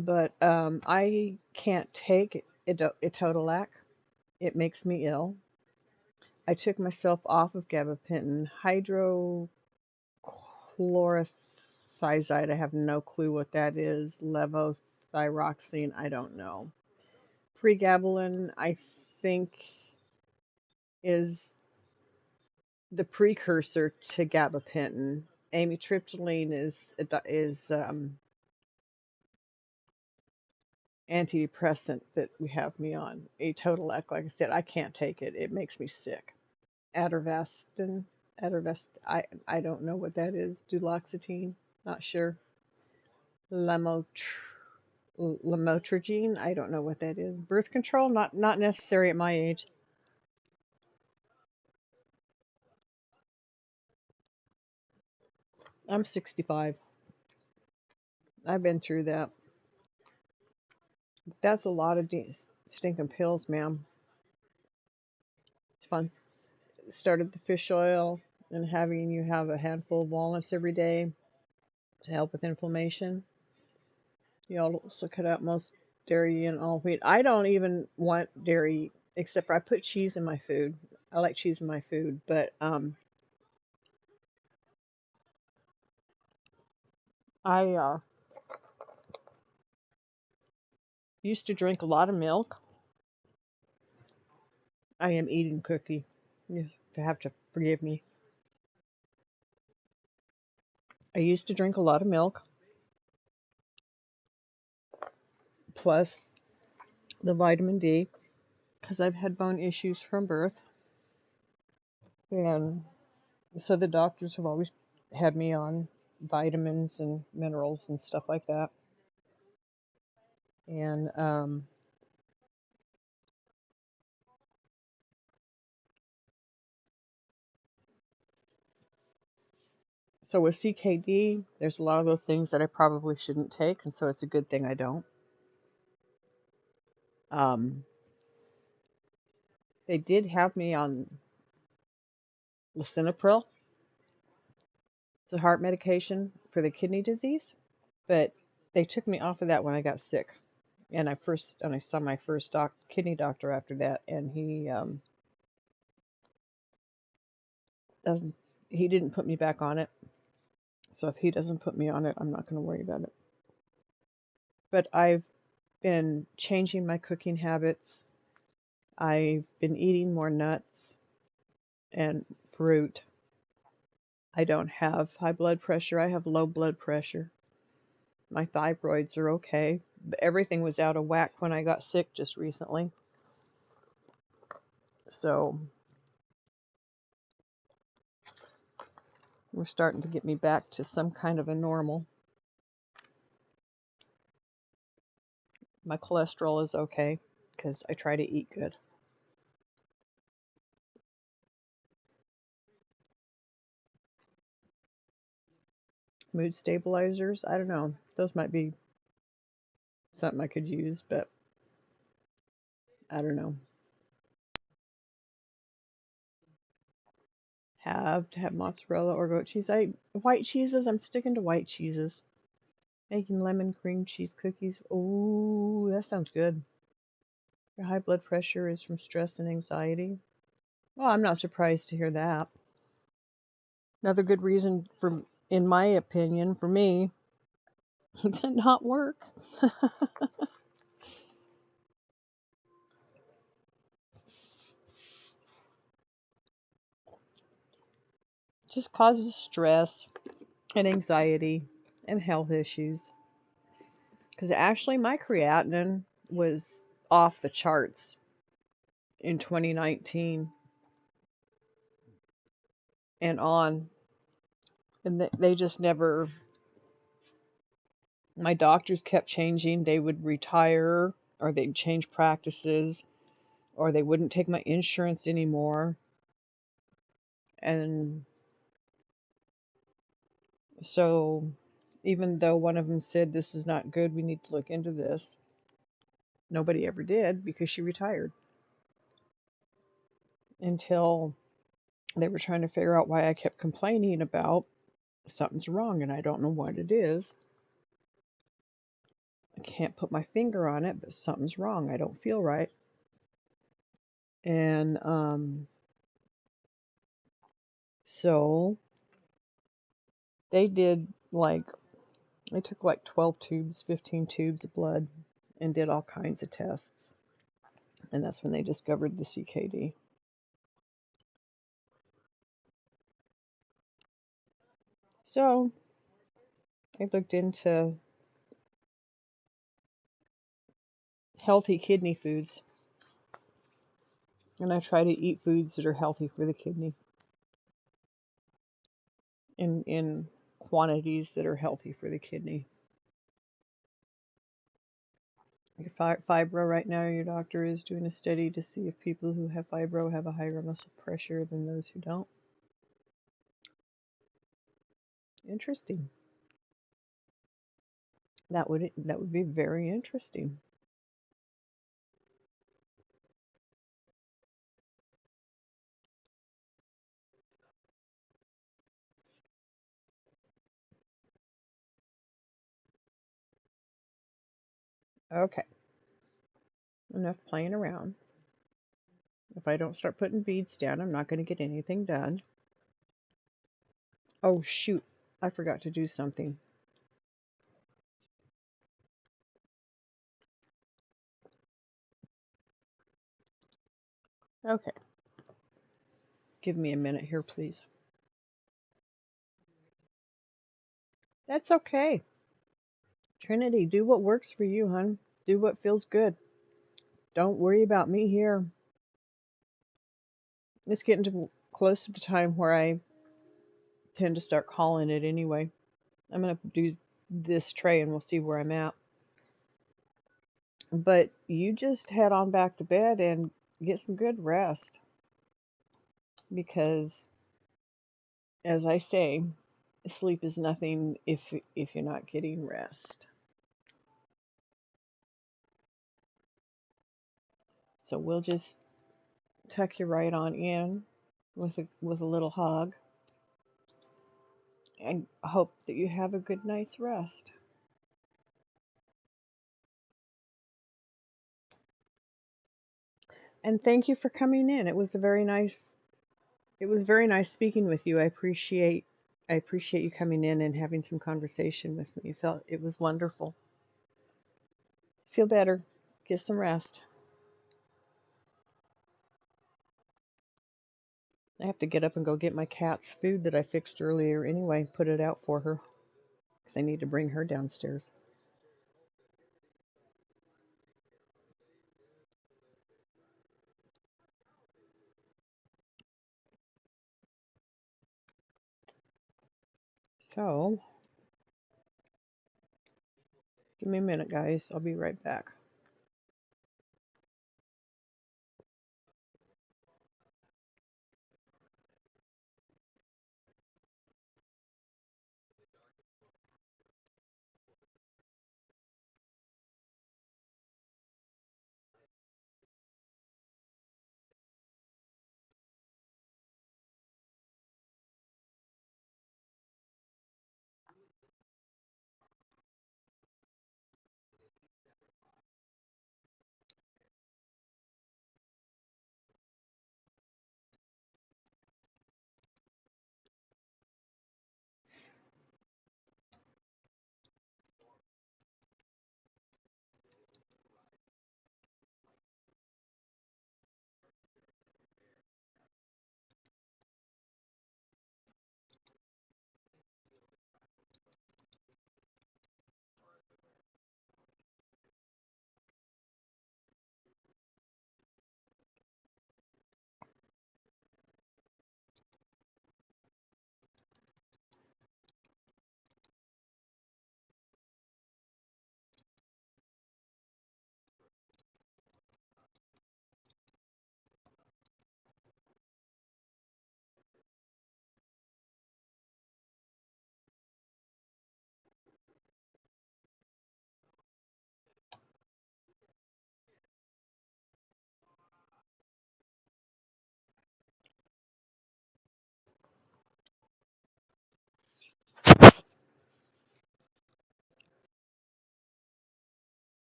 But I can't take Etodolac. It makes me ill. I took myself off of gabapentin. Hydrochlorothiazide, I have no clue what that is. Levothyroxine, I don't know. Pregabalin, I think, is the precursor to gabapentin. Amitriptyline is antidepressant that we have me on. Atodolac, like I said, I can't take it. It makes me sick. Atorvastatin, I don't know what that is. Duloxetine, not sure. Lamotrigine, I don't know what that is. Birth control, not necessary at my age. I'm 65. I've been through that. That's a lot of stinking pills, ma'am. Fun. Started the fish oil and having you have a handful of walnuts every day to help with inflammation. You also cut out most dairy and all wheat. I don't even want dairy except for I put cheese in my food. I like cheese in my food, but I used to drink a lot of milk. I am eating cookie. You have to forgive me. I used to drink a lot of milk, plus the vitamin D, because I've had bone issues from birth. And so the doctors have always had me on vitamins and minerals and stuff like that. And so with CKD, there's a lot of those things that I probably shouldn't take, and so it's a good thing I don't. Um, they did have me on lisinopril. It's a heart medication for the kidney disease, but they took me off of that when I got sick. And I saw my first kidney doctor after that, and doesn't he didn't put me back on it. So if he doesn't put me on it, I'm not going to worry about it. But I've been changing my cooking habits. I've been eating more nuts and fruit. I don't have high blood pressure. I have low blood pressure. My thyroids are okay. Everything was out of whack when I got sick just recently. So we're starting to get me back to some kind of a normal. My cholesterol is okay because I try to eat good. Mood stabilizers, I don't know. Those might be something I could use, but I don't know. Have to have mozzarella or goat cheese. White cheeses, I'm sticking to white cheeses. Making lemon cream cheese cookies. Oh, that sounds good. Your high blood pressure is from stress and anxiety. Well, I'm not surprised to hear that. Another good reason for, in my opinion, for me, to not work. Just causes stress and anxiety and health issues. Because actually, my creatinine was off the charts in 2019 and on. And they just never, my doctors kept changing. They would retire, or they'd change practices, or they wouldn't take my insurance anymore. And so, even though one of them said, "This is not good, we need to look into this," nobody ever did because she retired. Until they were trying to figure out why I kept complaining about something's wrong, and I don't know what it is. I can't put my finger on it, but something's wrong. I don't feel right. And so they did they took like 12 tubes, 15 tubes of blood and did all kinds of tests. And that's when they discovered the CKD. So I looked into healthy kidney foods, and I try to eat foods that are healthy for the kidney in quantities that are healthy for the kidney. Fibro right now, your doctor is doing a study to see if people who have fibro have a higher muscle pressure than those who don't. Interesting. That would be very interesting. Okay, enough playing around. If I don't start putting beads down, I'm not going to get anything done. Oh shoot, I forgot to do something. Okay, give me a minute here, please. That's okay. Trinity, do what works for you, hon. Do what feels good. Don't worry about me here. It's getting close to the time where I tend to start calling it anyway. I'm going to do this tray and we'll see where I'm at. But you just head on back to bed and get some good rest because, as I say, sleep is nothing if you're not getting rest. So we'll just tuck you right on in with a little hug and hope that you have a good night's rest. And thank you for coming in. It was very nice speaking with you. I appreciate you coming in and having some conversation with me. It was wonderful. Feel better. Get some rest. I have to get up and go get my cat's food that I fixed earlier anyway, put it out for her because I need to bring her downstairs. So, give me a minute, guys. I'll be right back.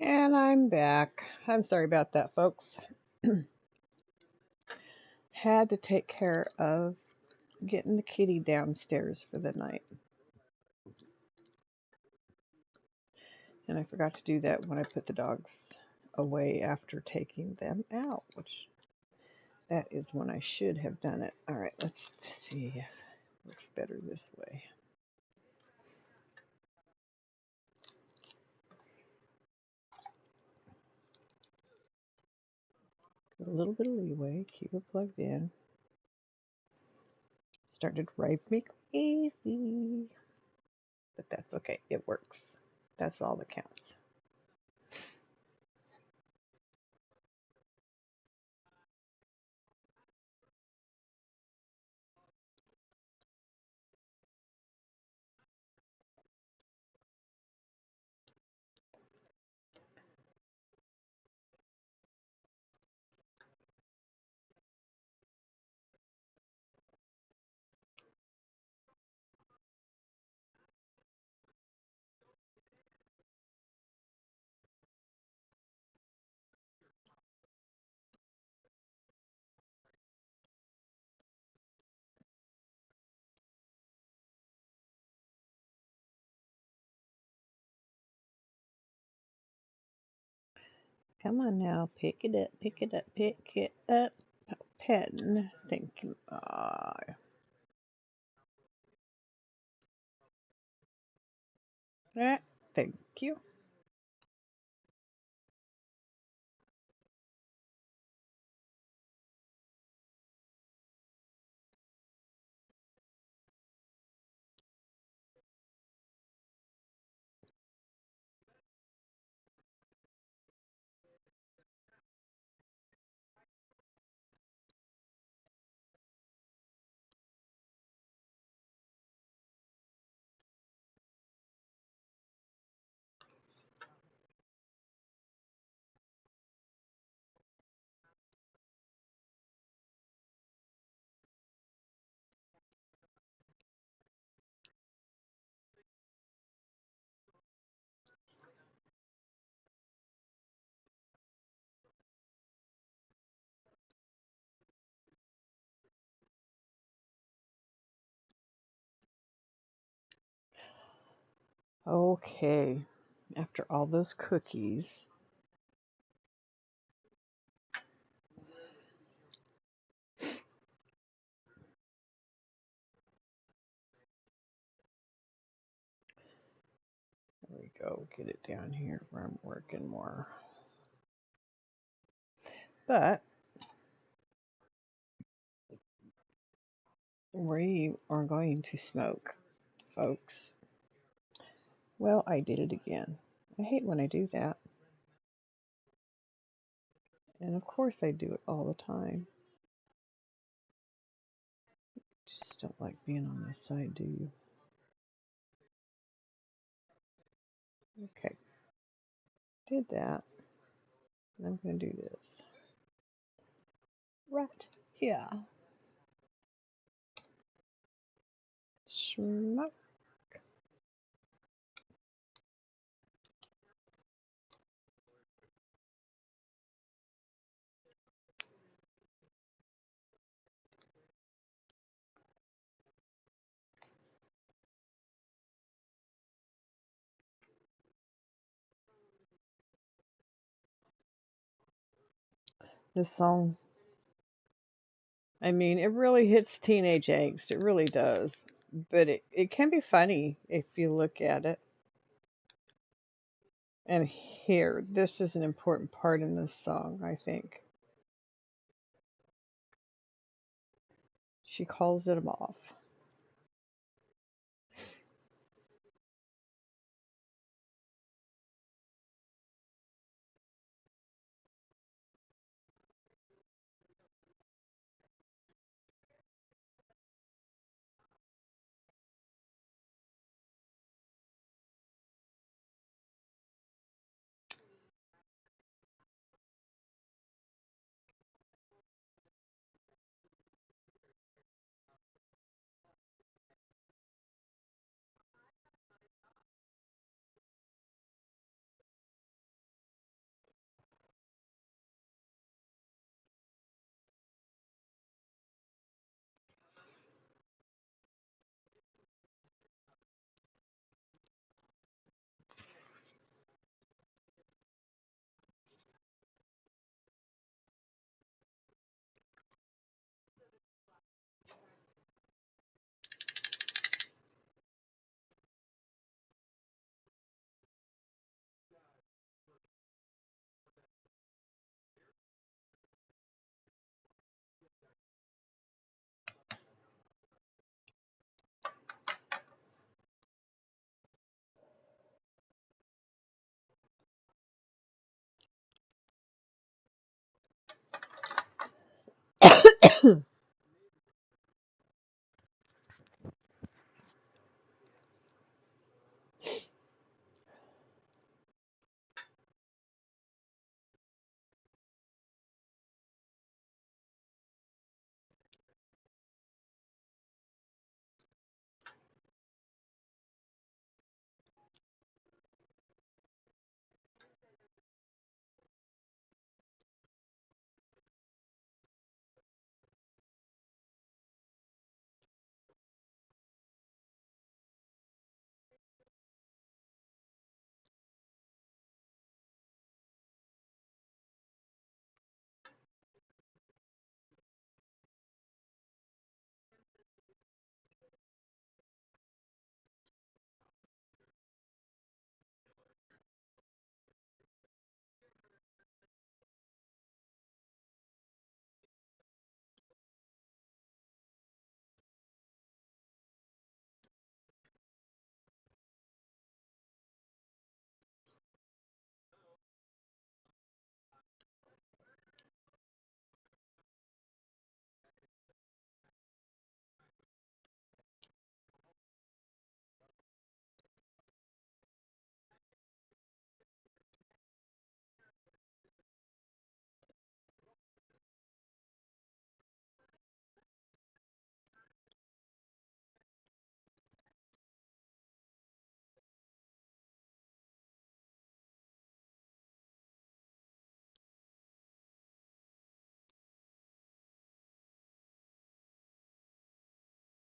And I'm back. I'm sorry about that, folks. Had to take care of getting the kitty downstairs for the night. And I forgot to do that when I put the dogs away after taking them out, which that is when I should have done it. All right, let's see if it looks better this way. A little bit of leeway, keep it plugged in. Started to drive me crazy, but that's okay. It works. That's all that counts. Come on now, pick it up, pick it up, pick it up. Pen. Thank you. Thank you. Okay. After all those cookies, there we go. Get it down here where I'm working more. But we are going to smoke, folks. Well, I did it again. I hate when I do that. And of course I do it all the time. Just don't like being on this side, do you? Okay. Did that. I'm going to do this. Right here. Smoke. This song, I mean, it really hits teenage angst. It really does. But it can be funny if you look at it. And here, this is an important part in this song, I think. She calls him off.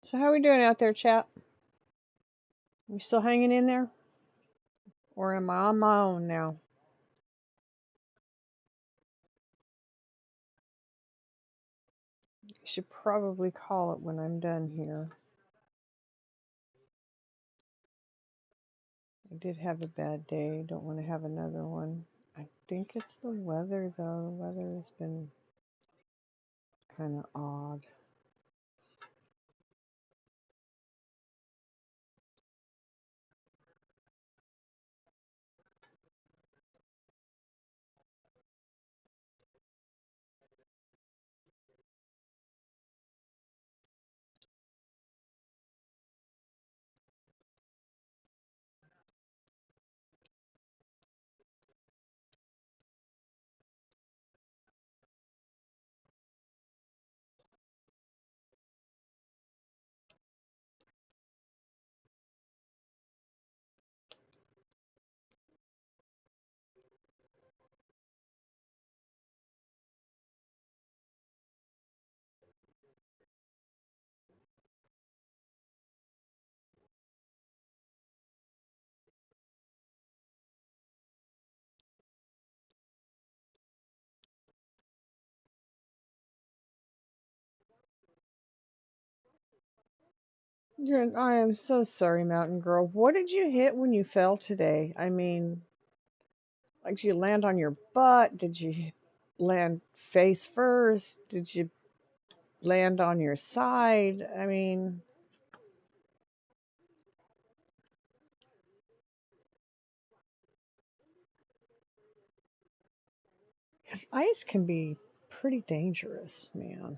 So how are we doing out there, chat? You still hanging in there? Or am I on my own now? I should probably call it when I'm done here. I did have a bad day. Don't want to have another one. I think it's the weather, though. The weather has been kind of odd. I am so sorry, Mountain Girl. What did you hit when you fell today? I mean, like, did you land on your butt? Did you land face first? Did you land on your side? I mean, ice can be pretty dangerous, man.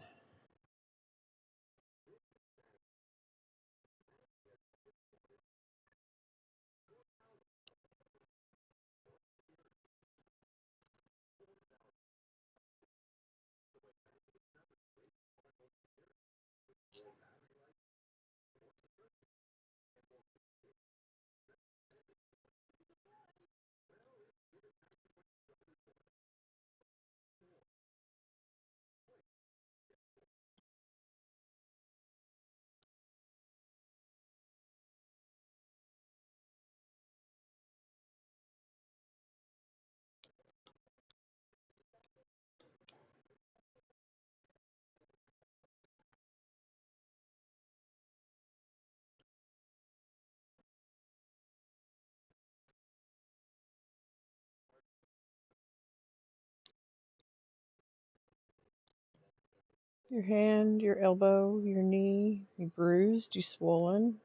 Your hand, your elbow, your knee, you bruised, you swollen.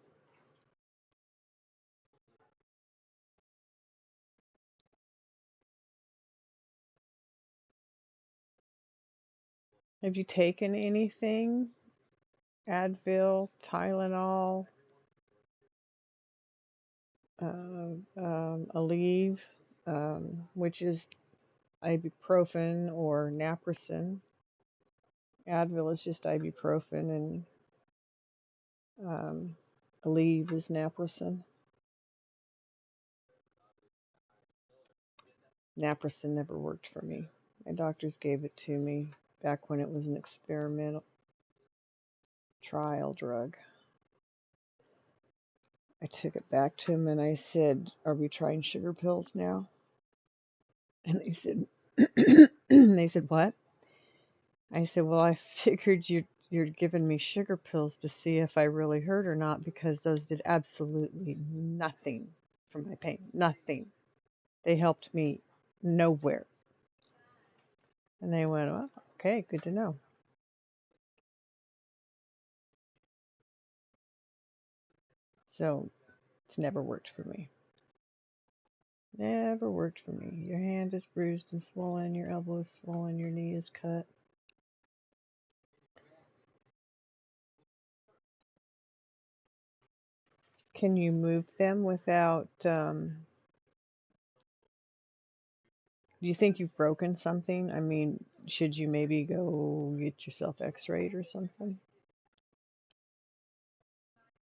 Have you taken anything? Advil, Tylenol, Aleve, which is ibuprofen or naproxen. Advil is just ibuprofen, and Aleve is naproxen. Naproxen never worked for me. My doctors gave it to me back when it was an experimental trial drug. I took it back to them and I said, "Are we trying sugar pills now?" And they said, "They said what?" I said, "Well, I figured you're giving me sugar pills to see if I really hurt or not, because those did absolutely nothing for my pain. Nothing. They helped me nowhere." And they went, "Well, okay, good to know." So it's never worked for me. Never worked for me. Your hand is bruised and swollen, your elbow is swollen, your knee is cut. Can you move them without, do you think you've broken something? I mean, should you maybe go get yourself x-rayed or something?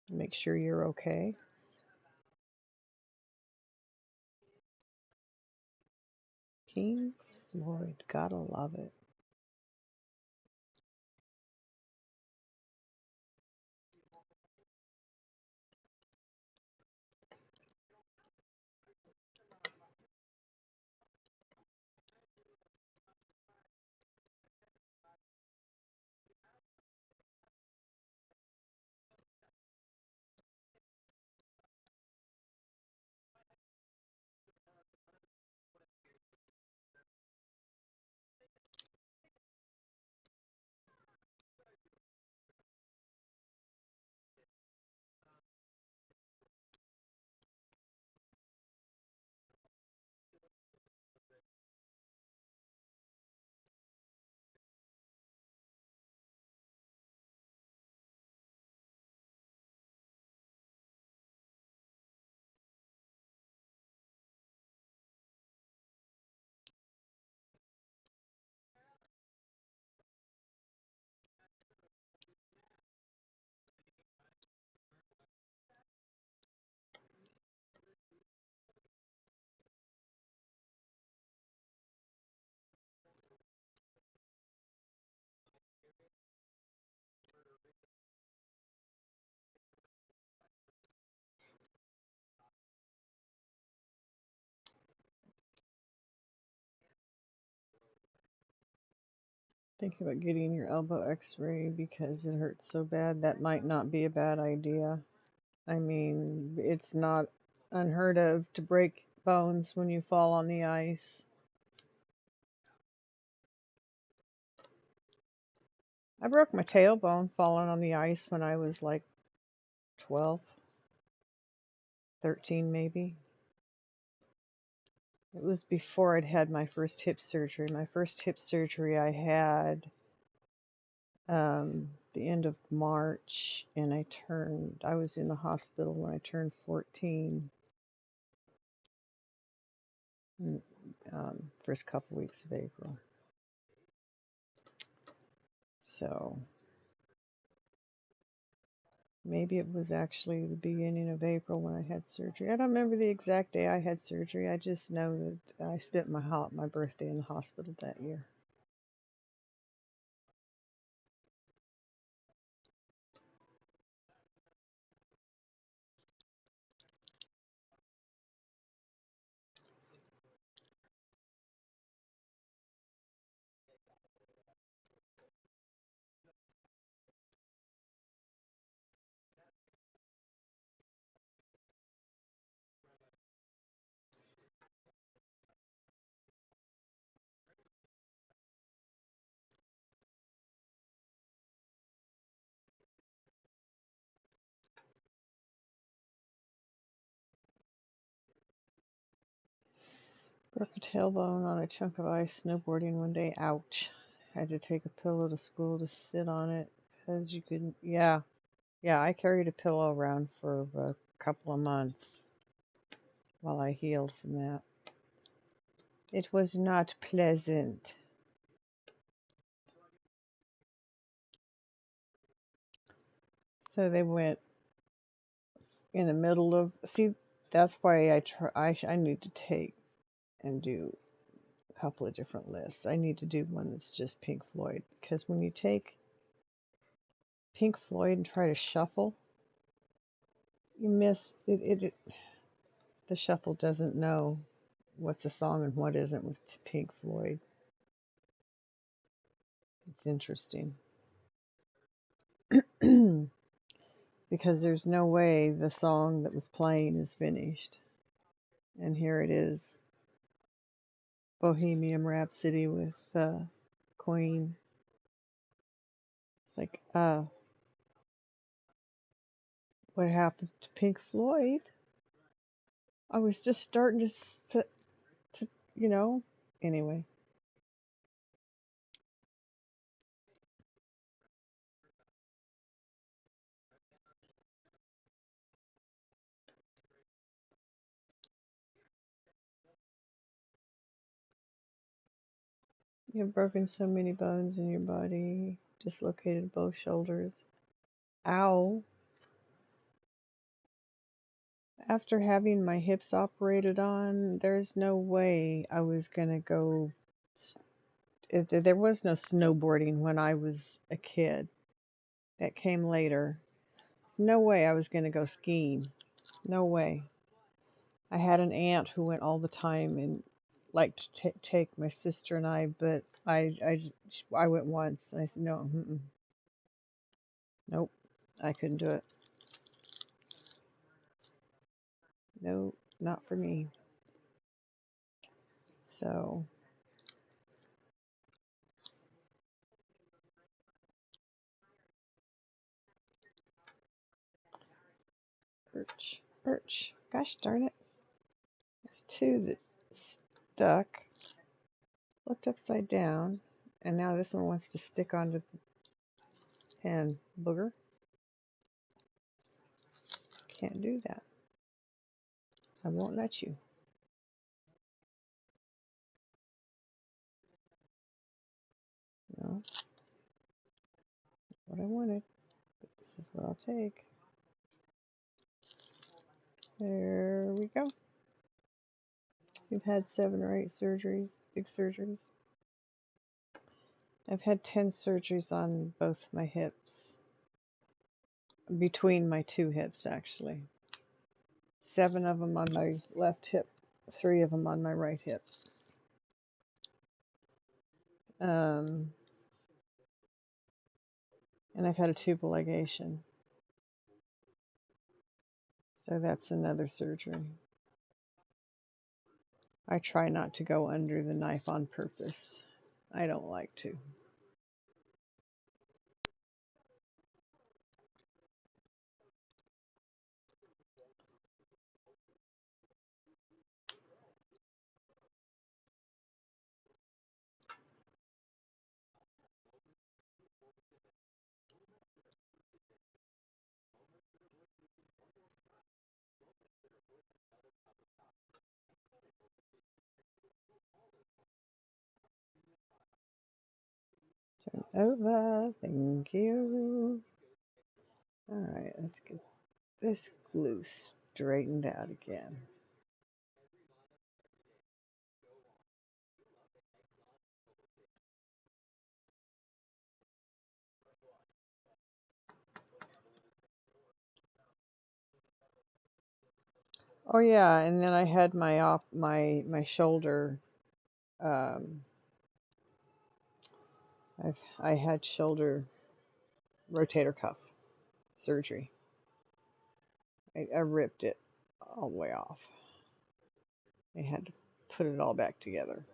Make sure you're okay. Pink Floyd, gotta love it. Think about getting your elbow x-ray because it hurts so bad. That might not be a bad idea. I mean, it's not unheard of to break bones when you fall on the ice. I broke my tailbone falling on the ice when I was like 12, 13 maybe. It was before I'd had my first hip surgery. My first hip surgery I had the end of March, and I was in the hospital when I turned 14, first couple weeks of April. So maybe it was actually the beginning of April when I had surgery. I don't remember the exact day I had surgery. I just know that I spent my birthday in the hospital that year. Broke a tailbone on a chunk of ice snowboarding one day. Ouch. Had to take a pillow to school to sit on it because you couldn't. Yeah, yeah. I carried a pillow around for a couple of months while I healed from that. It was not pleasant. So they went in the middle of. See, that's why I need to take and do a couple of different lists. I need to do one that's just Pink Floyd because when you take Pink Floyd and try to shuffle, you miss it. The shuffle doesn't know what's a song and what isn't with Pink Floyd. It's interesting. Because there's no way the song that was playing is finished. And here it is, Bohemian Rhapsody with Queen. It's like, what happened to Pink Floyd? I was just starting to anyway. You've broken so many bones in your body, dislocated both shoulders. Ow. After having my hips operated on, there's no way I was going to go. There was no snowboarding when I was a kid. That came later. There's no way I was going to go skiing. No way. I had an aunt who went all the time and liked to take my sister and I, but I went once and I said, no, nope, I couldn't do it. No, not for me. So, birch. Gosh darn it. There's two that stuck, looked upside down, and now this one wants to stick onto the pen. Booger. Can't do that. I won't let you. No, what I wanted. But this is what I'll take. There we go. You've had 7 or 8 surgeries, big surgeries. I've had 10 surgeries on both my hips. Between my 2 hips, actually. 7 of them on my left hip, 3 of them on my right hip. And I've had a tubal ligation. So that's another surgery. I try not to go under the knife on purpose. I don't like to. Turn over. Thank you. Alright, let's get this glue straightened out again. Oh yeah, and then I had my shoulder. I had shoulder rotator cuff surgery. I ripped it all the way off. They had to put it all back together.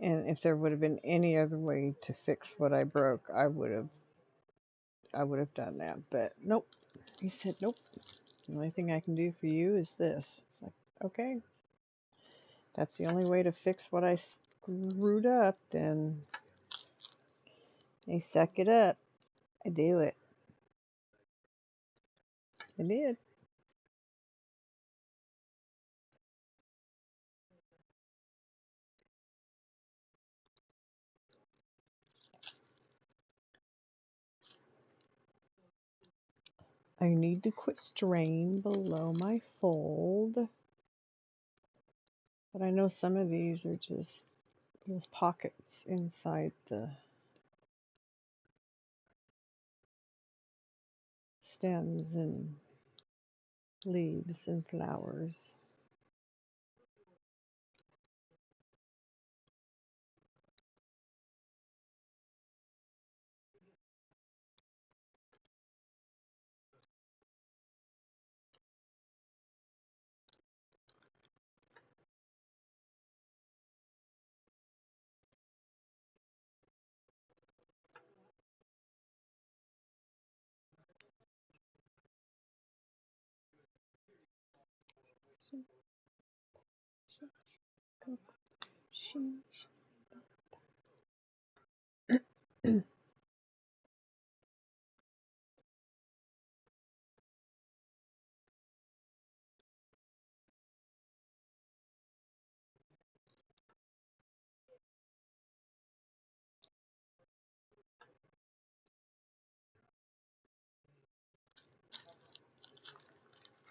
And if there would have been any other way to fix what I broke, I would have done that. But nope. He said, nope. The only thing I can do for you is this. It's like, okay. that's the only way to fix what I screwed up, then I suck it up. I do it. I did. I need to quit straying below my fold. But I know some of these are just those pockets inside the stems and leaves and flowers.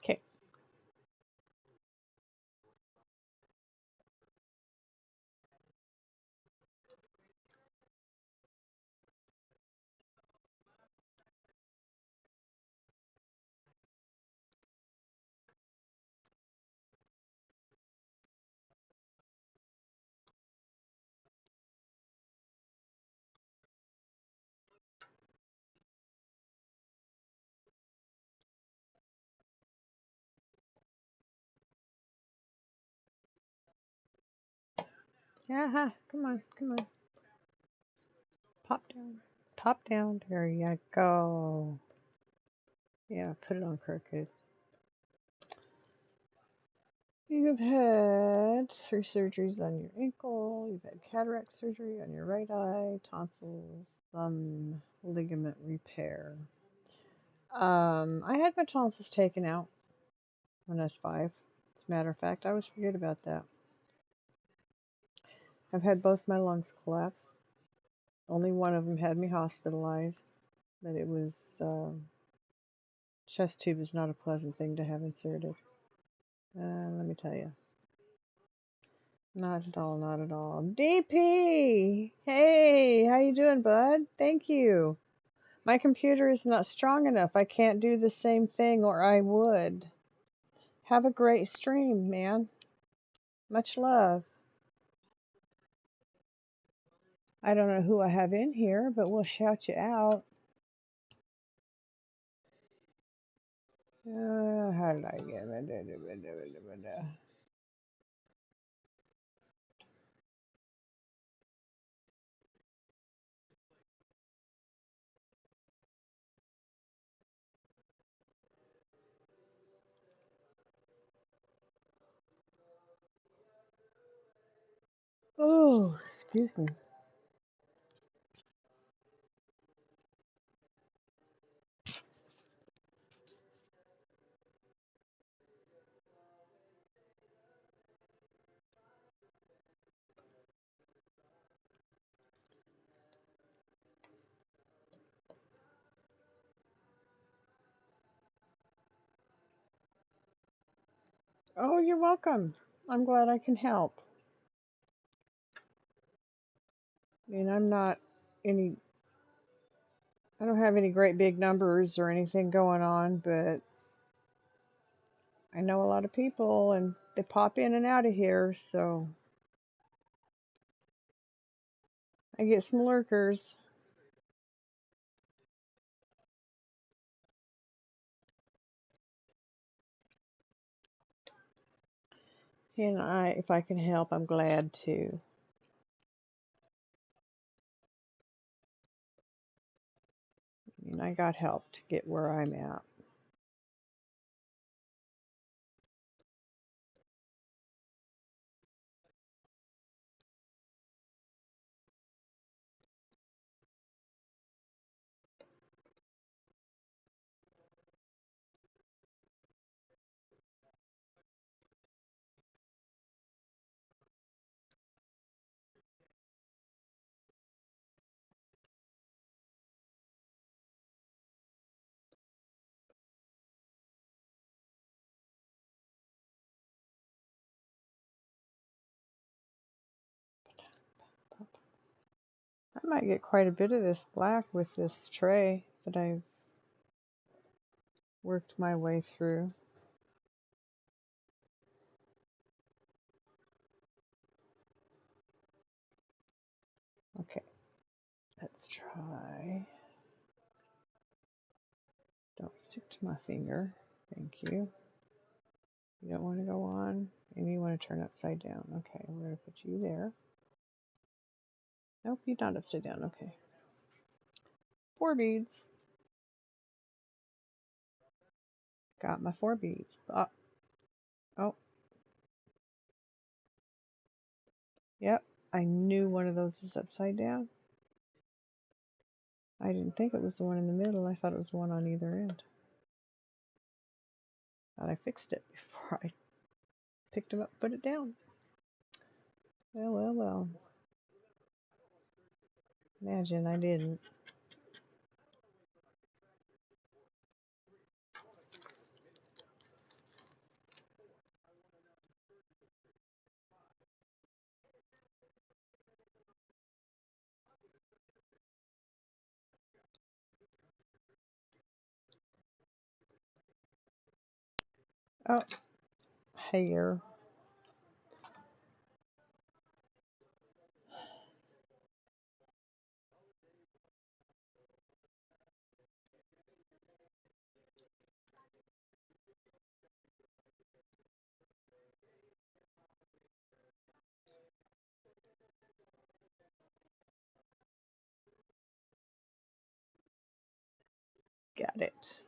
Okay. Yeah, come on, come on. Pop down. Pop down. There you go. Yeah, put it on crooked. You've had 3 surgeries on your ankle. You've had cataract surgery on your right eye, tonsils, thumb ligament repair. I had my tonsils taken out when I was 5. As a matter of fact, I always forget about that. I've had both my lungs collapse. Only one of them had me hospitalized, but it was chest tube is not a pleasant thing to have inserted. Let me tell you. Not at all, not at all. DP! Hey, how you doing, bud? Thank you. My computer is not strong enough. I can't do the same thing, or I would. Have a great stream, man. Much love. I don't know who I have in here, but we'll shout you out. How did I get it? Oh, excuse me. Oh, you're welcome. I'm glad I can help. I mean, I don't have any great big numbers or anything going on, but I know a lot of people and they pop in and out of here, so I get some lurkers. And if I can help, I'm glad to. I mean, I got help to get where I'm at. I might get quite a bit of this black with this tray that I've worked my way through. Okay, let's try. Don't stick to my finger. Thank you. You don't want to go on, and you want to turn upside down. Okay, we're going to put you there. Nope, you're not upside down. Okay. 4 beads. Got my 4 beads. Oh, yep. I knew one of those is upside down. I didn't think it was the one in the middle. I thought it was one on either end. Thought I fixed it before I picked them up and put it down. Well, well, well. Imagine I didn't. Oh, hair. Got it.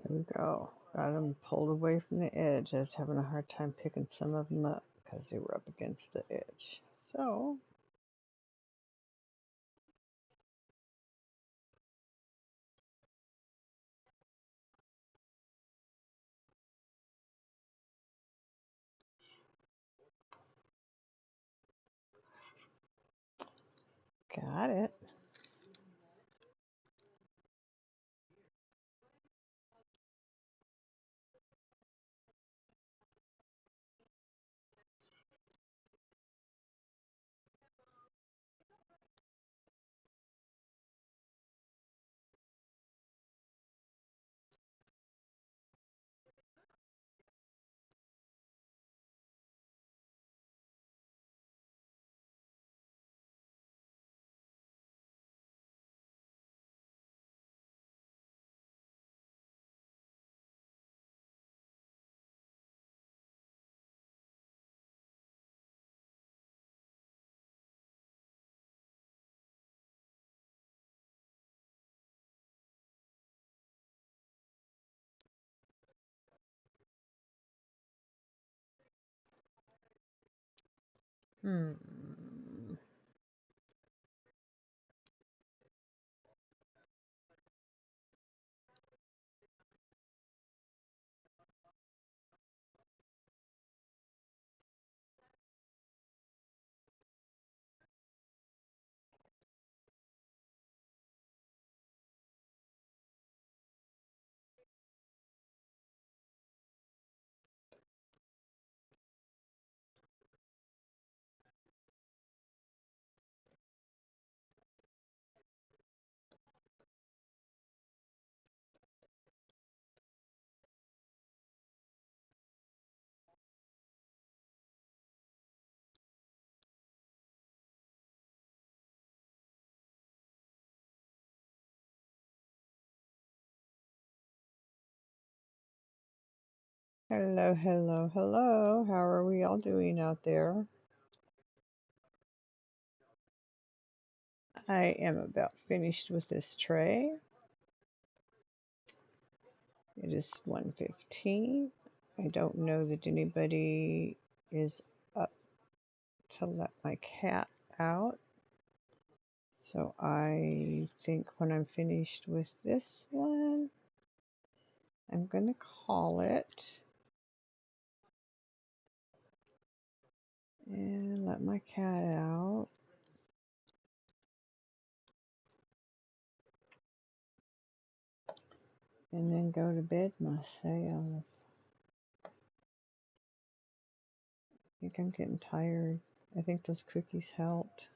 There we go. Got them pulled away from the edge. I was having a hard time picking some of them up because they were up against the edge. So, got it. Hmm. Hello, hello, hello. How are we all doing out there? I am about finished with this tray. It is 1:15. I don't know that anybody is up to let my cat out. So I think when I'm finished with this one, I'm going to call it and let my cat out. And then go to bed myself. I think I'm getting tired. I think those cookies helped.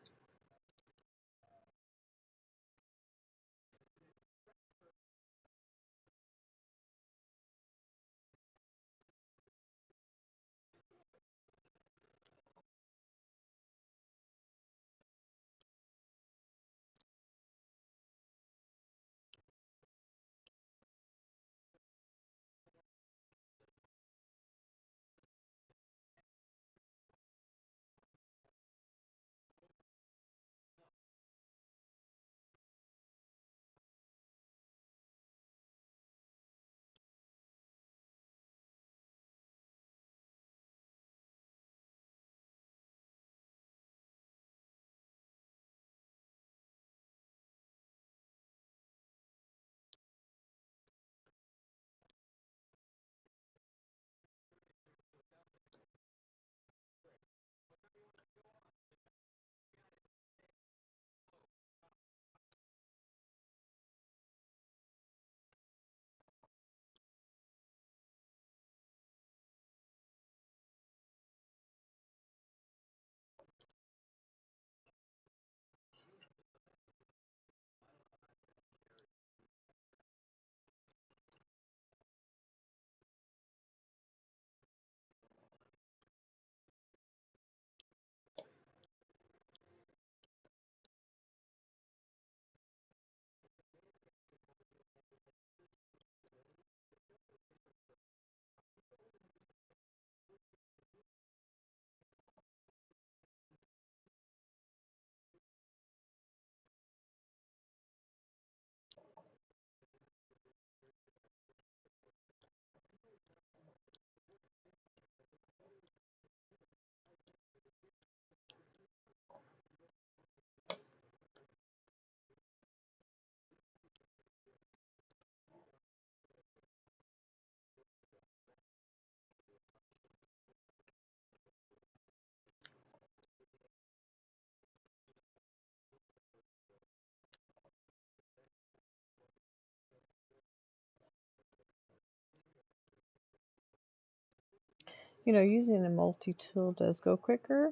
You know, using the multi-tool does go quicker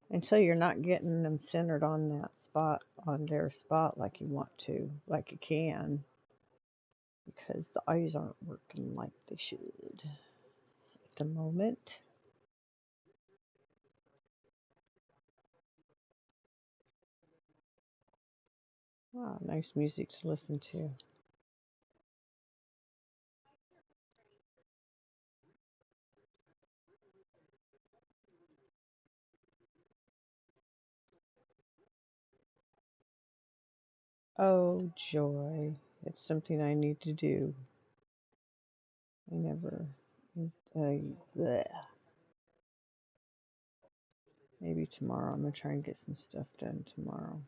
until you're not getting them centered on that spot, on their spot like you want to, like you can, because the eyes aren't working like they should at the moment. Ah, nice music to listen to. Oh, joy. It's something I need to do. I never. Bleh. Maybe tomorrow. I'm going to try and get some stuff done tomorrow.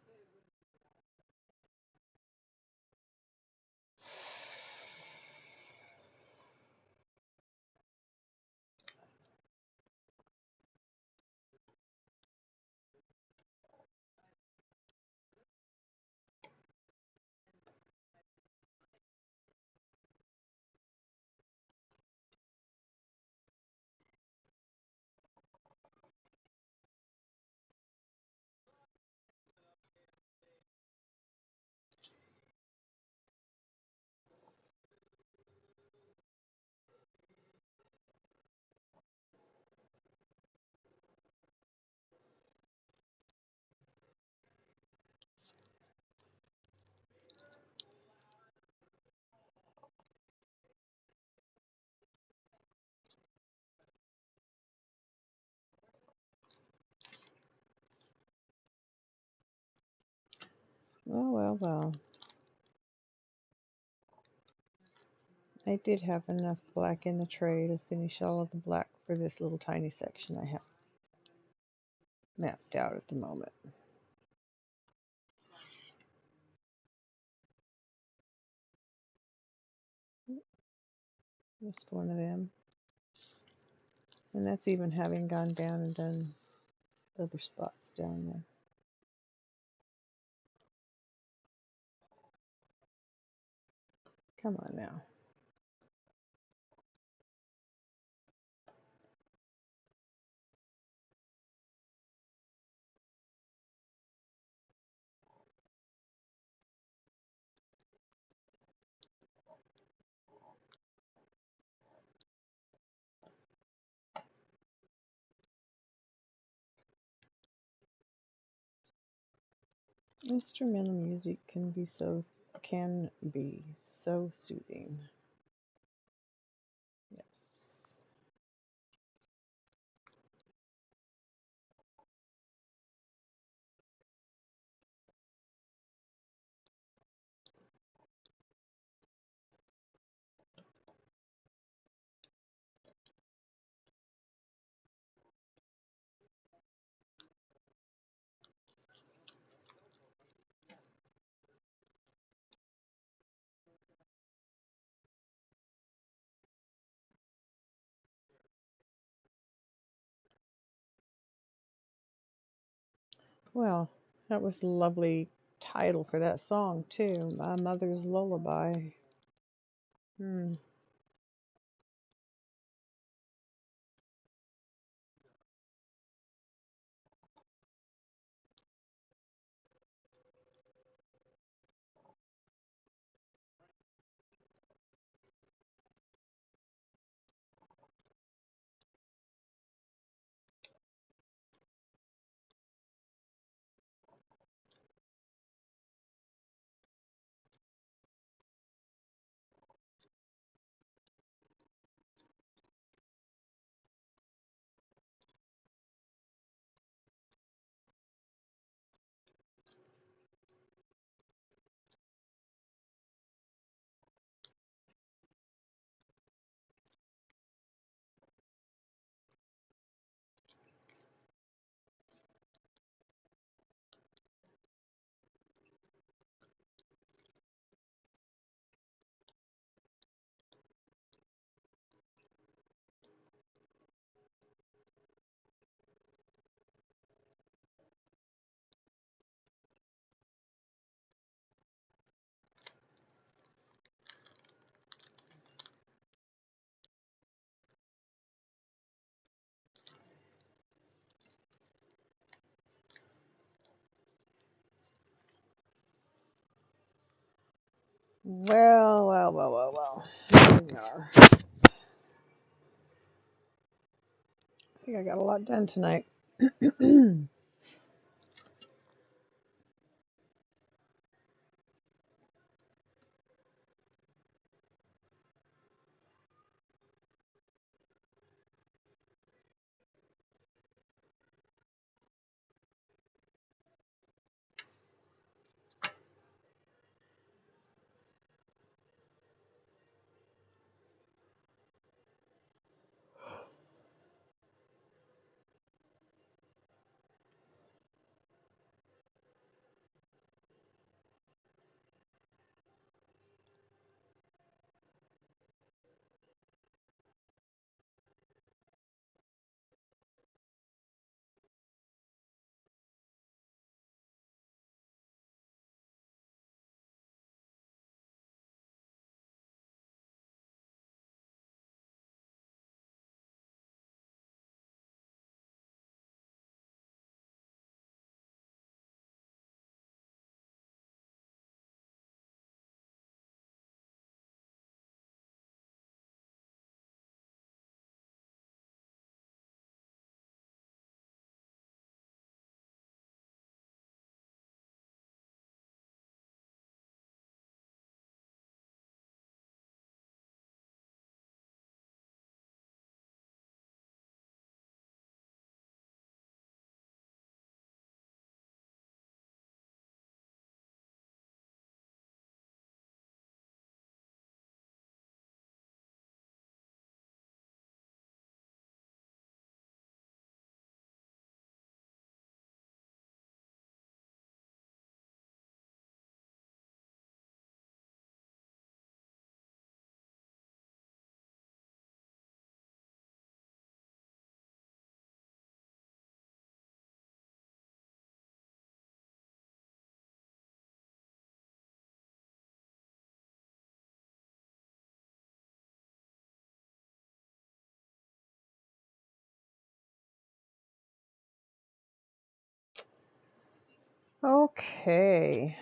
Well. I did have enough black in the tray to finish all of the black for this little tiny section I have mapped out at the moment. Just one of them. And that's even having gone down and done other spots down there. Come on now. Instrumental music can be so soothing. Yes. Well, that was a lovely title for that song too. My Mother's Lullaby. Hmm. Well. Here we are. I think I got a lot done tonight. Okay.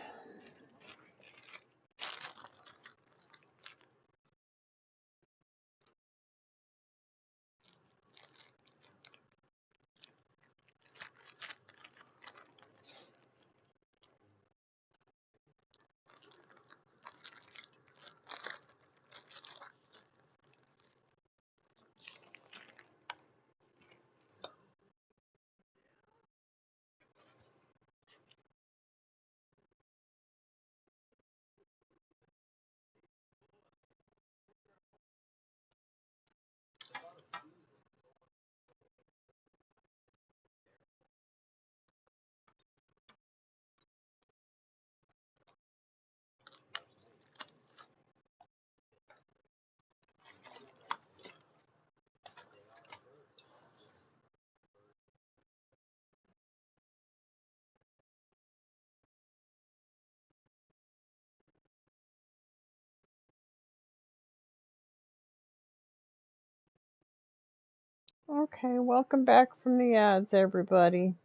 Okay, welcome back from the ads, everybody.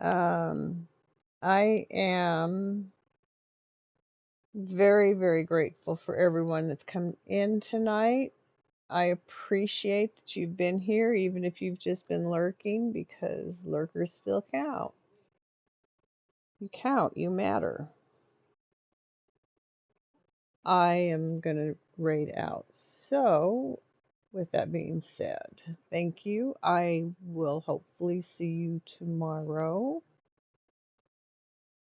I am very, very grateful for everyone that's come in tonight. I appreciate that you've been here, even if you've just been lurking, because lurkers still count. You count, you matter. I am going to raid out. So, with that being said, thank you. I will hopefully see you tomorrow.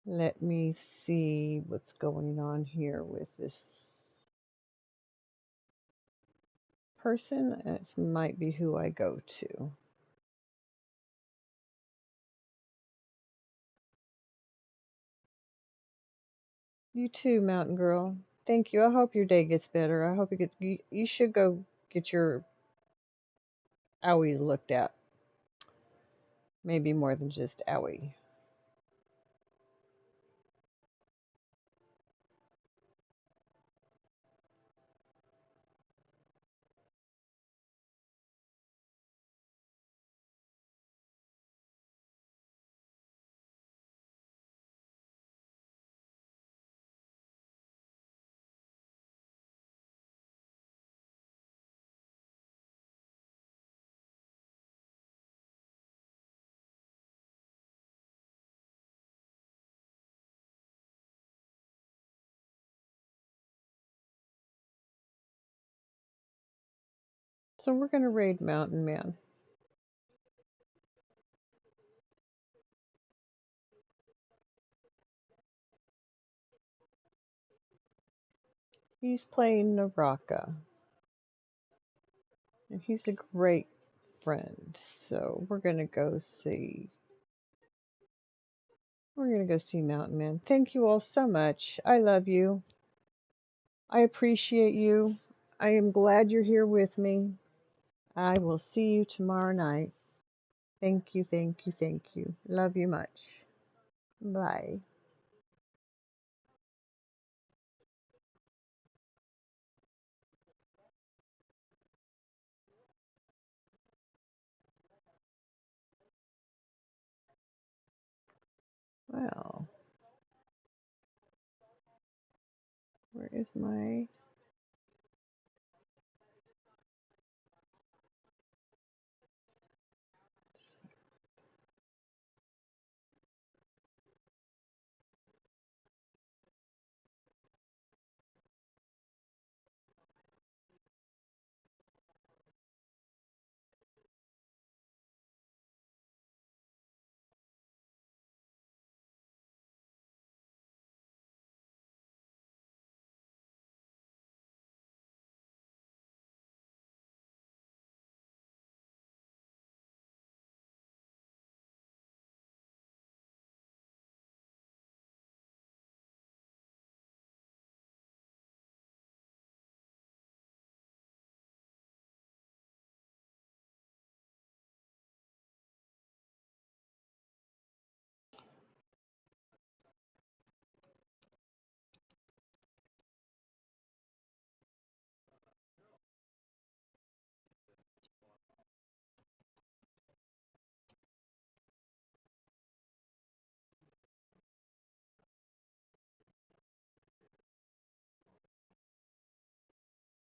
Let me see what's going on here with this person. It might be who I go to. You too, Mountain Girl. Thank you. I hope your day gets better. I hope it gets. You should go get your owies looked at. Maybe more than just owie. So we're gonna raid Mountain Man. He's playing Naraka, and he's a great friend. So we're gonna go see. We're gonna go see Mountain Man. Thank you all so much. I love you. I appreciate you. I am glad you're here with me. I will see you tomorrow night. Thank you, thank you, thank you. Love you much. Bye. Well, where is my